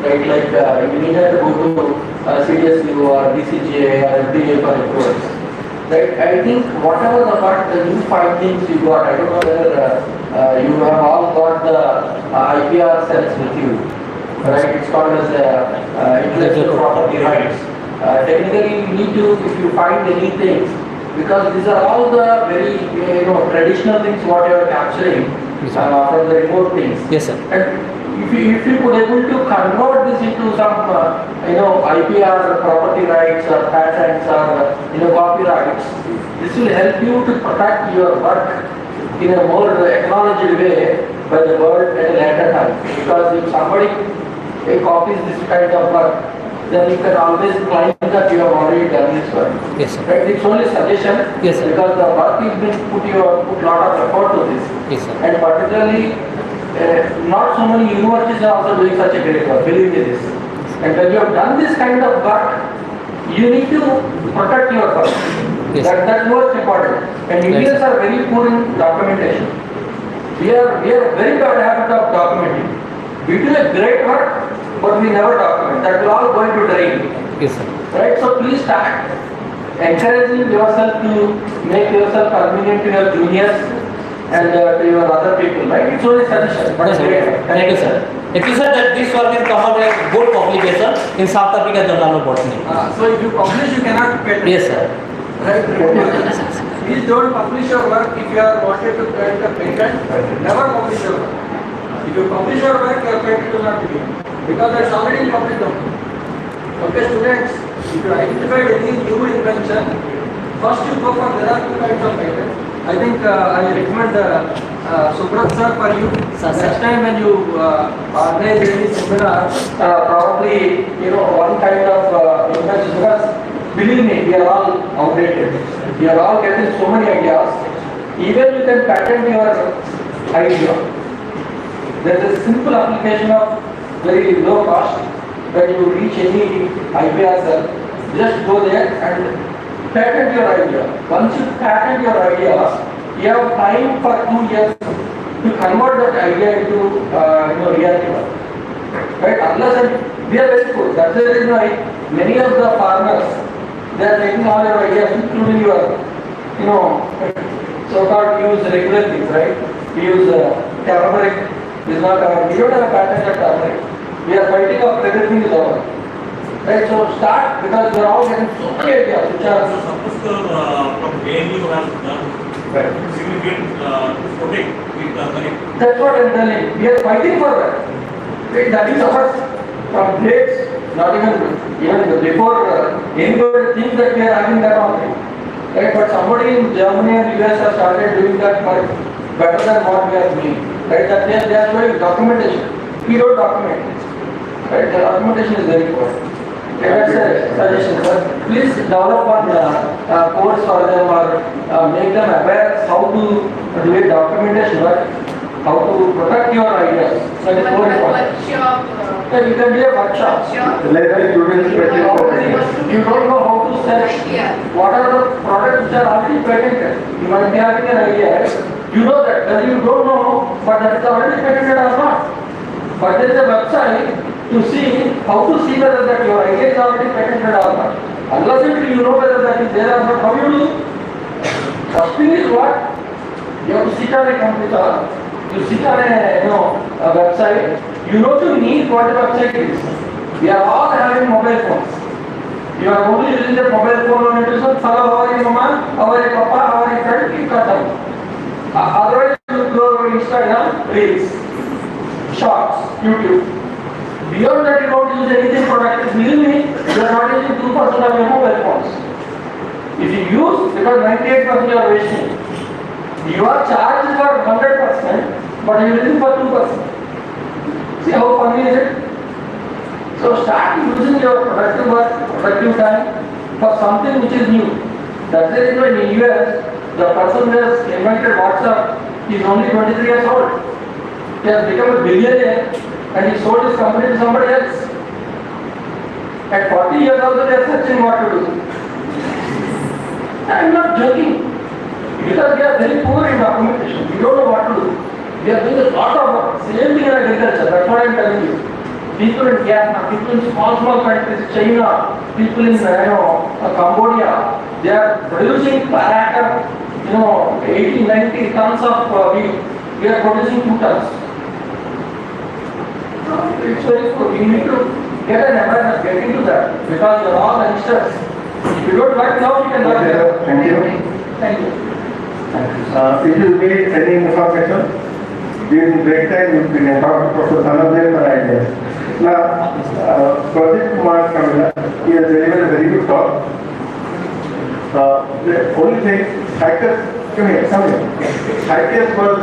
Right, like you need to go to CDSU or DCGA or FDA for approvals. Right, I think whatever the part, the new findings you got, I don't know whether you have all got the IPR cells with you. Right, it's called as intellectual property rights. Technically, you need to, if you find anything, because these are all the very traditional things what you are capturing from the remote things. Yes, sir. And if you could able to convert this into some IPR property rights or patents or copyrights, this will help you to protect your work in a more acknowledged way by the world at a later time. Because if somebody copies this kind of work, then you can always claim that you have already done this work. Yes, sir. Right? It's only suggestion. Yes, sir. Because the work is being put lot of effort to this. Yes, sir. And particularly, not so many universities are also doing such a great work. Believe me this. And when you have done this kind of work, you need to protect your work. Yes. That's most important. And Indians are very poor in documentation. We are very bad habit of documenting. We do a great work, but we never document. That will all go into drain. Yes, sir. Right? So please start encouraging yourself to make yourself convenient to your juniors and to your other people. Right? It's only suggestion. Yes, sir. Thank you, sir. It is said that this work is covered by good publication in South Africa Journal of Botany. So if you publish, you cannot patent. Yes, sir. Right? Please don't publish your work if you are wanted to grant a patent. Never publish your work. If you publish your work, your patent will not be given because that's already in public domain. Okay, students, if you identify any new invention, first you go for there are two kinds of patents. I think I recommend Subrat sir for you. Next time when you organize any seminar, probably one kind of image, because believe me, we are all outdated. We are all getting so many ideas. Even you can patent your idea. There is a simple application of very low cost. When you reach any IPR cell, just go there and patent your idea. Once you patent your idea, you have time for 2 years to convert that idea into reality. Right? Unless we are very good. That's the reason why many of the farmers, they are taking all your ideas, including your, so-called use regular things, right? We use turmeric. We don't have a patent of turmeric. We are fighting of everything is over. Right? So start, because we are all getting so many ideas which are. From ANU has done significant protect with turmeric. That's what I'm telling. We are fighting for that. Right? That is ours from days, not even before anybody thinks that we are having that on thing. Right? But somebody in Germany and US have started doing that much better than what we are doing. Right? That they are showing documentation. We don't document. Right? The documentation is very important. That's a suggestion, sir. Please develop one course for them or make them aware how to do a documentation work, how to protect your ideas. That is more important. Yeah, you can do a workshop. Let the students You don't know how to sell. What are the products which are already patented? You might be having an idea. You know that you don't know, but that is already patented or not. But there is a website to see how to see whether that your idea is already patented or not. Unless you know whether that is there or not, how you do? First thing is what? You have to sit on a computer, you sit on a website, you know to need what the website is. We are all having mobile phones. You are only using the mobile phone on it, so follow how are you mama, how are you papa, how are you friend, keep cut out. Otherwise you go on Instagram, Reels, Shorts, YouTube. Beyond that, you don't use anything productive. Believe me, you are not using 2% of your mobile phones. If you use, because 98% you are wasting. You are charged for 100%, but you are using for 2%. See how funny is it? So start using your productive work, productive time for something which is new. That's the reason in the US, the person who has invented WhatsApp is only 23 years old. He has become a billionaire. And he sold his company to somebody else. At 40 years old, they are searching what to do. I am not joking. Because we are very poor in documentation. We don't know what to do. We are doing a lot of work. Same thing in agriculture. That's what I am telling you. People in Vietnam, people in small countries, China, people in Cambodia, they are producing per acre, 80, 90 tons of wheat. We are producing 2 tons. It's very good. You need to get an awareness, get into that, because you are all youngsters. If you don't work now, you can work there. Thank you. Thank you. If you need any information, during break time, you can talk to Professor Sanjay for ideas. Now, Project Kumar Kamila, he has delivered a very good talk. The only thing, Cycas, come here. Cycas was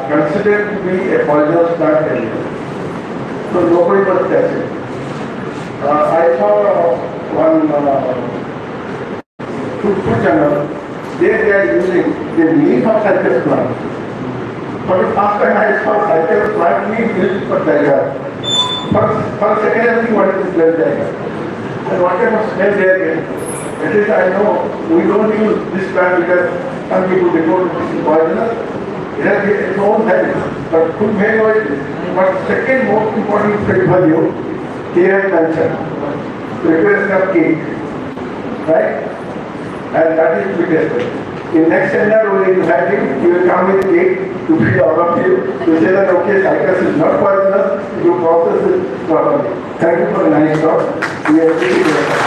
considered to be a poisonous plant area. So nobody was tested. I saw one food channel. They are using the leaf of Cycas plant. For the first time I saw Cycas plant leaf used for tiger. For a second I think what is this blood tiger? And what kind of smell they are getting? At least I know we don't use this plant because some people report it is poisonous. It has its own health, but food may know it. But second most important thing for you, here mentioned, preparation of cake, right? And that is to be tested. In next seminar, when you have him, he will come with cake to feed all of you, to say that okay, Cycas is not poisonous, you process it properly. Thank you for a nice talk. We are really grateful.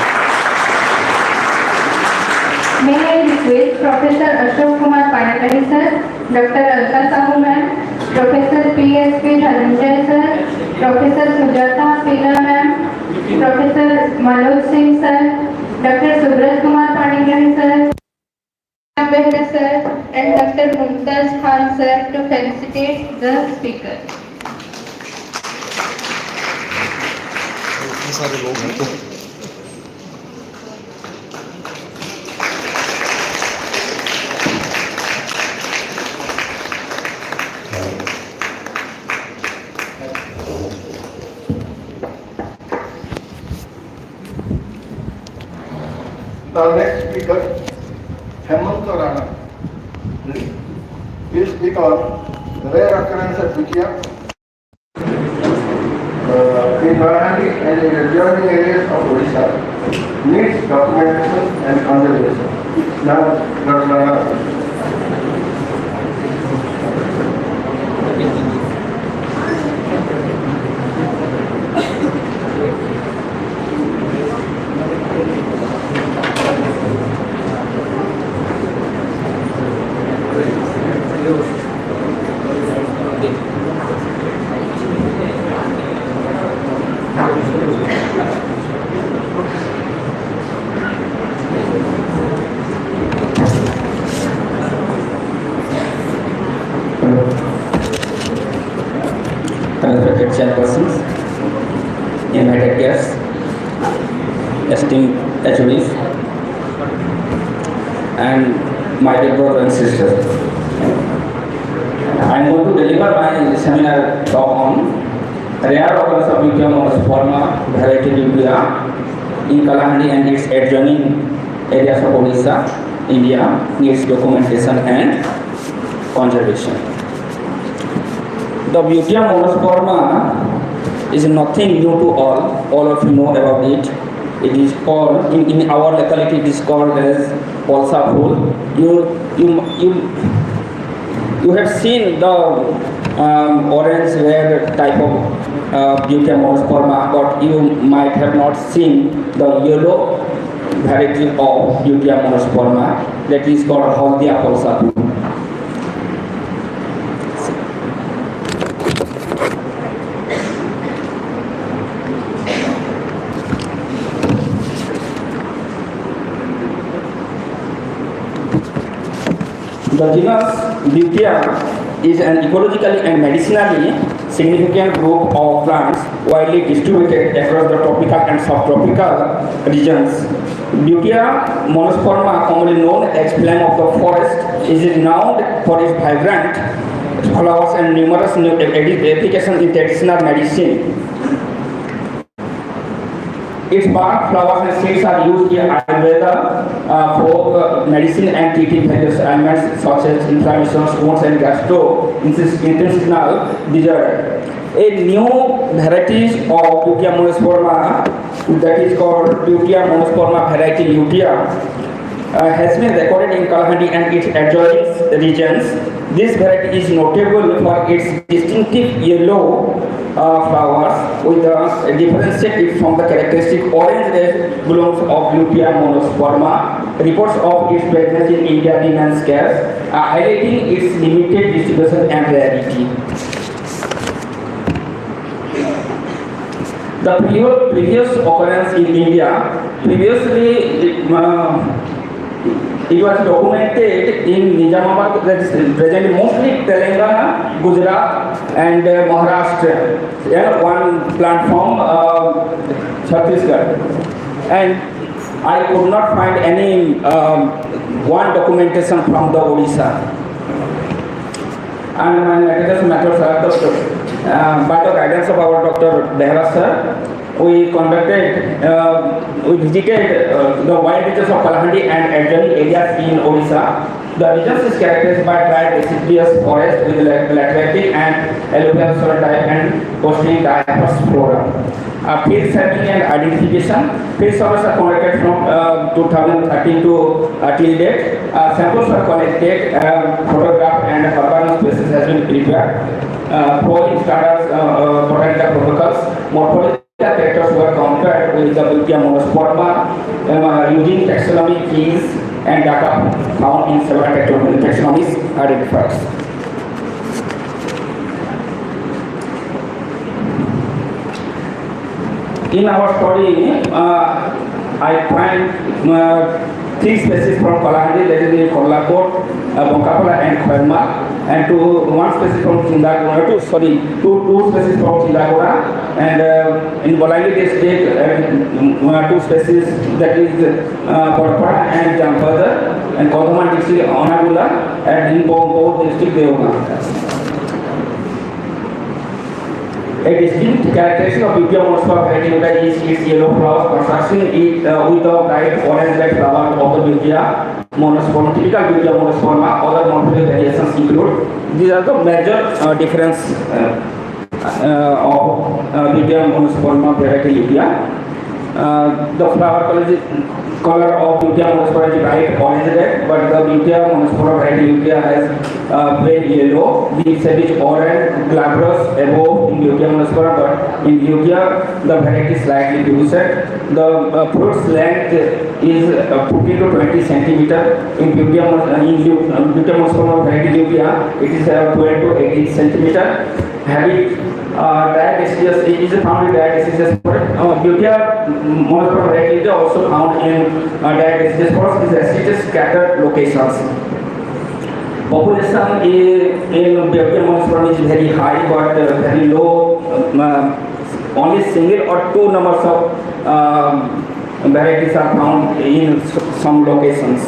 May I request Professor Ashok Kumar Panakari sir, Dr. Alka Sahu ma'am, Professor P.S.P. Dhananjay sir, Professor Sujata Pila ma'am, Professor Manoj Singh sir, Dr. Subrat Kumar Panakari sir, Behra sir, and Dr. Mumtaz Khan sir to felicitate the speaker. The next speaker, Hemant Rana, will speak on rare occurrence of Wikia in Kalahandi and in the adjoining areas of Odisha, needs documentation and conservation. Now, Dr. Rana. Respected chairpersons, invited guests, esteemed HODs, and my dear brothers and sisters. I am going to deliver my seminar talk on rare occurrence of Microbial variety Nuclea in Kalahandi and its adjoining areas of Odisha, India, needs documentation and conservation. The Biochemical monosperma is nothing new to all of you know about it. It is called, in our locality it is called as Polsa Pool. You have seen the orange red type of Biochemical monosperma, but you might have not seen the yellow variety of Biochemical monosperma that is called Haldia Polsa Pool. The genus Biochemical is an ecologically and medicinally significant group of plants widely distributed across the tropical and subtropical regions. Biochemical monosperma, commonly known as flame of the forest, is renowned for its vibrant flowers and numerous applications in traditional medicine. Its bark, flowers and seeds are used in Ayurveda for medicine and treating various ailments such as inflammation, wounds and gastrointestinal disorder. A new variety of Biochemical monosperma that is called Biochemical monosperma variety Lutea has been recorded in Kalahandi and its adjoining regions. This variety is notable for its distinctive yellow flowers, with differentiated from the characteristic orange-red blooms of Biochemical monosperma. Reports of its presence in India remain scarce, highlighting its limited distribution and rarity. The previous occurrence in India, previously it was documented in Nizamabad, that is presently mostly Telangana, Gujarat and Maharashtra, and one plant from Chhattisgarh. And I could not find any one documentation from the Odisha. And my matters by the guidance of our Dr. Behra sir, we visited the wild regions of Kalahandi and adjoining areas in Odisha. The region is characterized by dry deciduous forest with lateritic and alluvial soil type and coastal diverse flora. Field sampling and identification. Field surveys are conducted from 2013 to till date. Samples are collected, photographed, and urban species has been prepared. Following standards, botanical protocols, morphological characters were compared with the Biochemical monosperma using taxonomic keys and data found in several taxonomies identifiers. In our study, I find 3 species from Kalahandi, that is in Kolakot, Bongkapola and Kherma, and 1 species from Chindagora, two species from Chindagora, and in Bolangi district, 2 species, that is Porpara and Jampada, and Kodhaman district, Onagula, and in Bombo district, Deoga. A distinct characteristic of Biochemical variety is its yellow flowers, contrasting it with the bright orange-red flower of the Biochemical monosperma. Typical Biochemical monosperma, other morphological variations include. These are the major difference of Biochemical monosperma variety Lupia. The flower color of Biochemical monosperma is bright orange-red, but the Biochemical monosperma variety Lupia has plain yellow. Leaves are rich orange, glabrous above in Biochemical monosperma, but in Biochemical the variety is slightly reduced. The fruit's length is 15 to 20 centimeter. In Biochemical monosperma variety Lupia, it is 12 to 18 centimeter. Having dry deciduous, it is found in dry deciduous forest. Biochemical monosperma variety is also found in dry deciduous forest. Is restricted scattered locations. Population in Biochemical monosperma is very high, but very low. Only single or 2 numbers of varieties are found in some locations.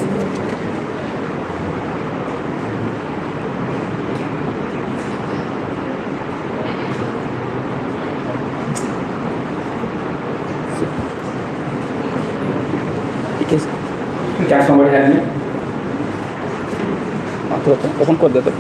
Can somebody help me? Open कर देते.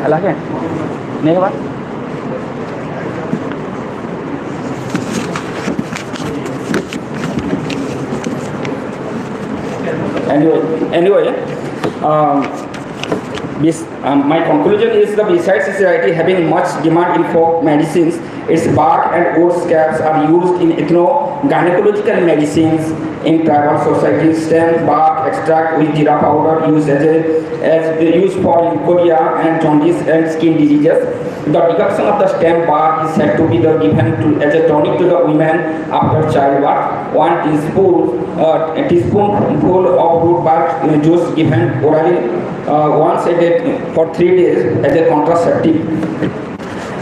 अलग है नहीं बात anyway my conclusion is that besides this variety having much demand in folk medicines, its bark and wood scraps are used in ethno-gynecological medicines in tribal societies. Stem bark extract with jeera powder used as used for leukorrhea and jaundice and skin diseases. The decoction of the stem bark is said to be given as a tonic to the women after childbirth. 1 teaspoonful of root bark juice given orally once a day for 3 days as a contraceptive.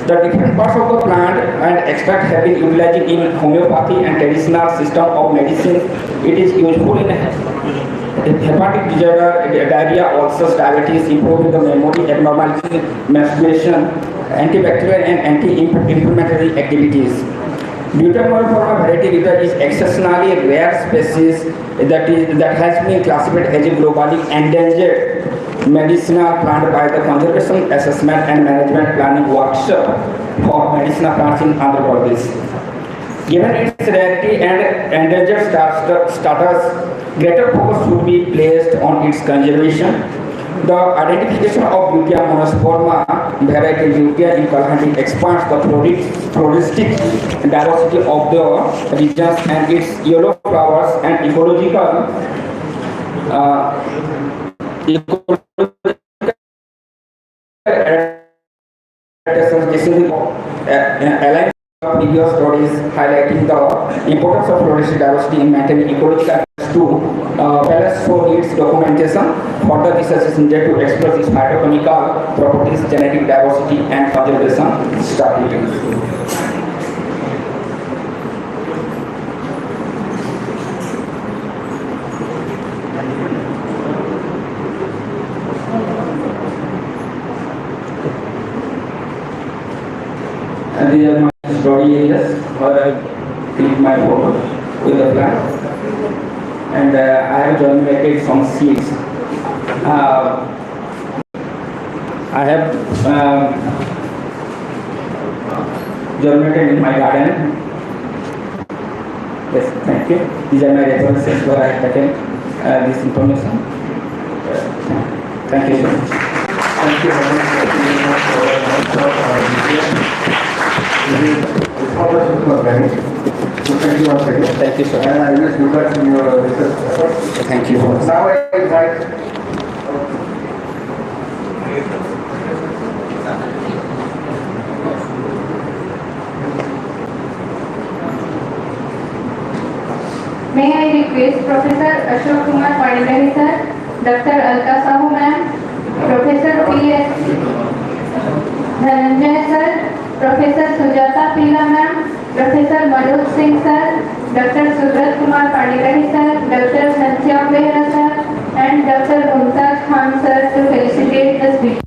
The different parts of the plant and extract have been utilized in homeopathy and traditional system of medicine. It is useful in hepatic disorder, diarrhea, ulcers, diabetes, improving the memory, abnormality, menstruation, antibacterial and anti-inflammatory activities. Biochemical variety is exceptionally rare species that has been classified as a globally endangered medicinal plant by the Conservation Assessment and Management Planning Workshop for medicinal plants in Andhra Pradesh. Given its rarity and endangered status, greater focus should be placed on its conservation. The identification of Biochemical monosperma variety Biochemical in Kalahandi expands the floristic diversity of the regions and its yellow flowers and ecological aligned previous stories highlighting the importance of floristic diversity in maintaining ecological to balance for its documentation. Further research is needed to explore its phytochemical properties, genetic diversity and conservation strategies. these are my study areas where I click my photo with the plant. And I have germinated some seeds. I have germinated in my garden. Yes, thank you. These are my references where I have taken this information. Thank you so much. Thank you very much for information to organic. So thank you once again. Thank you, sir. And I wish you luck in your research efforts. Thank you. Now I invite May I request Professor Ashok Kumar Pandey sir, Dr. Alka Sahu ma'am, Professor P.S. Dhananjay sir, Professor Sujata Pilla ma'am, Professor Manoj Singh sir, Dr. Subrat Kumar Pandey sir, Dr. Sancham Behra sir, and Dr. Mumtaz Khan sir to felicitate this video.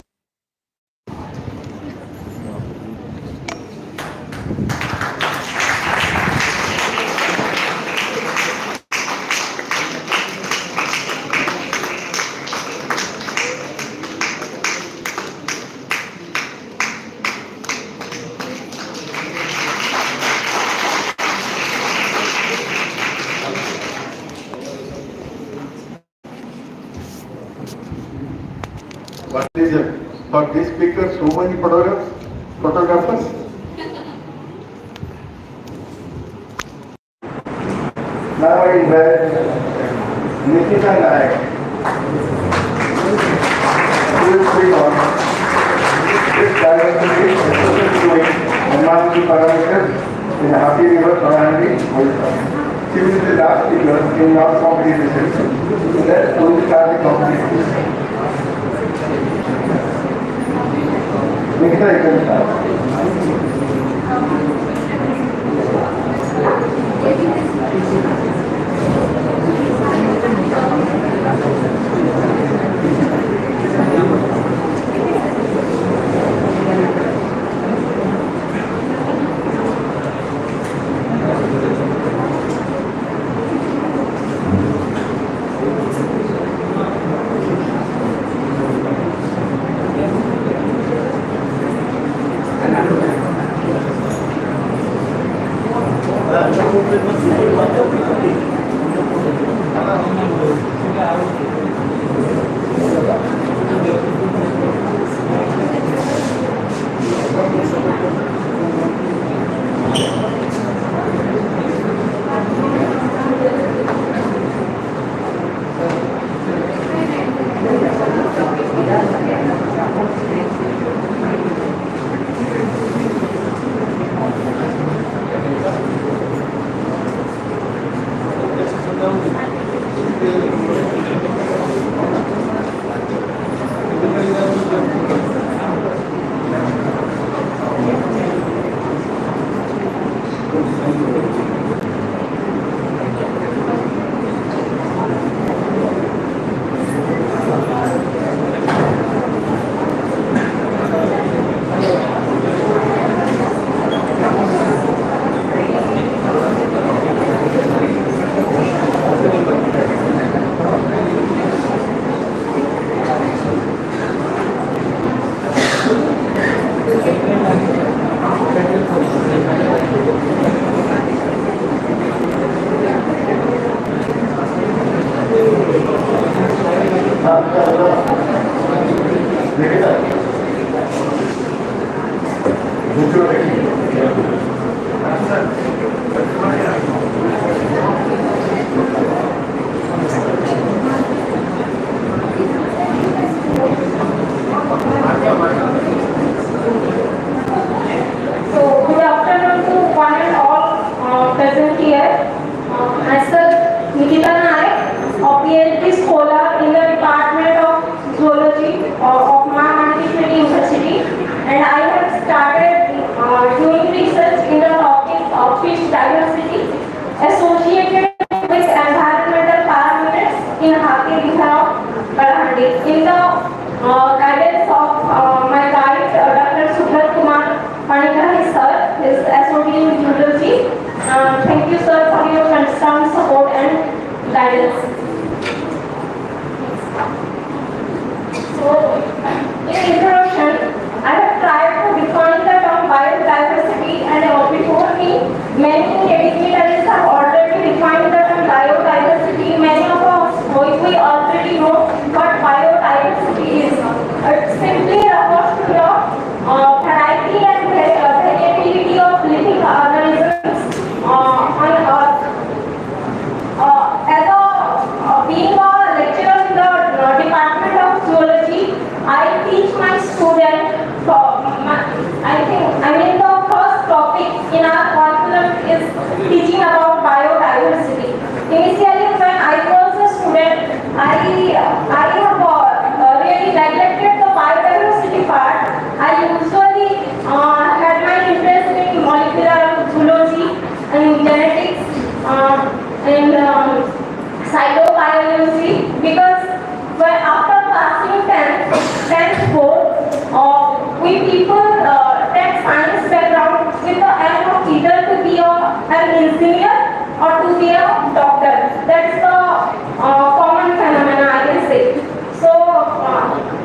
what is it? For this speaker, so many photographers. Now I invite Nikita Nayak, who will speak on this diversity associated with environmental parameters in Happy River surrounding Odisha. She will be the last speaker in our competition. Let's start the competition. Nikita, you can start. guidance of my guide, Dr. Subrat Kumar Pandey sir. In introduction, I have tried to define the term biodiversity, and before me, many dignitaries have already defined the term biodiversity. Many of us, we already know what biodiversity is. It simply refers to the variety and variability of living organisms on Earth. Being a lecturer in the Department of Zoology, I teach my students. The first topic in our curriculum is teaching about biodiversity. Initially, when I was a student, I have really neglected the biodiversity part. I usually had my interest in molecular zoology and genetics and cytobiology, because after passing 10th board, we people take science background with the aim of either to be an engineer or to be a doctor. That's the common phenomena, I can say. So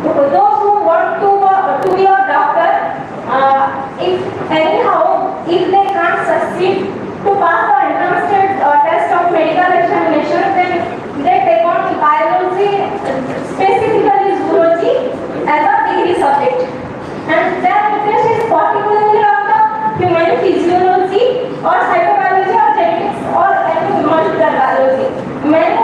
those who want to be a doctor, if they can't succeed to pass the entrance test of medical examination, then they take on biology, specifically zoology, as a degree subject. And their interest is particularly on the human physiology or cytobiology or genetics or any molecular biology. Many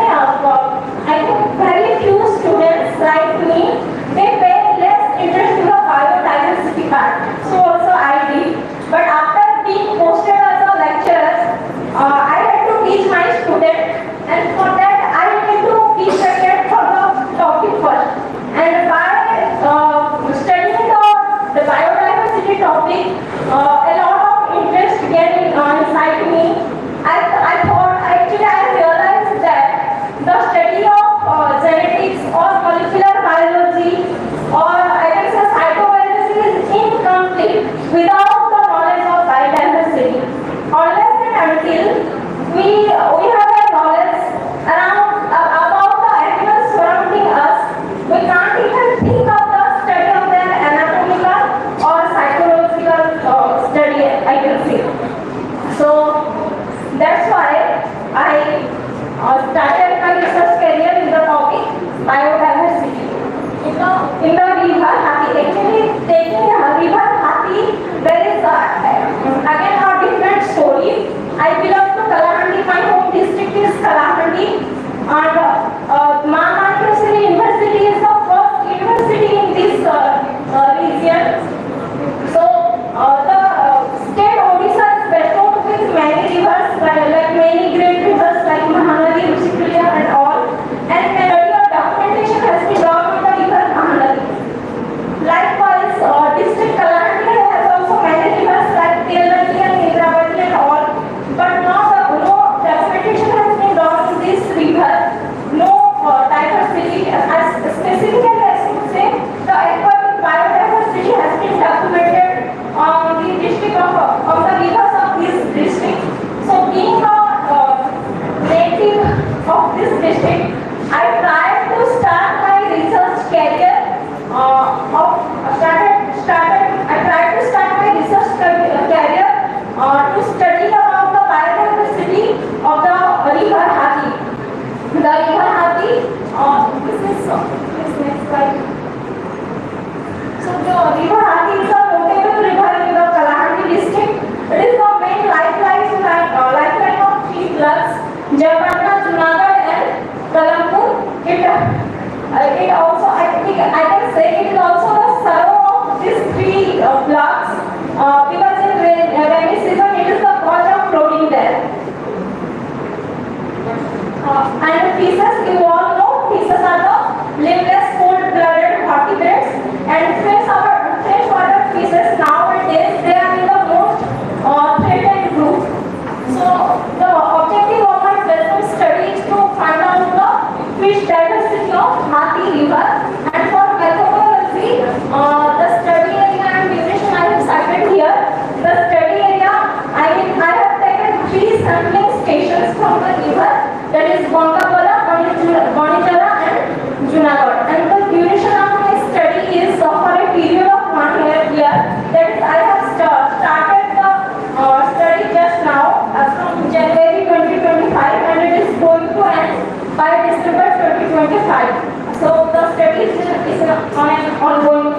I think very few students like me, they pay less interest to the biodiversity part. So also I did. But after being posted as a lecturer, I had to teach my students, and for that I need to be prepared for the topic first. And by studying the biodiversity topic, a lot of interest getting inside me. I thought, actually I realized that the study of genetics or molecular biology or I can say cytobiology is incomplete without the knowledge of biodiversity. Unless and until we have a knowledge about the animals surrounding us, we can't even think of the study of their anatomical or psychological study, I can say. So that's why I started my research career in the topic biodiversity. In the river Hathi, actually taking river Hathi, there is again a different story. I belong to Kalahandi, my home district is Kalahandi, and Mannakeshwari University is the first university in this region. So the state Odisha is bestowed with many rivers, like many great rivers like Mahanadi, and all. And a study of documentation has been done on the river Mahanadi. Likewise, district Kalahandi has also many rivers like Telnadi and Indravati and all. But no documentation has been done in this river.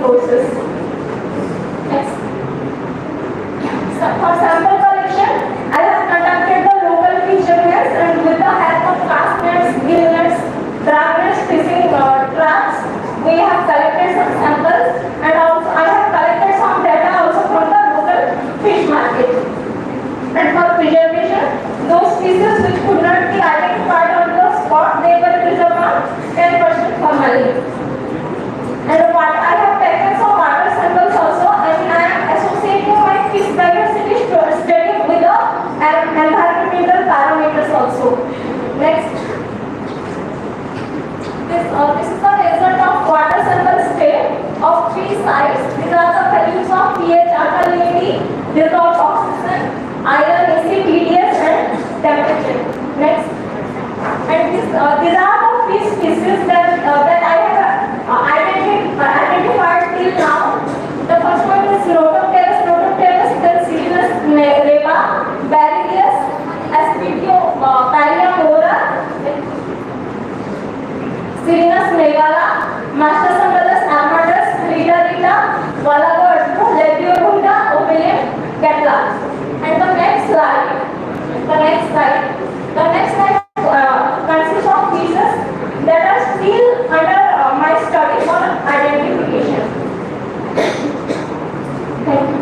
sources. Next. For sample collection, I have conducted the local feature nets and with the help of cast nets, gill nets, drag nets, fishing traps, we have collected some samples and also I have collected some data also from the local fish market. And for preservation, those species which could not be identified on the spot, they were preserved on 10% formalin. And what I have taken some water samples also, and I am associating my fish diversity study with the environmental parameters also. Next. This is the result of water sample state of 3 sites. These are the values of pH, alkalinity, dissolved oxygen, iron, acid, TDS and temperature. Next. And these are the fish species that I have identified till now. The first one is Notopterus, then Cycas, Reba, Barilius, Aspidio, Pariamora, Sirinus megala, Mastosangalus, Amatus, Rita, Valago, Lebiorunda, Opilium, Catla. And the next slide consists of pieces that are still under my study for identification. Thank you.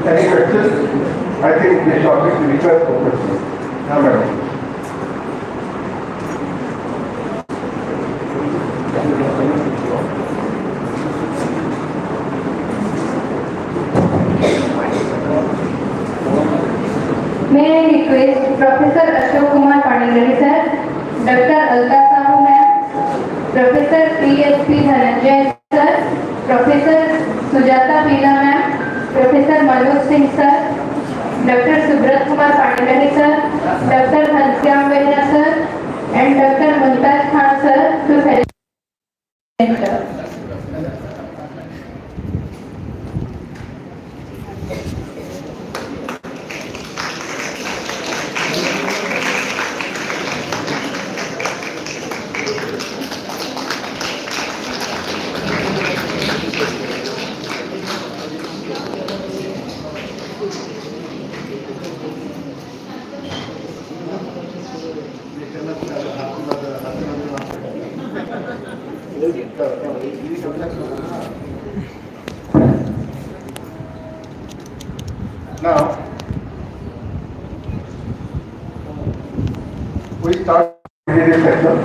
Any questions? I think this topic requires for questions. Now, madam. May I request Professor Ashok Kumar Pandegari sir, Dr. Alka Sahu ma'am, Professor P.S.P. Dhananjay sir, Professor Sujata Veena ma'am, Professor Manoj Singh sir, Dr. Subrat Kumar Pandegari sir, Dr. Ghanshyam Veena sir, and Dr. Mumtaz Khan sir to center. Now, we start with this section.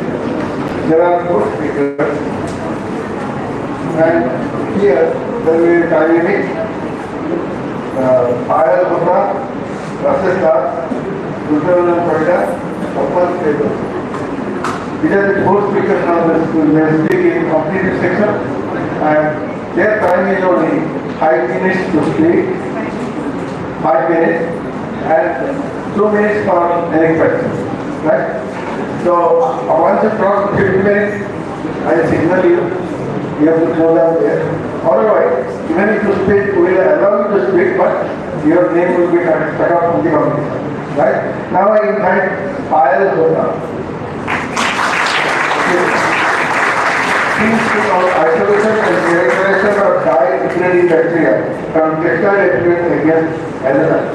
There are 4 speakers, and here there will be dynamic, fire Buddha, Rasista, Nutritional Provider, open table. These are the 4 speakers now that will speak in complete section, and their time is only 5 minutes to speak. 5 minutes and 2 minutes for any question, right? So once you talk 50 minutes, I signal you, you have to go down there. Otherwise, even if you speak, we will allow you to speak, but your name will be cut off from the competition, right? Now I invite Payal Gota. Things on isolation and characterization of dye-degrading bacteria from textile effluent against allergens.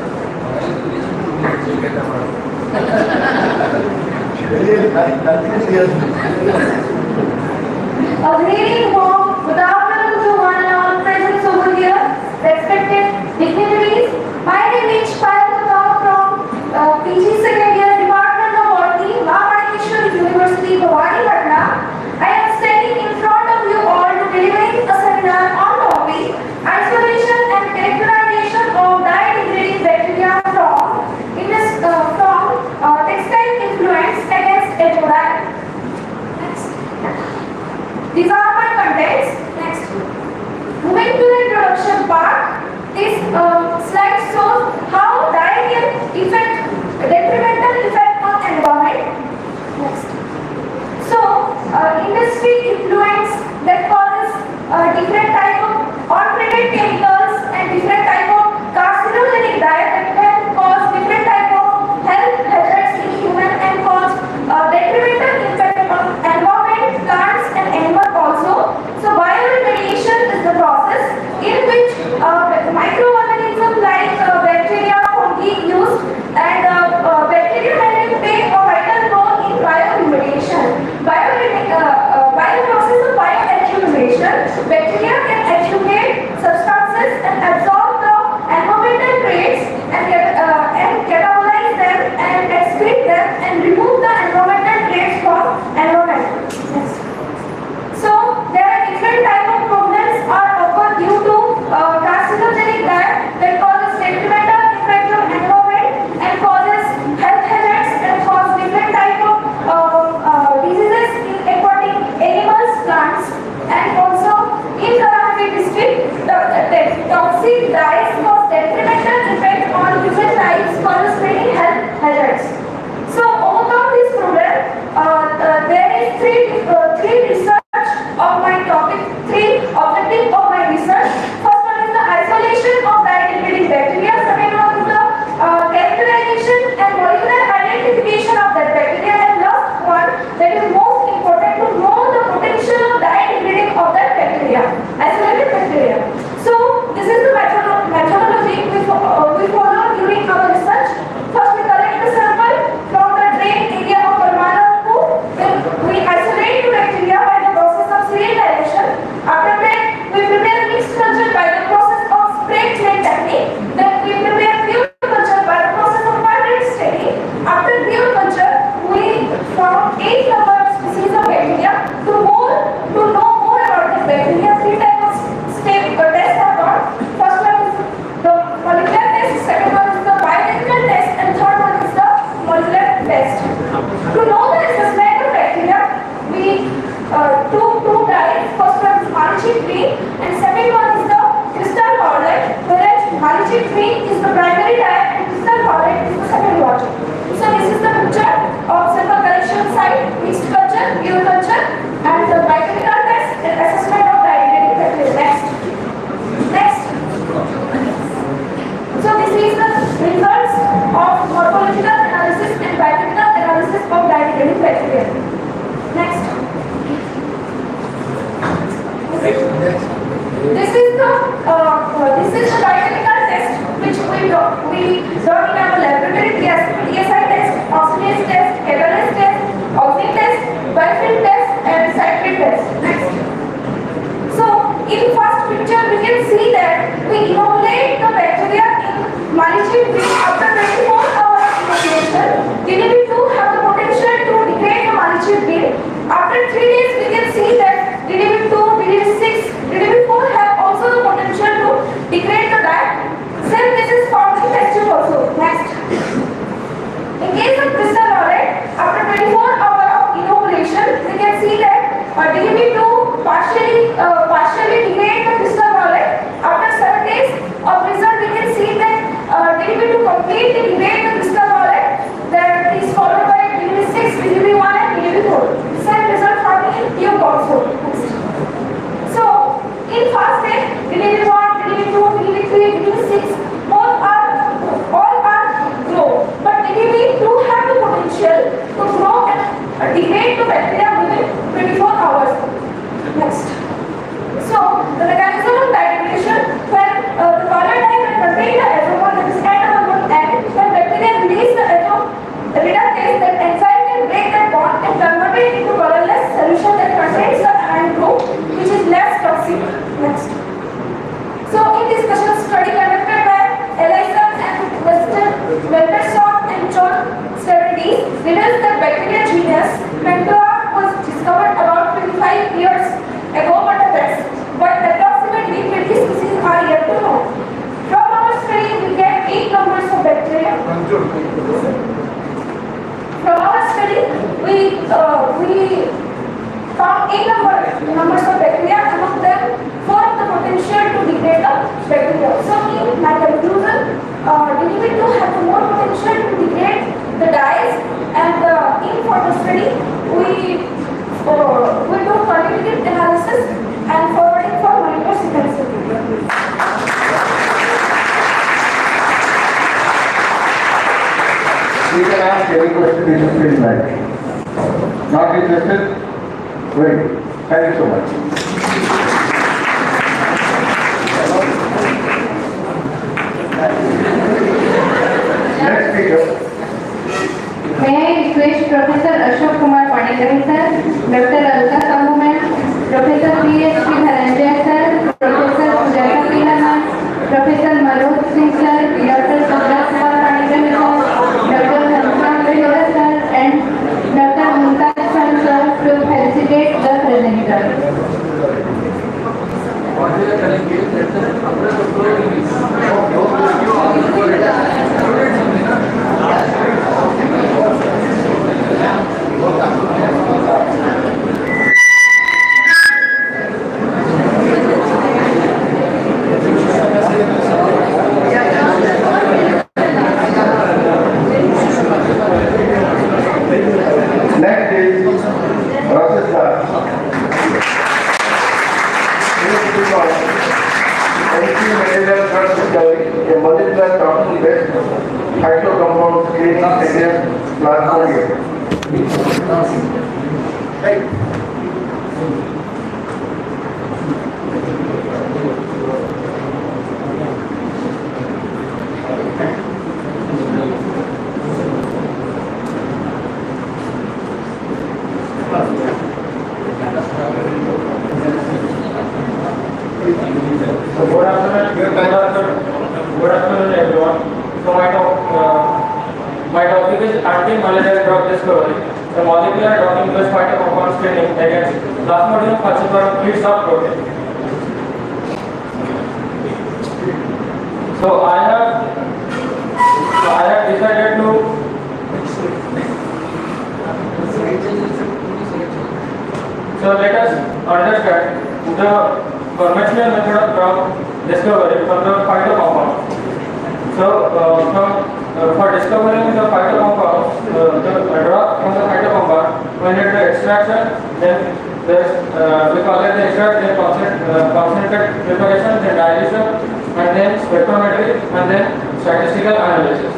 A very warm good afternoon to one and all present over here, respected dignitaries. My name is Payal from PG second year Department of Botany, Mosquito, University, Bhavani, Patna. I am standing in front of you all to deliver a seminar on topic isolation and characterization of dye-degrading bacteria from textile influence against H.O.D. Next. These are my contents. Next. Moving to the introduction part, this we found numbers of bacteria, among them 4 of the potential to degrade the bacteria. So in my conclusion, DDB2 has more potential to degrade the dyes, and for the study we do quantitative analysis and forwarding for molecular sequencing. You can ask any question in the field line. Not interested? Great. Thank you so much. Next speaker. May I request Professor Ashok Kumar Panigrahi sir, Dr. Alka Sahu ma'am, Professor P.S.P. Dhananjay sir, Professor Sujata Pila ma'am, Professor Manoj Singh sir, Dr. Sujata Kumar Panigrahi sir, Dr. Hansam Vihara sir, and Dr. Mumtaz Khan sir to felicitate the presenter. What we are telling is that the number of proteins Next is Professor. Material drug discovery, a molecular toxin based phytocompound screening against plasmodium. So good afternoon everyone. So my topic is anti-malarial drug discovery. The molecular drug includes phytocompound screening against Plasmodium falciparum fleet subprotein. So I have decided to let us understand the conventional method of drug discovery from the phytocompound. So, for discovering the phytocompound, the drug from the phytocompound, we need the extraction, then we collect the extract, then concentrate preparation, then dilution, and then spectrometry, and then statistical analysis.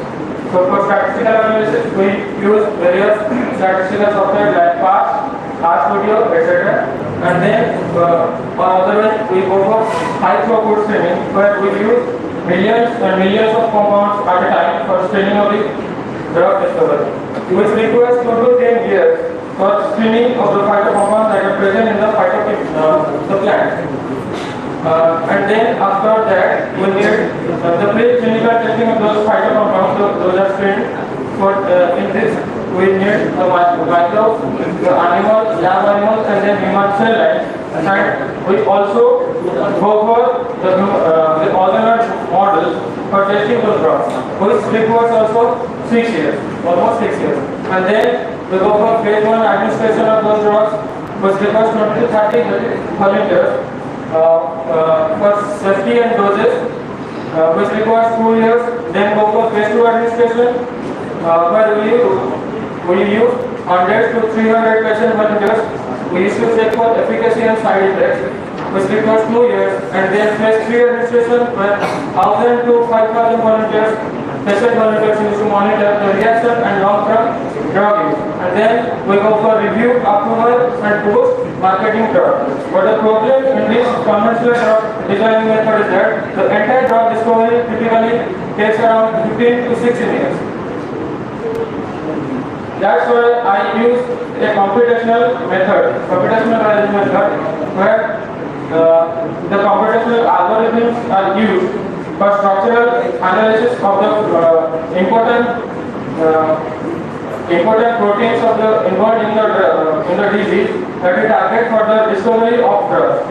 So, for statistical analysis, we use various statistical software like PAS, RStudio, etc. And then otherwise we go for high throughput screening, where we use millions and millions of compounds at a time for screening of the drug discovery, which requires 2 to 10 years for screening of the phytocompounds that are present in the plant. And then after that we need the pre-clinical testing of those phytocompounds. Those are screened for in this we need the microbes, the animals, lab animals, and then human cell lines. And we also go for the organoid models for testing those drugs, which requires also 6 years, almost 6 years. And then we go for phase 1 administration of those drugs, which requires 20 to 30 volunteers for safety and doses, which requires 2 years. Then go for phase 2 administration, where we use 100 to 300 patient volunteers. We used to check for efficacy and side effects, which requires 2 years. And then phase 3 administration, where 1,000 to 5,000 volunteers, patient volunteers used to monitor the reaction and long-term drug use. And then we go for review, approval, and post-marketing drug. But the problem in this conventional drug designing method is that the entire drug discovery typically takes around 15 to 16 years. That's why I use a computational method, where the computational algorithms are used for structural analysis of the important proteins of the involved in the disease that we target for the discovery of drugs.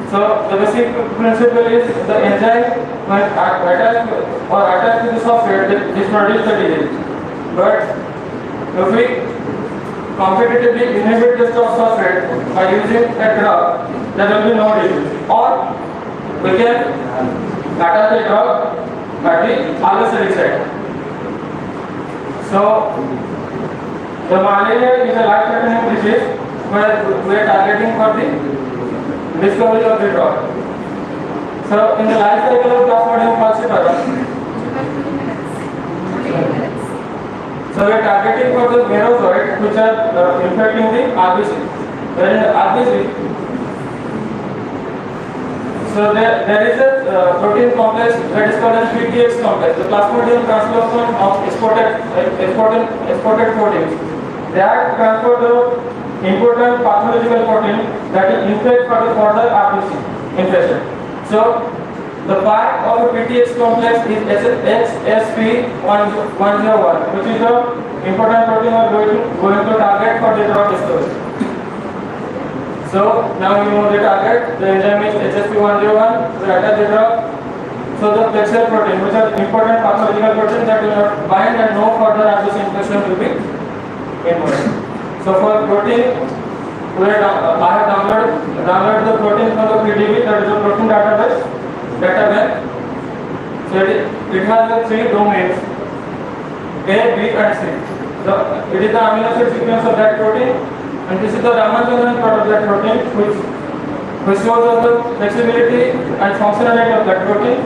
So the basic principle is the enzyme when attached to the software, this produces the disease. But if we competitively inhibit the stock substrate by using a drug, there will be no disease. Or we can attach a drug at the allocetic site. So the malaria is a life-threatening disease where we are targeting for the discovery of the drug. So in the life cycle of Plasmodium falciparum, so we are targeting for the merozoites which are infecting the RBC. Where in the RBC, so there is a protein complex that is called as PTX complex, the Plasmodium translocation of exported proteins. That transport the important pathological protein that will infect for the further RBC infection. So the part of the PTX complex is XSP101, which is the important protein we are going to target for the drug discovery. So now you know the target, the enzyme is HSP101, we attach the drug. So the plexel protein, which are important pathological proteins that will not bind and no further RBC infection will be involved. So for protein, I have downloaded the protein from the PDB, that is the protein database. So it has the three domains, A, B and C. So it is the amino acid sequence of that protein. And this is the Ramachandran part of that protein which shows us the flexibility and functionality of that protein.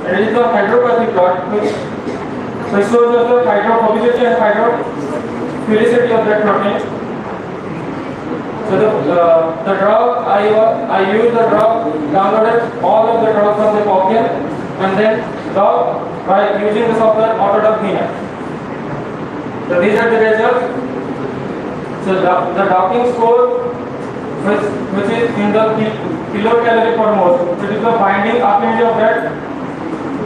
And it is the hydropathy plot which shows us the hydrophobicity and hydrophilicity of that protein. So the drug, I use the drug, downloaded all of the drugs from the Pokian and then docked by using the software Autodock Nina. So these are the results. So the docking score which is in the kilocalorie per mole, which is the binding affinity of that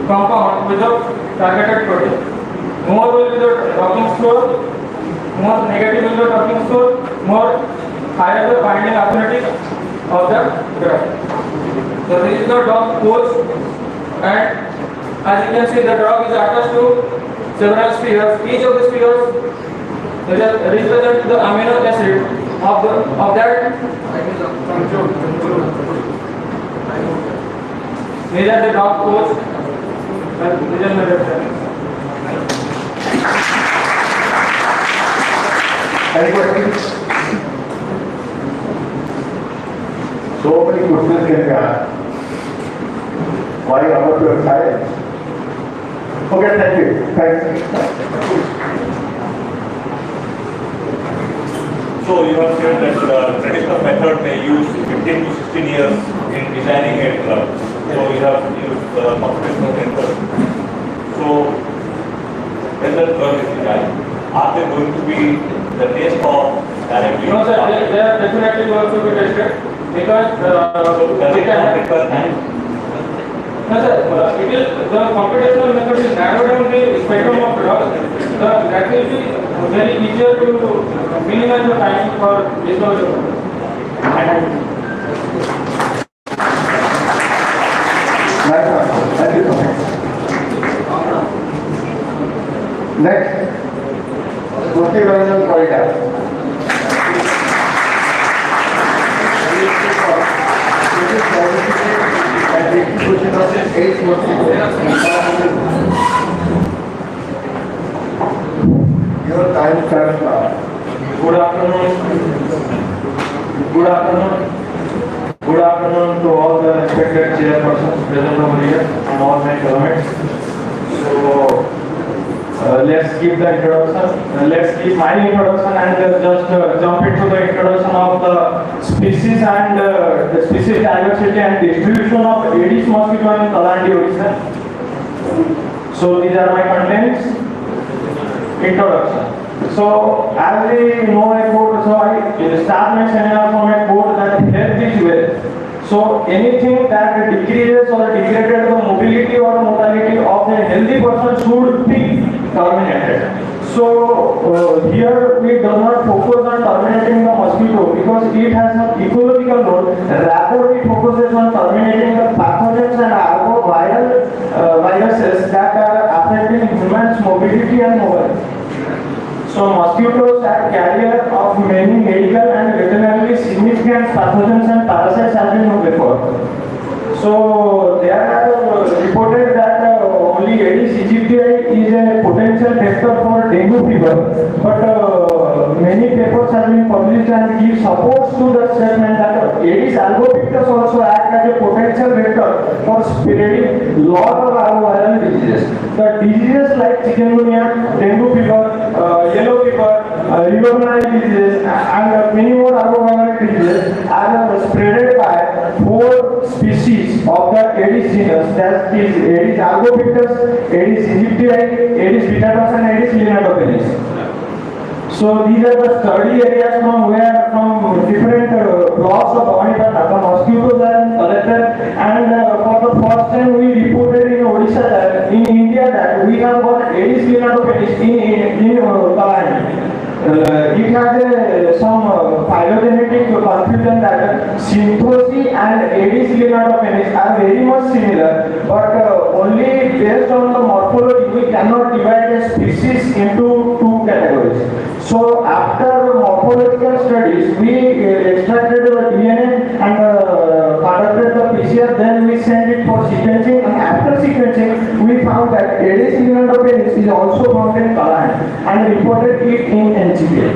compound with the targeted protein. More will be the docking score, more negative will be the docking score, more higher the binding affinity of the drug. So this is the dock pose, and as you can see the drug is attached to several spheres. Each of the spheres represent the amino acid of that. These are the dot codes and these are the references. Any questions? So many questions can be asked. Why about your science? Okay, thank you. Thanks. So you have said that the traditional method may use 15 to 16 years in designing a drug. So you have used computational method. So when the drug is designed, are they going to be the test of directly? No sir, they are definitely going to be tested because they can no sir, it is the computational method is narrow down the spectrum of drugs. That will be very easier to minimize the time for discovery. Thank you so much. Next, multivariable corridor. Your time starts now. Good afternoon. Good afternoon. Good afternoon to all the respected chairpersons present over here and all my colleagues. So let's keep the introduction. Let's keep my introduction and just jump into the introduction of the species and the species diversity and distribution of Aedes mosquito in Kalandi, Odisha. So these are my contents. Introduction. So as we know a quote, so I start my seminar from a quote that health is wealth. So anything that decreases or degraded the mobility or mortality of a healthy person should be terminated. So here we do not focus on terminating the mosquito because it has an ecological role. Rather we focus on terminating the pathogens and arboviral viruses that are affecting humans' mobility and mobility. So mosquitoes are carrier of many medical and veterinary significant pathogens and parasites as we know before. So there are reported that only Aedes aegypti is a potential vector for dengue fever, but many papers have been published and give supports to the statement that Aedes albopictus also act as a potential vector for spreading lot of viral diseases. The diseases like chikungunya, dengue fever, yellow fever, river Nile disease, and many more arboviral diseases are spreaded by 4 species of the Aedes genus, that is Aedes albopictus, Aedes aegypti, Aedes vitatus, and Aedes lineatopenis. So these are the study areas from different blocks of body data. The mosquitoes are collected, and for the first time we reported in Odisha that in India that we have got Aedes lineatopenis in Thynks. It has some phylogenetic confusion that synthosi and Aedes lineatopenis are very much similar, but only based on the morphology we cannot divide a species into 2 categories. So after morphological studies, we extracted the DNA and conducted the PCR, then we sent it for sequencing, and after sequencing we found that Aedes lineatopenis is also found in Kaland and reported it in NCPA.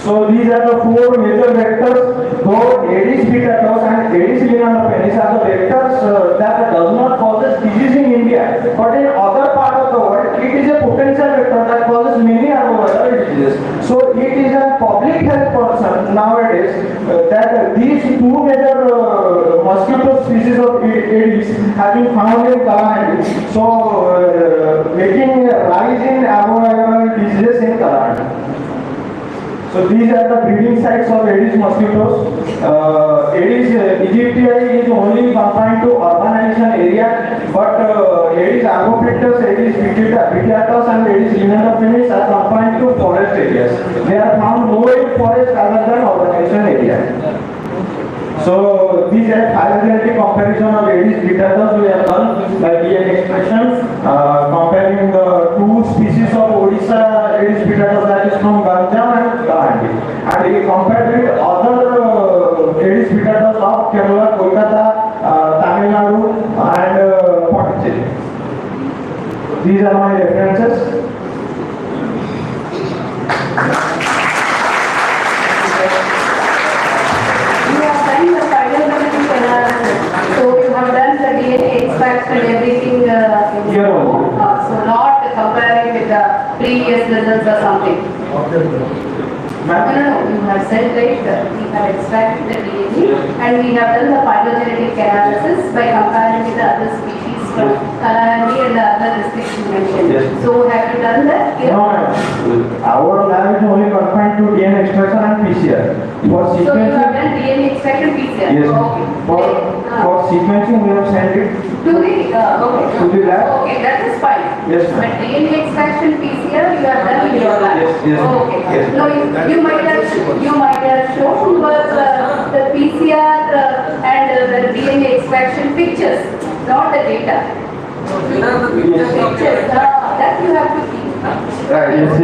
So these are the 4 major vectors, though Aedes vitatus and Aedes lineatopenis are the vectors that does not cause disease in India, but in other parts of the world it is a potential vector that causes many arboviral diseases. So it is a public health concern nowadays that these 2 major mosquito species of Aedes have been found in Kaland, so making a rise in arboviral diseases in Kaland. So these are the breeding sites of Aedes mosquitoes. Aedes aegypti is only confined to urbanization area, but Aedes albopictus, Aedes vitatus, and Aedes lineatopenis are confined to forest areas. They are found more in forest rather than urbanization area. So these are phylogenetic comparison of Aedes vitatus we have done by DNA extraction, comparing the 2 species of Odisha Aedes vitatus, that is from Ganjam and Kaland, and we compared with other Aedes vitatus of Kerala, Kolkata, Tamil Nadu, and Pondicherry. These are my references. So you have done the DNA extraction and everything in your own. So not comparing with the previous results or something. No, you have said right, we have extracted the DNA and we have done the phylogenetic analysis by comparing with the other species from Kalahari and the other districts you mentioned. Yes. So have you done that here? No, our lab is only confined to DNA extraction and PCR. For So you have sequencing, done DNA extraction PCR? yes. Okay. For sequencing we have sent it To the, okay. to the lab. Okay, that is fine. Yes, ma'am. But DNA extraction PCR you have done in your lab? Yes. Okay. Yes. No, you might have shown but the PCR and the DNA extraction pictures, not the data. Pictures, that you have to keep. Right, yes.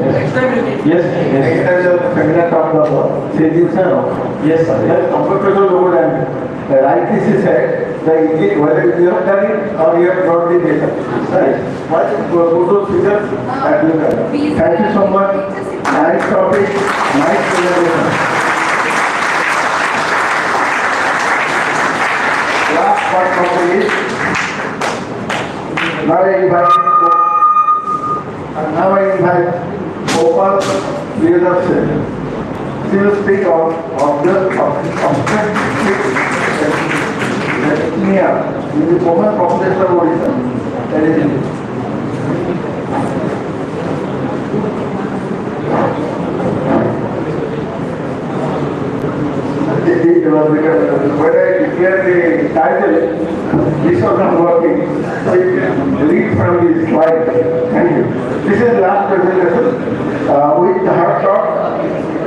Next time the seminar talk about yes, sir. The computational load and the right is said, whether you have done it or you have brought the data. Right. Watch those figures and look at it. Thank you so much. Nice topic, nice presentation. Last part of the list. Now I invite Gopal Biodiversity. She will speak of the in the common population of Odisha. That is it. When I declare the title, this was not working. So you can read from the slide. Thank you. This is the last presentation with the hard talk.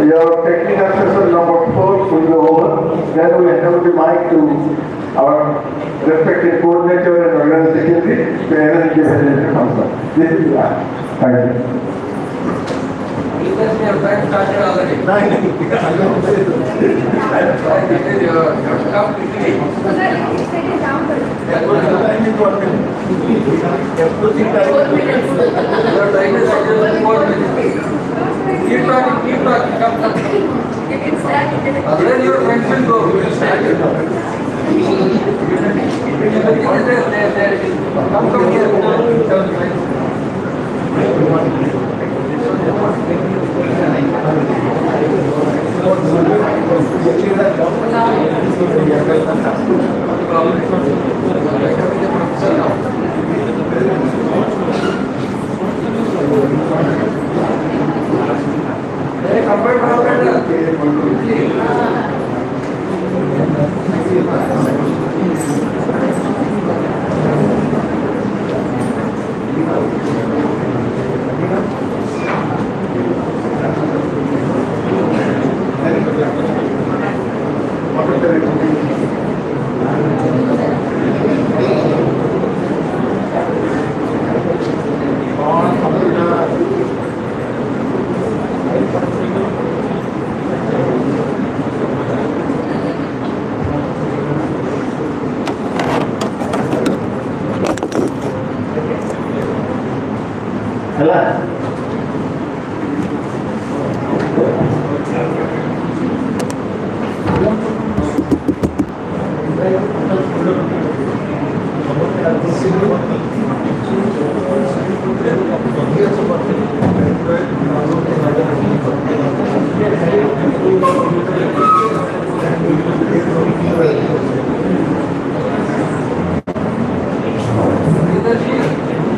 Your technical session number 4 will be over. Then we hand over the mic to our respected coordinator and organization secretary to give presentation. This is the last. Thank you. Because your bank started already. That is your come quickly. Your time is actually 4 minutes. Keep talking, come. Otherwise your friends will go. You will start it. Come here.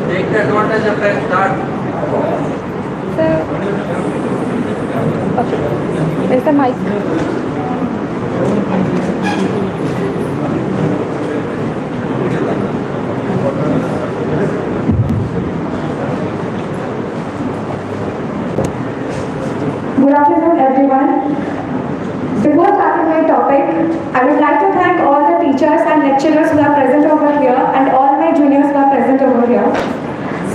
Take the advantage of that start. Is the mic? Good afternoon, everyone. Before starting my topic, I would like to thank all the teachers and lecturers who are present over here and all my juniors who are present over here.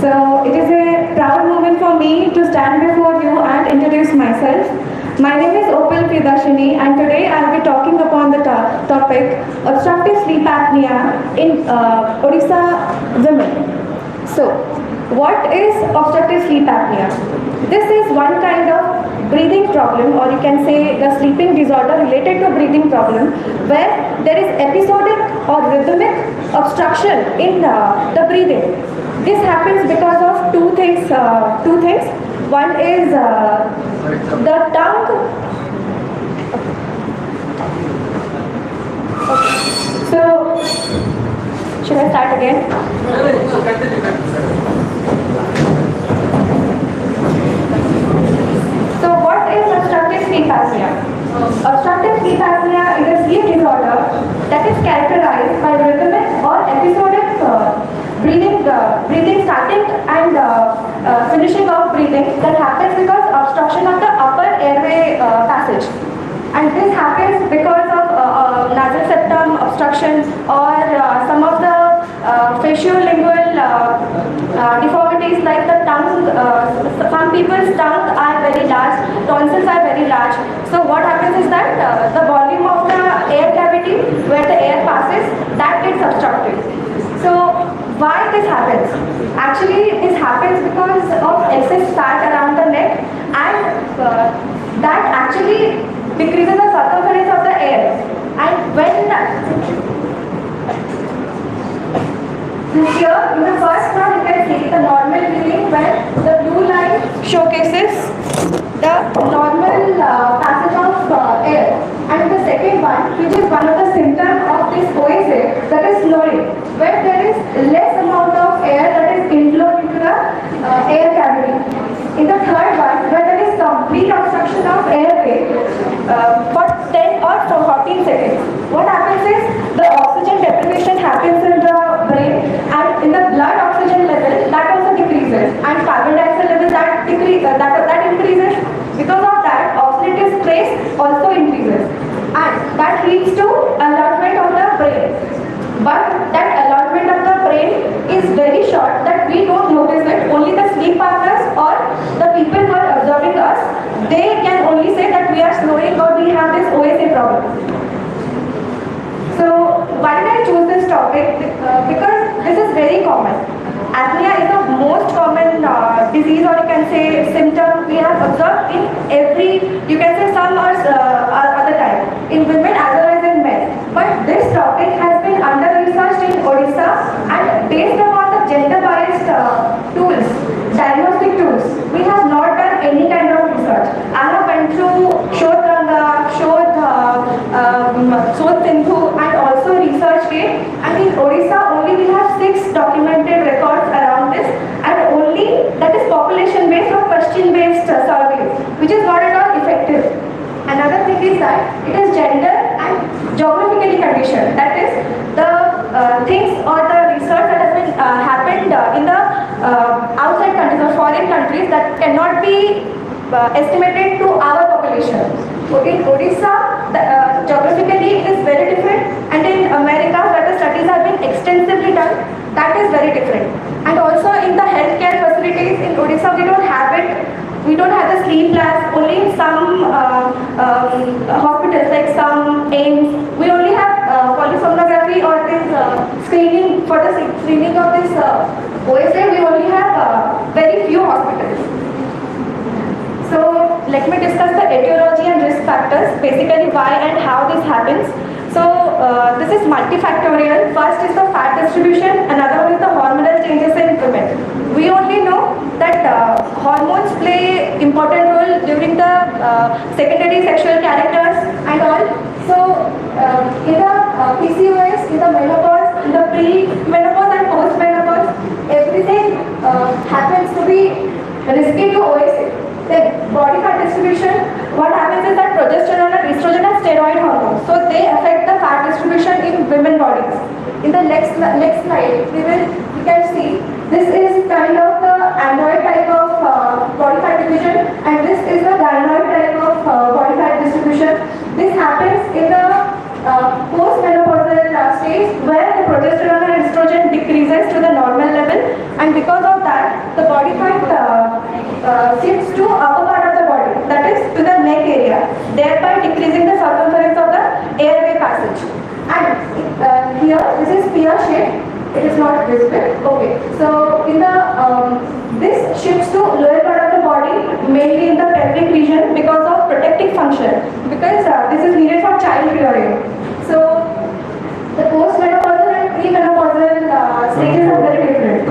So it is a proud moment for me to stand before you and introduce myself. My name is Opal Pridarshini and today I will be talking upon the topic obstructive sleep apnea in Odisha women. So, what is obstructive sleep apnea? This is one kind of breathing problem, or you can say the sleeping disorder related to breathing problem, where there is episodic or rhythmic obstruction in the breathing. This happens because of two things. One is the tongue. Okay. So, should I start again? So what is obstructive sleep apnea? Obstructive sleep apnea is a sleep disorder that is characterized by rhythmic or episodic breathing starting and finishing of breathing that happens because obstruction of the upper airway passage. And this happens because of nasal septum obstruction or some of the faciolingual deformities like the tongue. Some people's tongue are very large, tonsils are very large. So what happens is that the volume of the air cavity where the air passes, that gets obstructed. So why this happens? Actually, this happens because of excess fat around the neck, and that actually decreases the circumference of the air. And when here in the first one, you can see the normal breathing where the blue line showcases the normal passage of air. And the second one, which is one of the symptoms of this OSA, that is snoring, where there is less amount of air that is inflowed into the air cavity. In the third one, where there is complete obstruction of airway for 10 or for 14 seconds. What happens is the oxygen deprivation happens in the brain, and in the blood oxygen level that also decreases, and carbon dioxide level that increases. Because of that, oxidative stress also increases, and that leads to allotment of the brain. But that allotment of the brain is very short that we don't notice it. Only the sleep partners topic because this is very common. Apnea is the most common disease, or you can say symptom we have observed in every, you can say some or other time, in women as well as in men. But this topic has been under researched in Odisha, and based upon the gender biased tools, diagnostic tools, we have not done any kind of research. I have went through Shodh Sindhu and also research came, and in Odisha only we have 6 documented records around this, and only that is population based or question based surveys, which is not at all effective. Another thing is that it is gender and geographically conditioned. That is the things or the research that has been happened in the outside countries or foreign countries that cannot be estimated to our population. So in Odisha, geographically it is very different, and in America, where the studies have been extensively done, that is very different. And also in the healthcare facilities in Odisha, we don't have it. We don't have the sleep labs. Only in some hospitals, like some AIMS, we only have polysomnography or this screening. For the screening of this OSA, we only have very few hospitals. So let me discuss the etiology and risk factors, basically why and how this happens. So this is multifactorial. First is the fat distribution, another one is the hormonal changes in women. We only know that hormones play important role during the secondary sexual characters and all. So in the PCOS, in the menopause, in the pre-menopause and post-menopause, everything happens to be risky to OSA. Then body fat distribution, what happens is that progesterone and estrogen are steroid hormones. So they affect the fat distribution in women bodies. In the next slide, we can see this is kind of the android type of body fat division, and this is the gynoid type of body fat distribution. This happens in the post-menopausal stage, where the progesterone and estrogen decreases to the normal level, and because of that, the body fat shifts to upper part of the body, that is to the neck area, thereby decreasing the circumference of the airway passage. And here, this is pear shape. It is not visible. Okay. So in the this shifts to lower part of the body, mainly in the pelvic region, because of protective function. Because this is needed for child rearing. So the post-menopausal and pre-menopausal stages are very different.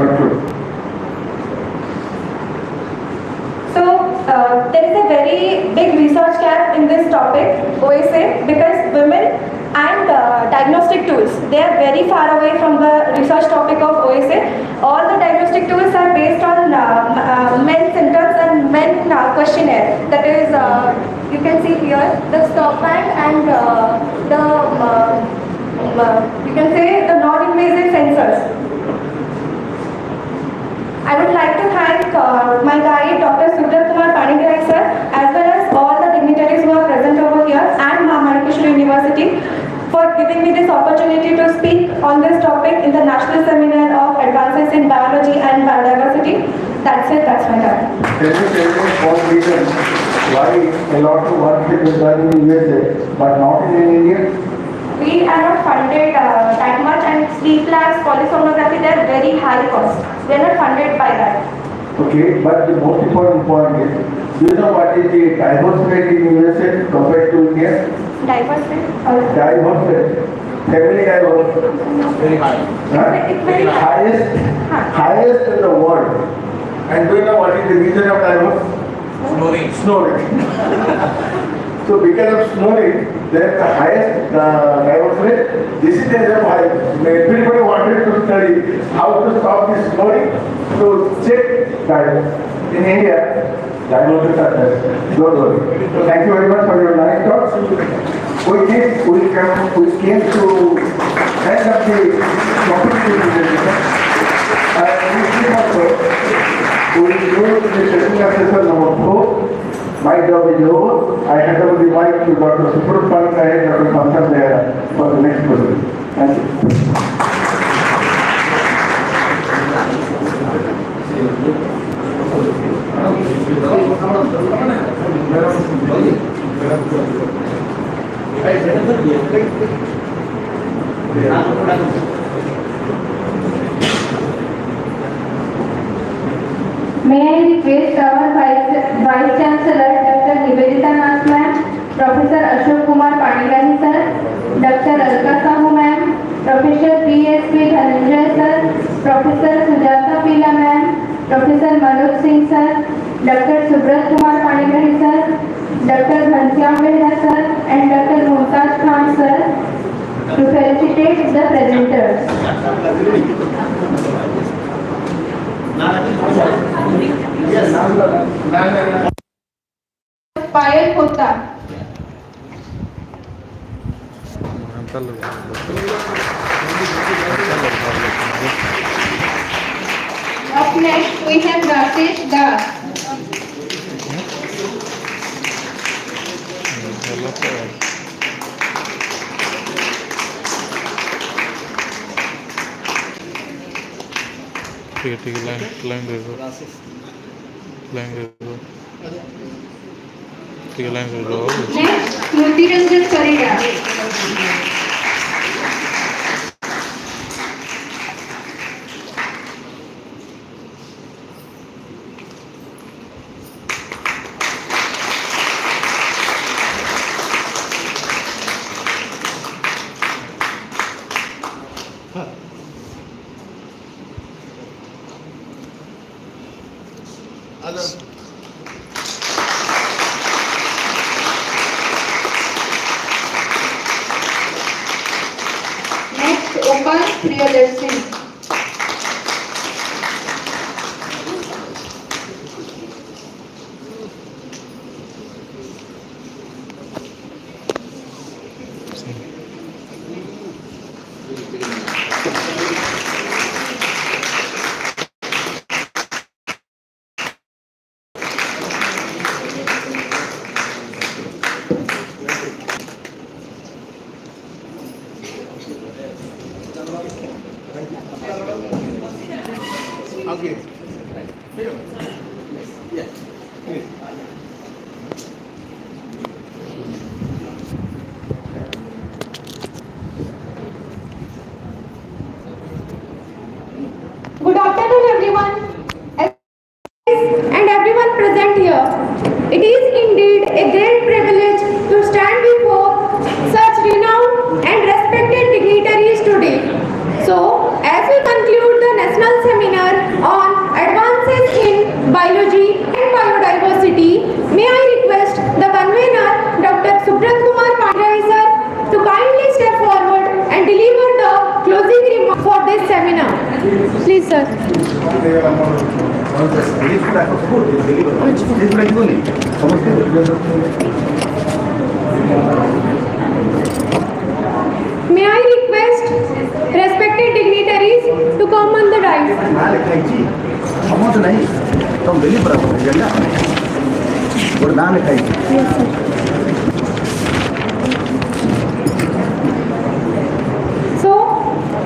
So there is a very big research gap in this topic, OSA, because women and diagnostic tools, they are very far away from the research topic of OSA. All the diagnostic tools are based on men symptoms and men questionnaire. That is, you can see here, the stop band and you can say the non-invasive sensors. I would like to thank my guide, Dr. Manikrishwari sir, as well as all the dignitaries who are present over here, and Microbial University, for giving me this opportunity to speak on this topic in the National Seminar of Advances in Biology and Biodiversity. That's it, that's my time. Can you tell me one reason why a lot of work is done in USA but not in India? We are not funded that much, and sleep labs, polysomnography, they are very high cost. They are not funded by that. Okay, but the most important point is, do you know what is the divorce rate in USA compared to India? Divorce rate? Divorce rate. Family divorce. Very high. It's very high. Highest in the world. And do you know what is the reason of divorce? Snoring. Snoring. So because of snoring, there is the highest divorce rate. This is the reason why everybody wanted to study how to stop this snoring, to check divorce. In India, divorces are there. Don't worry. So thank you very much for your nice talks. We came to end up the topic to we will go to the session assessor number 4. My job is over. I hand over the mic to Dr. Suprapalka and Dr. Samsan there for the next person. Thank you. May I request our Vice Chancellor, Dr. Nivedita Nath ma'am, Professor Ashok Kumar Panigrahi sir, Dr. Alka Sahu ma'am, Professor P.S.P. Dhananjay sir, Professor Sujata Pila ma'am, Professor Manoj Singh sir, Dr. Subrat Kumar Panigrahi sir, Dr. Ghanshyam Mehta sir, and Dr. Mumtaz Khan sir to felicitate the presenters. पायल होता Up next we have Rakesh Das. ठीक है line दे दो ठीक है line दे दो Next, Mutiranjan Farida. Next, Opal Priyadarshini. Good afternoon, everyone, and everyone present here. It is indeed a great privilege to stand before such renowned and respected dignitaries today. So, as we conclude the national seminar on advances in biology and biodiversity, may I request the convener, Dr. Subrat Kumar Panigrahi sir, to kindly step forward and deliver the closing remarks for this seminar. Please, sir. May I request respected dignitaries to come on the dais. Yes, sir. So,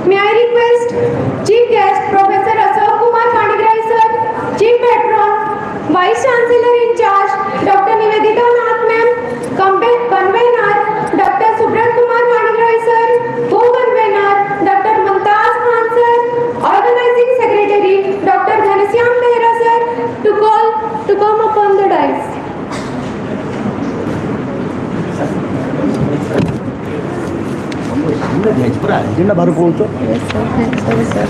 may I request Chief Guest Professor Ashok Kumar Panigrahi sir, Chief Patron, Vice Chancellor in charge Dr. Nivedita Nath ma'am, Convener Dr. Subrat Kumar Panigrahi sir, Co-Convener Dr. Mumtaz Khan sir, Organizing Secretary Dr. Ghanshyam Mehta sir to come upon the dais. Yes, sir. Sorry, sir.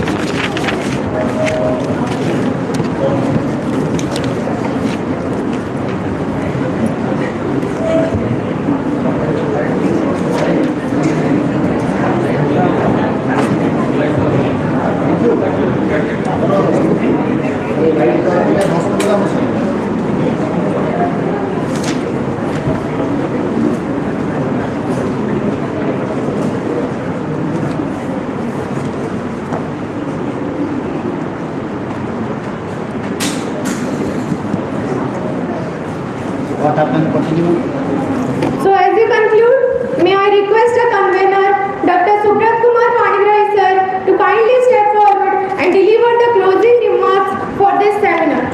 So as we conclude, may I request the convener, Dr. Subrat Kumar Panigrahi sir, to kindly step forward and deliver the closing remarks for this seminar.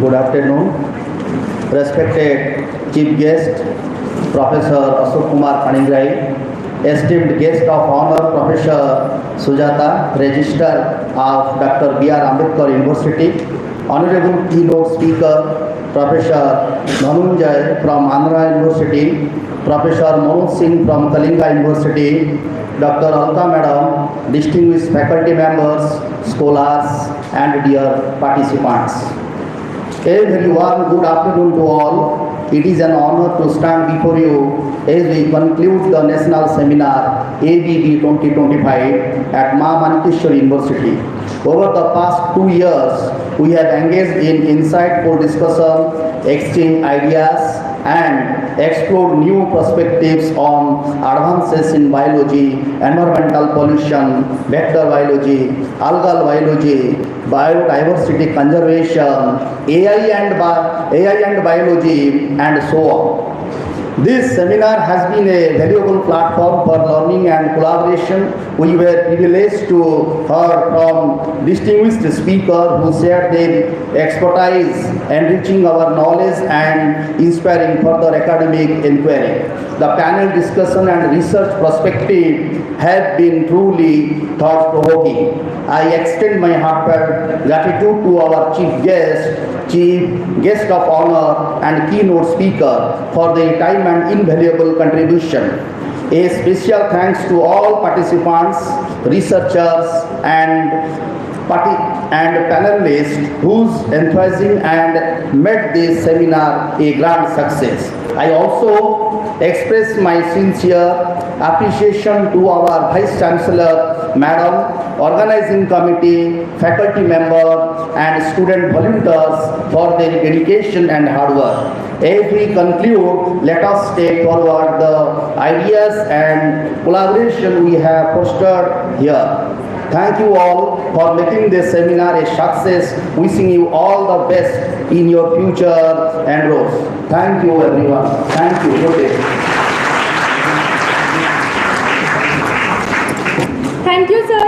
Good Good afternoon. Respected Chief Guest, Professor Ashok Kumar Panigrai, esteemed guest of honor, Professor Sujata, Registrar of Dr. B.R. Ambedkar University, Honorable Keynote Speaker, Professor Dhananjay from Andhra University, Professor Manoj Singh from Kalinga University, Dr. Alka Madam, distinguished faculty members, scholars, and dear participants. A very warm good afternoon to all. It is an honor to stand before you as we conclude the national seminar ABB 2025 at Mnikeshwari University. Over the past 2 years, we have engaged in insightful discussion, exchanged ideas, and explored new perspectives on advances in biology, environmental pollution, vector biology, algal biology, biodiversity conservation, AI and biology, and so on. This seminar has been a valuable platform for learning and collaboration. We were privileged to hear from distinguished speakers who shared their expertise, enriching our knowledge and inspiring further academic inquiry. The panel discussion and research perspective have been truly thought-provoking. I extend my heartfelt gratitude to our chief guest of honor and keynote speaker for their time and invaluable contribution. A special thanks to all participants, researchers, and panelists whose enthusiasm and made this seminar a grand success. I also express my sincere appreciation to our Vice Chancellor, Madam, organizing committee, faculty members, and student volunteers for their dedication and hard work. As we conclude, let us take forward the ideas and collaboration we have fostered here. Thank you all for making this seminar a success. Wishing you all the best in your future endeavors. Thank you everyone. Thank you. Good day. Thank you, sir.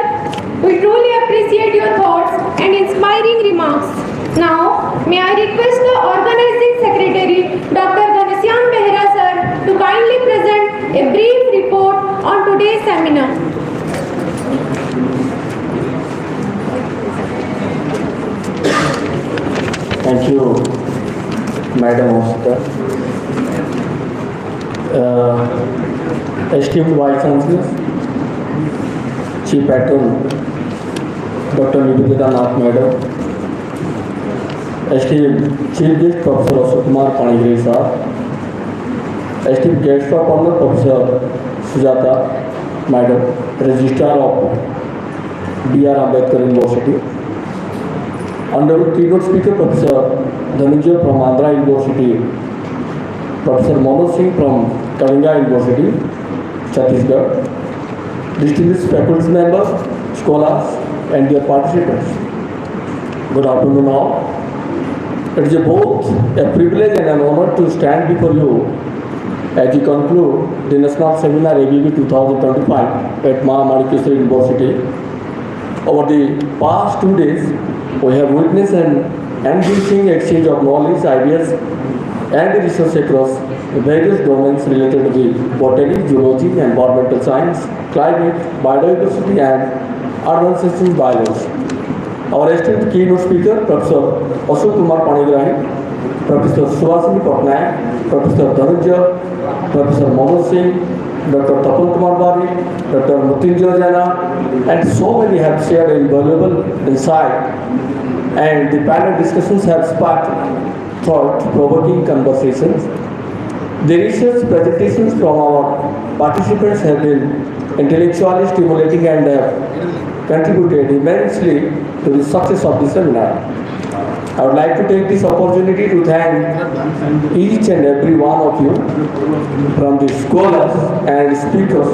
We truly appreciate your thoughts and inspiring remarks. Now, may I request the organizing secretary, Dr. Ghanshyam Behra, sir, to kindly present a brief report on today's seminar. Thank you, Madam Officer. Esteemed Vice Chancellor, Chief Patron, Dr. Nivedita Nath Madam, esteemed Chief Guest Professor Ashok Kumar Panigrai sir, esteemed Guest of Honor Professor Sujata Madam, Registrar of B.R. Ambedkar University, Honorable Keynote Speaker Professor Dhananjay from Andhra University, Professor Manoj Singh from Kalinga University, Chhattisgarh, distinguished faculty members, scholars, and their participants. Good afternoon all. It is both a privilege and an honor to stand before you as we conclude the National Seminar ABB 2025 at Mnikeshwari University. Over the past 2 days, we have witnessed an enriching exchange of knowledge, ideas, and research across various domains related to the botany, zoology, environmental science, climate, biodiversity, and advances in biology. Our esteemed keynote speaker, Professor Ashok Kumar Panigrai, Professor Subhashini Patnaik, Professor Dhananjay, Professor Manoj Singh, Dr. Tapal Kumar Bari, Dr. Mrityunjay Jaina, and so many have shared invaluable insight, and the panel discussions have sparked thought-provoking conversations. The research presentations from our participants have been intellectually stimulating and have contributed immensely to the success of the seminar. I would like to take this opportunity to thank each and every one of you, from the scholars and speakers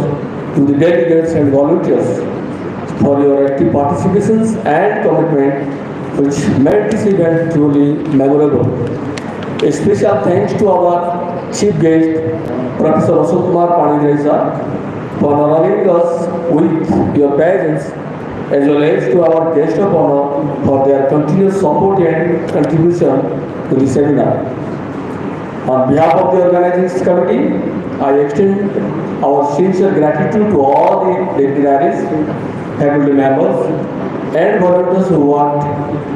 to the delegates and volunteers, for your active participations and commitment, which made this event truly memorable. A special thanks to our chief guest, Professor Ashok Kumar Panigrai sir, for honoring us with your presence, as well as to our guest of honor for their continuous support and contribution to the seminar. On behalf of the organizing committee, I extend our sincere gratitude to all the dignitaries, faculty members, and volunteers who worked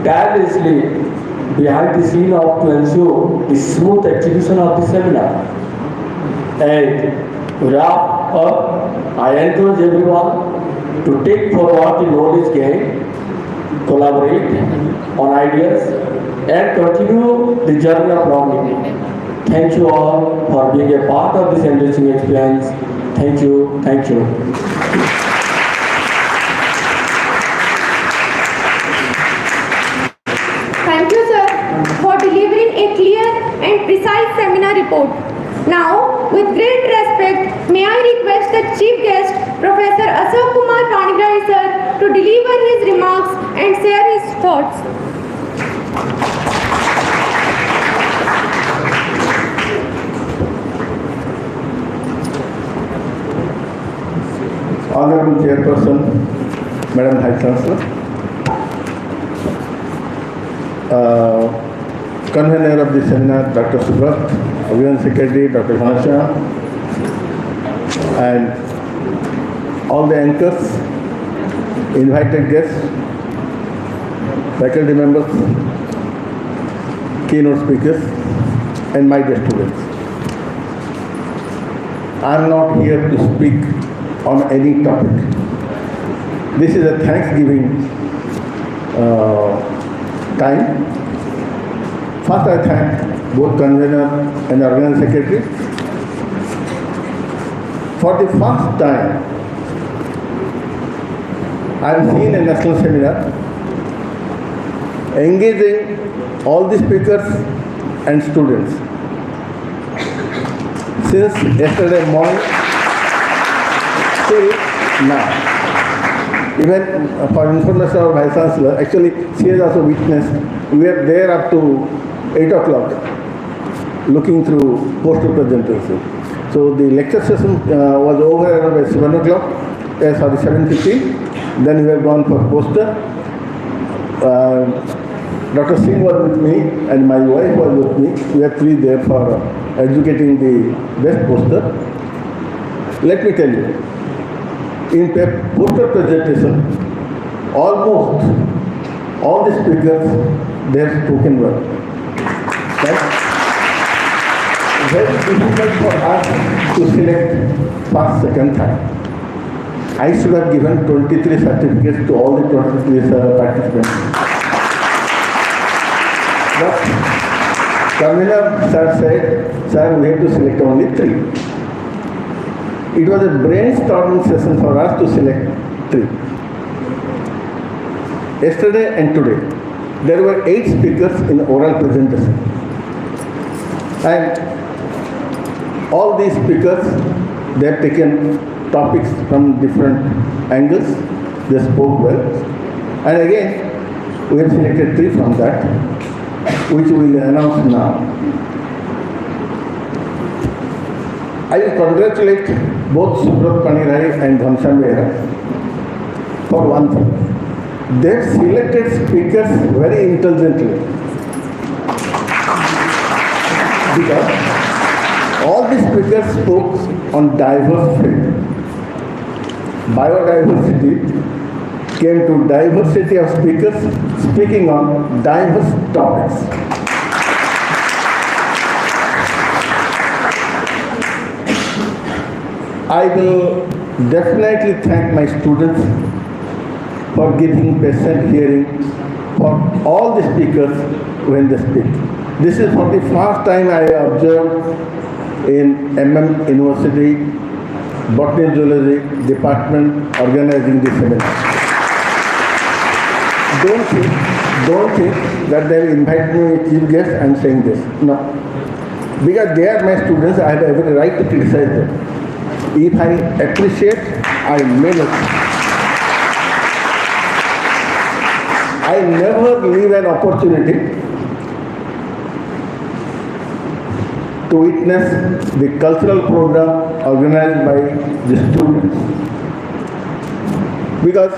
tirelessly behind the scene to ensure the smooth execution of the seminar. And wrap up, I encourage everyone to take forward the knowledge gained, collaborate on ideas, and continue the journey of learning. Thank you all for being a part of this enriching experience. Thank you. Thank you. Thank you, sir, for delivering a clear and precise seminar report. Now, with great respect, may I request the chief guest, Professor Ashok Kumar Panigrahi, sir, to deliver his remarks and share his thoughts. Honorable Chairperson, Madam High Chancellor, Convener of the seminar, Dr. Subrat, Organizing Secretary, Dr. Ghanashyam, and all the anchors, invited guests, faculty members, keynote speakers, and my dear students. I am not here to speak on any topic. This is a Thanksgiving time. First, I thank both convener and organizing secretary. For the first time, I have seen a national seminar engaging all the speakers and students. Since yesterday morning till now. Even for information of Vice Chancellor, actually she has also witnessed, we were there up to 8 o'clock looking through poster presentation. So the lecture session was over around by 7 o'clock, sorry 7:15. Then we have gone for poster. Dr. Singh was with me and my wife was with me. We are three there for educating the best poster. Let me tell you, in poster presentation, almost all the speakers, they have spoken well. Right? Very difficult for us to select first, second, third. I should have given 23 certificates to all the 23 participants. But Convener sir said, sir, we have to select only 3. It was a brainstorming session for us to select 3. Yesterday and today, there were 8 speakers in oral presentation. And all these speakers, they have taken topics from different angles. They spoke well. And again, we have selected 3 from that, which we will announce now. I will congratulate both Subrat Panigrahi and Ghanashyam for one thing. They have selected speakers very intelligently. Because all the speakers spoke on diverse fields. Biodiversity came to diversity of speakers speaking on diverse topics. I will definitely thank my students for giving patient hearing for all the speakers when they speak. This is for the first time I observed in University Botany Zoology Department organizing this seminar. Don't think that they will invite me as chief guest and saying this. No. Because they are my students, I have every right to criticize them. If I appreciate, I may not. I never leave an opportunity to witness the cultural program organized by the students. Because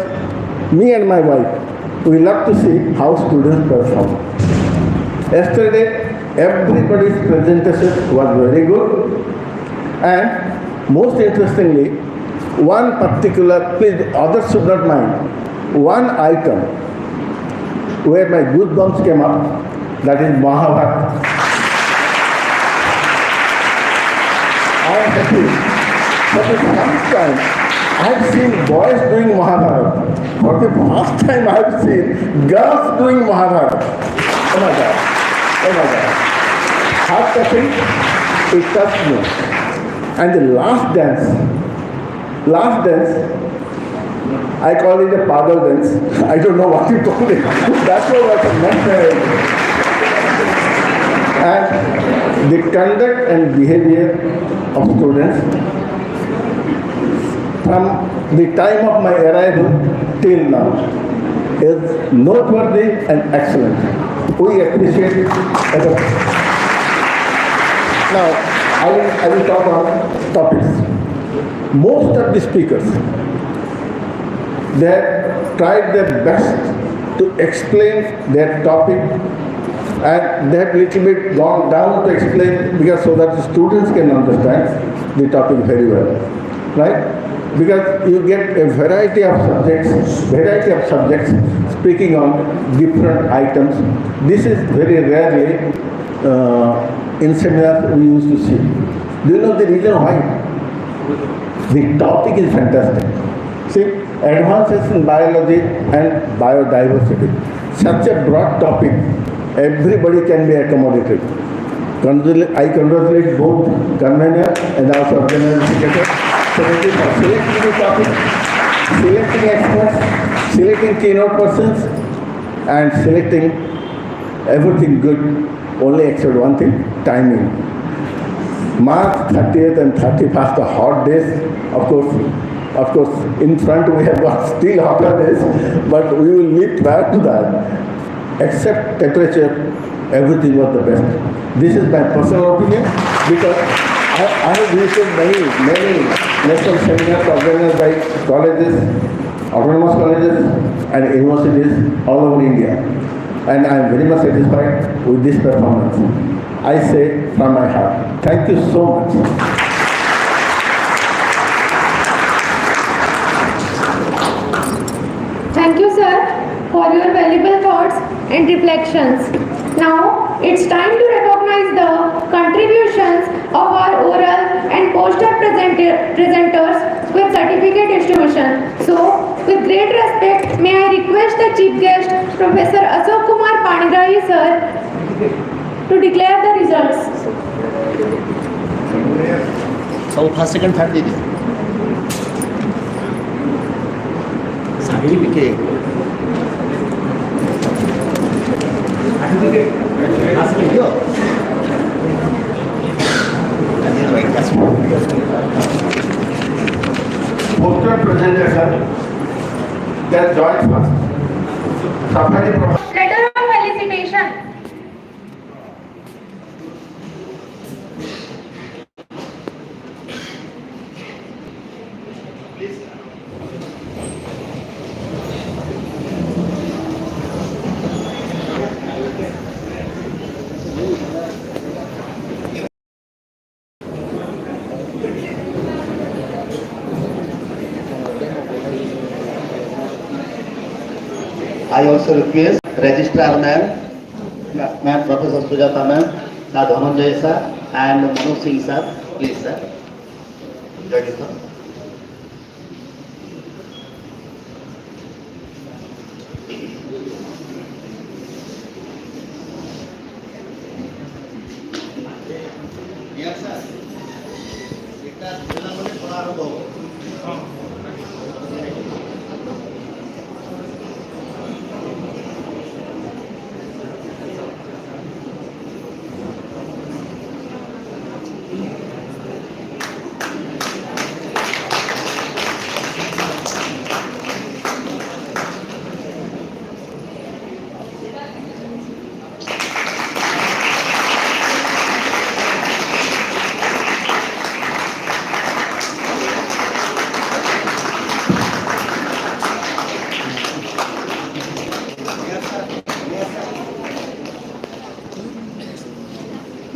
me and my wife, we love to see how students perform. Yesterday, Everybody's presentation was very good, and most interestingly, one particular, please others should not mind, one item where my goosebumps came up, that is Mahabharata. I am happy. For the first time, I have seen boys doing Mahabharata. For the first time, I have seen girls doing Mahabharata. Oh my God. Oh my God. Heart touching, it touched me. And the last dance, I call it a pagal dance. I don't know what you call it. That's what I meant. And the conduct and behavior of students from the time of my arrival till now is noteworthy and excellent. We appreciate it as a... Now, I will talk on topics. Most of the speakers, they have tried their best to explain their topic, and they have little bit gone down to explain because so that the students can understand the topic very well, right? Because you get a variety of subjects speaking on different items. This is very rarely in seminars we used to see. Do you know the reason why? The topic is fantastic. See, advances in biology and biodiversity. Such a broad topic, everybody can be accommodated. I congratulate both convener and also organizer for selecting the topic, selecting experts, selecting keynote persons, and selecting everything good, only except one thing, timing. March 30th and 31st are hot days. Of course, in front we have got still hotter days, but we will meet prior to that. Except temperature, everything was the best. This is my personal opinion because I have visited many national seminars organized by colleges, autonomous colleges and universities all over India. And I am very much satisfied with this performance. I say from my heart, thank you so much. Thank you, sir, for your valuable thoughts and reflections. Now, it's time to recognize the contributions of our oral and poster presenters with certificate distribution. So, with great respect, may I request the chief guest, Professor Ashok Kumar Panigrahi, sir, to declare the results. So, first, second, third, did certificate. Poster presentation, that joint first. Letter of felicitation. I also request Registrar Ma'am, Professor Sujata Ma'am, Sir Dhananjay sir, and Manu Singh sir. Please, sir. Join you, sir. Yes, sir.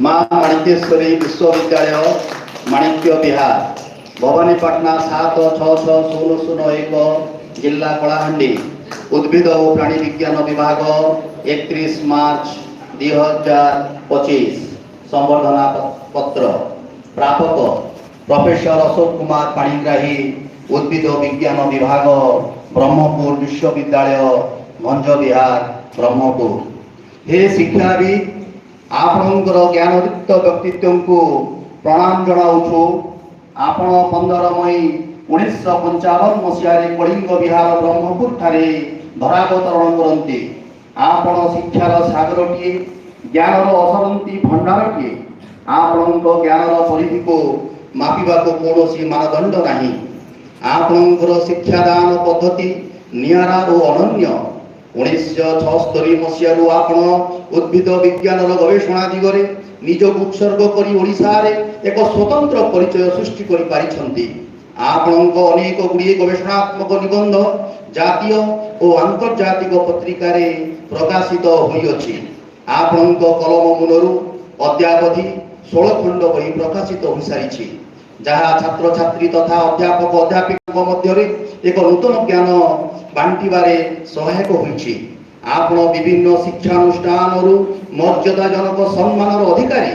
माँ माणिकेश्वरी विश्वविद्यालय माणिक्य विहार भवानीपाटना 766001 जिला कलाहांडी उद्भिद और प्राणी विज्ञान विभाग 31 मार्च 2025 संवर्धना पत्र प्रापक professor Ashok Kumar Panigrahi उद्भिद विज्ञान विभाग ब्रह्मपुर विश्वविद्यालय भंज विहार ब्रह्मपुर। हे शिक्षाविद आपणकर ज्ञानयुक्त व्यक्तित्व को प्रणाम जनाऊँ। आपण 15 मई 1955 मसीह कलिंग विहार ब्रह्मपुर ठारे धरावतरण करते। आपण शिक्षार सागरटीए ज्ञानर असरंती भंडारटीए। आपण ज्ञानर परिधि को मापिबा को कौन मानदंड नहीं। आपणकर शिक्षादान पद्धति निराला और अनन्य। 1976 मसीह आपण उद्भिद विज्ञान गवेषणा दिगरे निज उत्सर्ग करी ओडिशा रे एक स्वतंत्र परिचय सृष्टि करि पारिछंती। आपणक अनेक गुड़िए गवेषणात्मक निबंध जातीय और आंतर्जातिक पत्रिका रे प्रकाशित होई अछि। आपणक कलम मुनरु अद्यावधि 16 खंड बही प्रकाशित हो सारी जहाँ छात्र छात्री तथा अध्यापक अध्यापिका मध्य एक नूतन ज्ञान बांटिबारे सहायक होइछि। आपण विभिन्न शिक्षानुष्ठान मर्यादाजनक सम्मान अधिकारी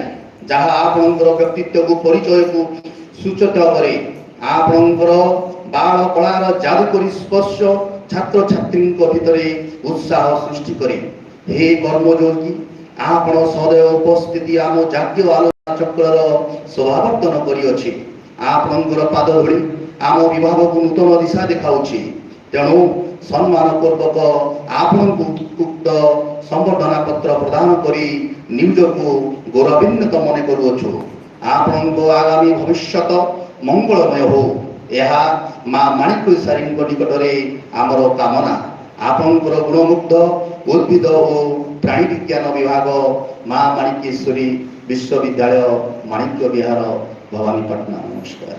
जहाँ आपणकर व्यक्तित्व को परिचय को सूचित करे। आपणकर बाल कलार जादुकरी स्पर्श छात्र छात्री भितर उत्साह सृष्टि करे। हे कर्मयोगी आपण सदैव उपस्थिति आम जातीय आलोचना चक्र शोभावर्धन करिअछि। आपणकर पाद धूली आम विभाग को नूतन दिशा देखाउछि। तेणु सम्मान पूर्वक आपण उक्त संवर्धना पत्र प्रदान करी निज को गौरवान्वित मन करुअछु। आपण आगामी भविष्य मंगलमय हो यह माँ माणिकेश्वरी निकट में आमर कामना। आपणकर गुणमुग्ध उद्भिद और प्राणी विज्ञान विभाग माँ माणिकेश्वरी विश्वविद्यालय माणिक्य विहार भवानीपाटना। नमस्कार।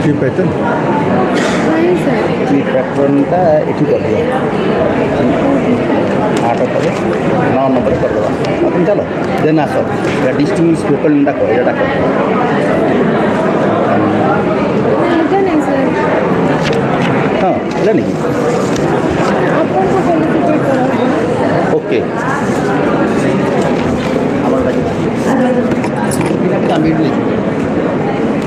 ट्री पैटर्न टा एठी कर दिया 8 पर 9 नंबर कर दवा अपन चलो देन आस डिस्टिंग्विश पैटर्न टा कर एटा कर এটা নাই স্যার हां एला नहीं আপনার ফেলিসিটেট করা ओके আমার কাছে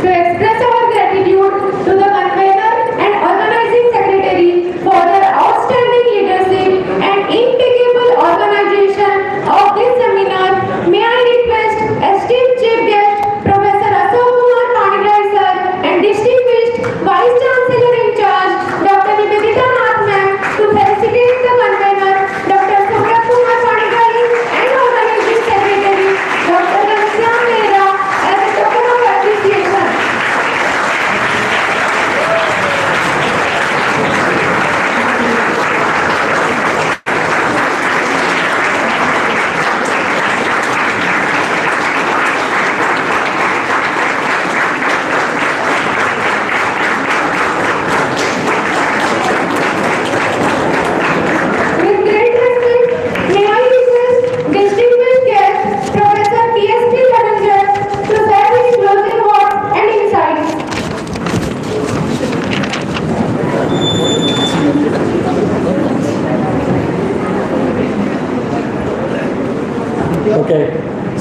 To express our gratitude to the convener and organizing secretary for their outstanding leadership and impeccable organization of this seminar, may I request esteemed chief guest Professor Ashok Kumar Panigrahi sir and distinguished Vice Chancellor in charge Dr. Nivedita Nath ma'am to felicitate the convener Dr. Kumar Panigrahi and organizing secretary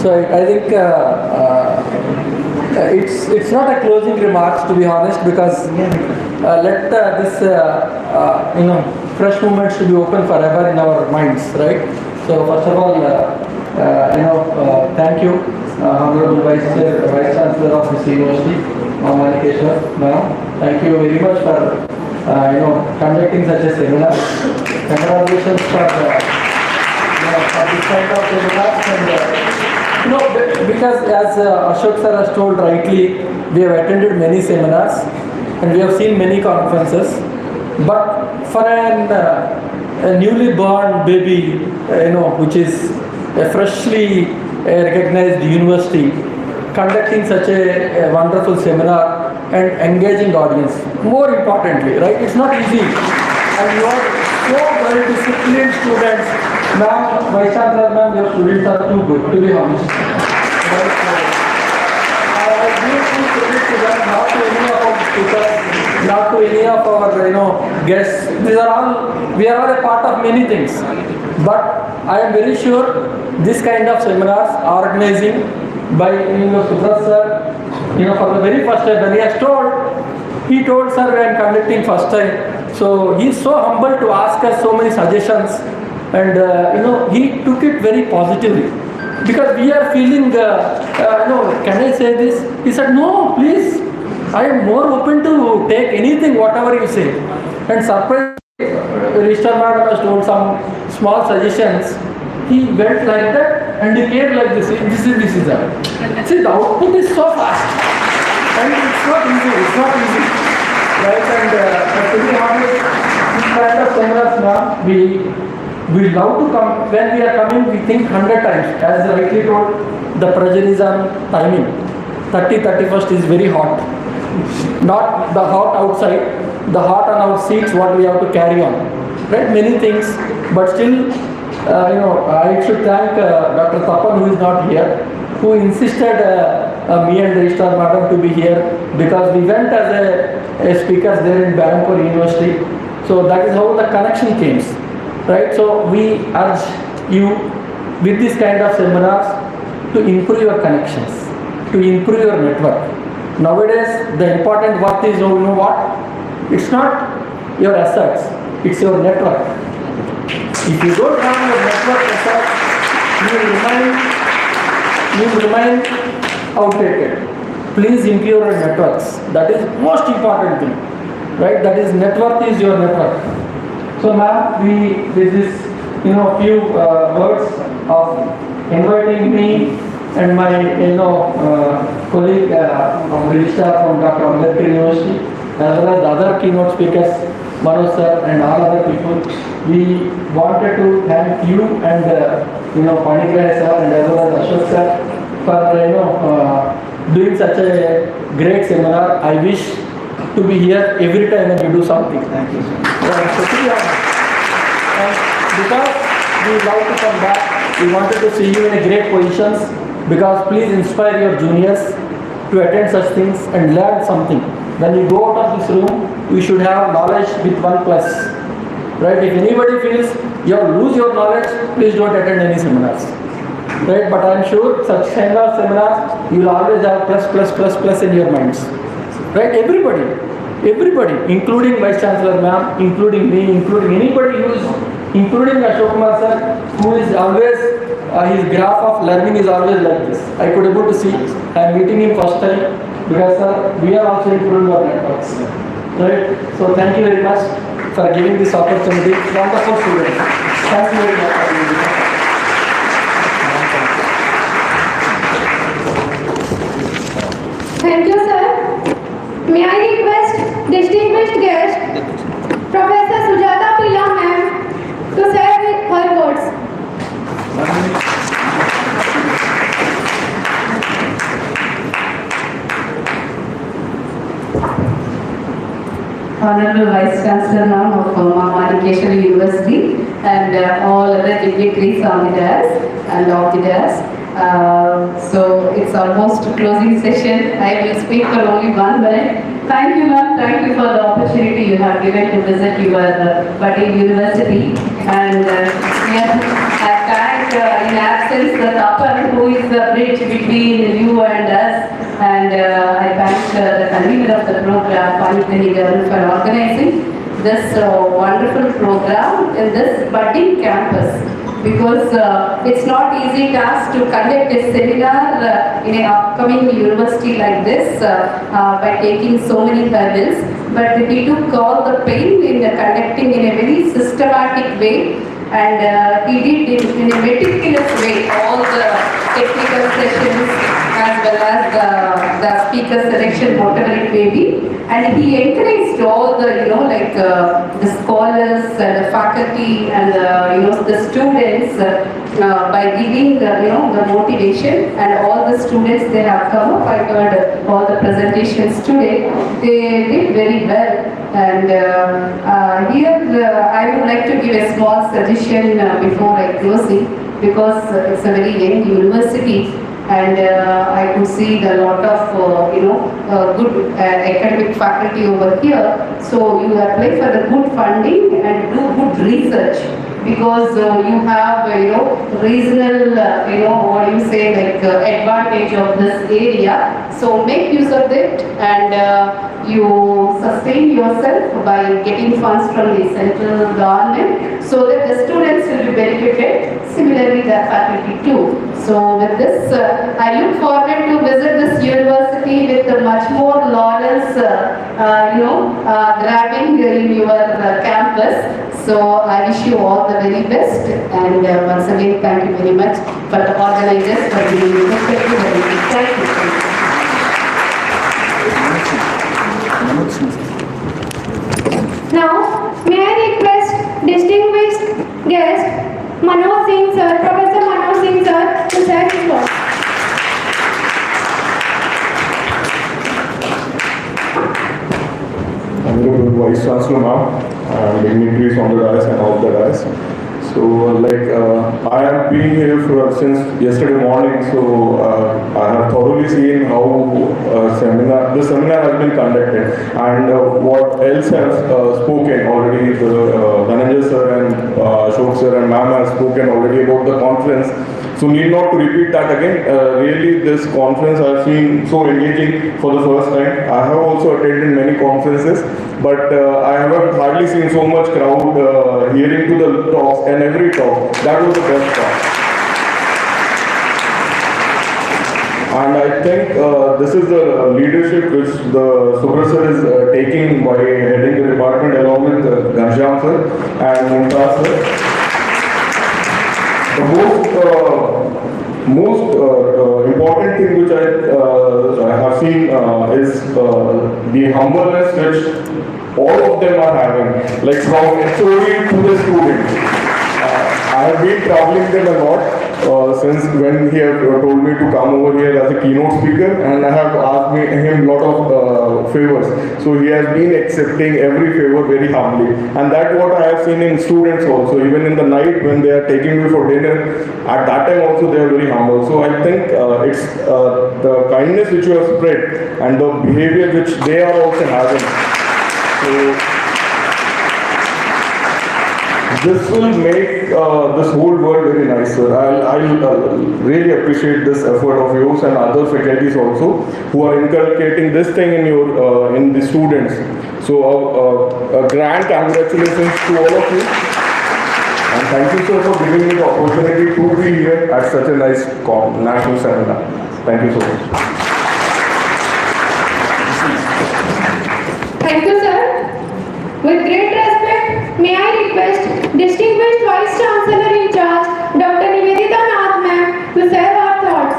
So I think it's not a closing remarks, to be honest, because let this fresh moments to be open forever in our minds, right? So first of all, thank you, Honorable Vice Chancellor of this University, Manakesh, ma'am. Thank you very much for conducting such a seminar. Congratulations for this kind of seminars. And because as Ashok sir has told rightly, we have attended many seminars and we have seen many conferences. But for a newly born baby, which is a freshly recognized university, conducting such a wonderful seminar and engaging audience, more importantly, right? It's not easy. And you are so well disciplined students. Ma'am, Vice Chancellor, ma'am, your students are too good, to be honest. Right? I give full credit to them, not to any of our speakers, not to any of our guests. We are all a part of many things. But I am very sure this kind of seminars organizing by Subrat sir, for the very first time when he told sir I am conducting first time. So he is so humble to ask us so many suggestions, and he took it very positively. Because we are feeling, can I say this? He said, no, please. I am more open to take anything, whatever you say. And surprised, Registrar Madam has told some small suggestions. He went like that and he came like this. This is that. See, the output is so fast. And it's not easy. Right? And to be honest, this kind of seminars now, we love to come. When we are coming, we think 100 times. As rightly told, the pressure is on timing. 31st is very hot. Not the hot outside, the hot on our seats, what we have to carry on. Right? Many things, but still, I should thank Dr. Tapan, who is not here, who insisted me and Registrar Madam to be here, because we went as a speakers there in Bangalore University. So that is how the connection came. Right? So we urge you with this kind of seminars to improve your connections, to improve your network. Nowadays, the important work is, you know what? It's not your assets, it's your network. If you don't have your network assets, you will remain outdated. Please improve your networks. That is most important thing. Right? That is, network is your network. So ma'am, with this few words of inviting me and my colleague from Registrar from Dr. Ambedkar University, as well as the other keynote speakers, Manoj sir and all other people, we wanted to thank you and Manakesh sir and as well as Ashok sir for doing such a great seminar. I wish to be here every time when you do something. Thank you. And because we love to come back, we wanted to see you in a great positions, because please inspire your juniors to attend such things and learn something. When you go out of this room, you should have knowledge with 1+. Right? If anybody feels you lose your knowledge, please don't attend any seminars. Right? But I am sure such kind of seminars, you will always have plus in your minds. Right? Everybody, including Vice Chancellor ma'am, including me, including anybody who is, including Ashok Kumar sir, who is always, his graph of learning is always like this. I could able to see, I am meeting him first time, because sir, we are also improving our networks. Right? So thank you very much for giving this opportunity. Wonderful students. Thank you very much. Thank you, sir. May I request distinguished guest, Professor Sujata Pila ma'am, to say her words. Honorable Vice Chancellor now of Microbial University and all other dignitaries on the dais and off the dais. So it's almost closing session. I will speak for only 1 minute. Thank you, ma'am. Thank you for the opportunity you have given to visit your budding university. And we have had time thank in absence the Tapan who is the bridge between you and us, and I thank the convener of the program, Mosquito, for organizing this wonderful program in this budding campus. Because it's not easy task to conduct a seminar in an upcoming university like this by taking so many hurdles. But he took all the pain in conducting in a very systematic way, and he did it in a meticulous way, all the technical sessions as well as the speaker selection, whatever it may be. And he encouraged all the, the scholars, the faculty and the students by giving, the motivation, and all the students they have come up. I heard all the presentations today. They did very well. And here I would like to give a small suggestion before I close it, because it's a very young university. And I could see a lot of good academic faculty over here. So you apply for the good funding and do good research, because you have regional advantage of this area. So make use of it, and you sustain yourself by getting funds from the central government, so that the students will be benefited. Similarly, the faculty too. So with this, I look forward to visit this university with much more laurels, grabbing in your campus. So I wish you all the very best, and once again, thank you very much for the organizers for giving me the opportunity. Thank you. Now, may I request distinguished guest Manoj Singh sir, Professor Manoj Singh sir, to say his words. Honorable Vice Chancellor ma'am, and dignitaries on the dais and off the dais. So I have been here since yesterday morning, so I have thoroughly seen how the seminar has been conducted, and what else has spoken already. Dhananjay sir and Ashok sir and ma'am have spoken already about the conference. So need not to repeat that again. Really, this conference I have seen so engaging for the first time. I have also attended many conferences, but I haven't hardly seen so much crowd hearing to the talks, and every talk. That was the best part. And I think this is the leadership which the Supervisor is taking by heading the department along with Ghanshyam sir and Mumtaz sir. The most important thing which I have seen is the humbleness which all of them are having, like from HOD to the students. I have been traveling them a lot since when he have told me to come over here as a keynote speaker, and I have asked him a lot of favors. So he has been accepting every favor very humbly, and that's what I have seen in students also. Even in the night when they are taking me for dinner, at that time also they are very humble. So I think it's the kindness which you have spread and the behavior which they are also having. So this will make this whole world very nicer. I'll really appreciate this effort of yours and other faculties also who are inculcating this thing in your in the students. So a grand congratulations to all of you, and thank you sir for giving me the opportunity to be here at such a nice national seminar. Thank you so much. Thank you, sir. With great respect, may I request distinguished Vice Chancellor in charge, Dr. Nivedita Nath ma'am, to share our thoughts.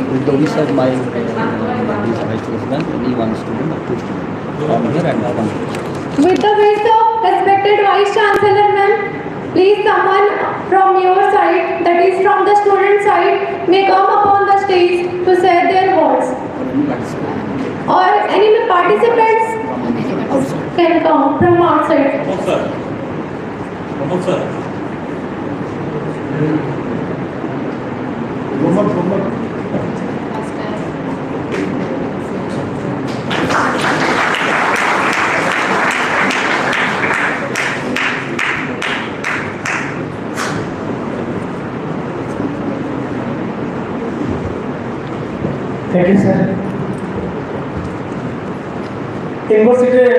With the wish of my vice president, only one student or two students from here and one. With the wish of respected Vice Chancellor ma'am, please someone from your side, that is from the student side, may come upon the stage to say their words. Or any participants can come from outside. Thank you, sir. University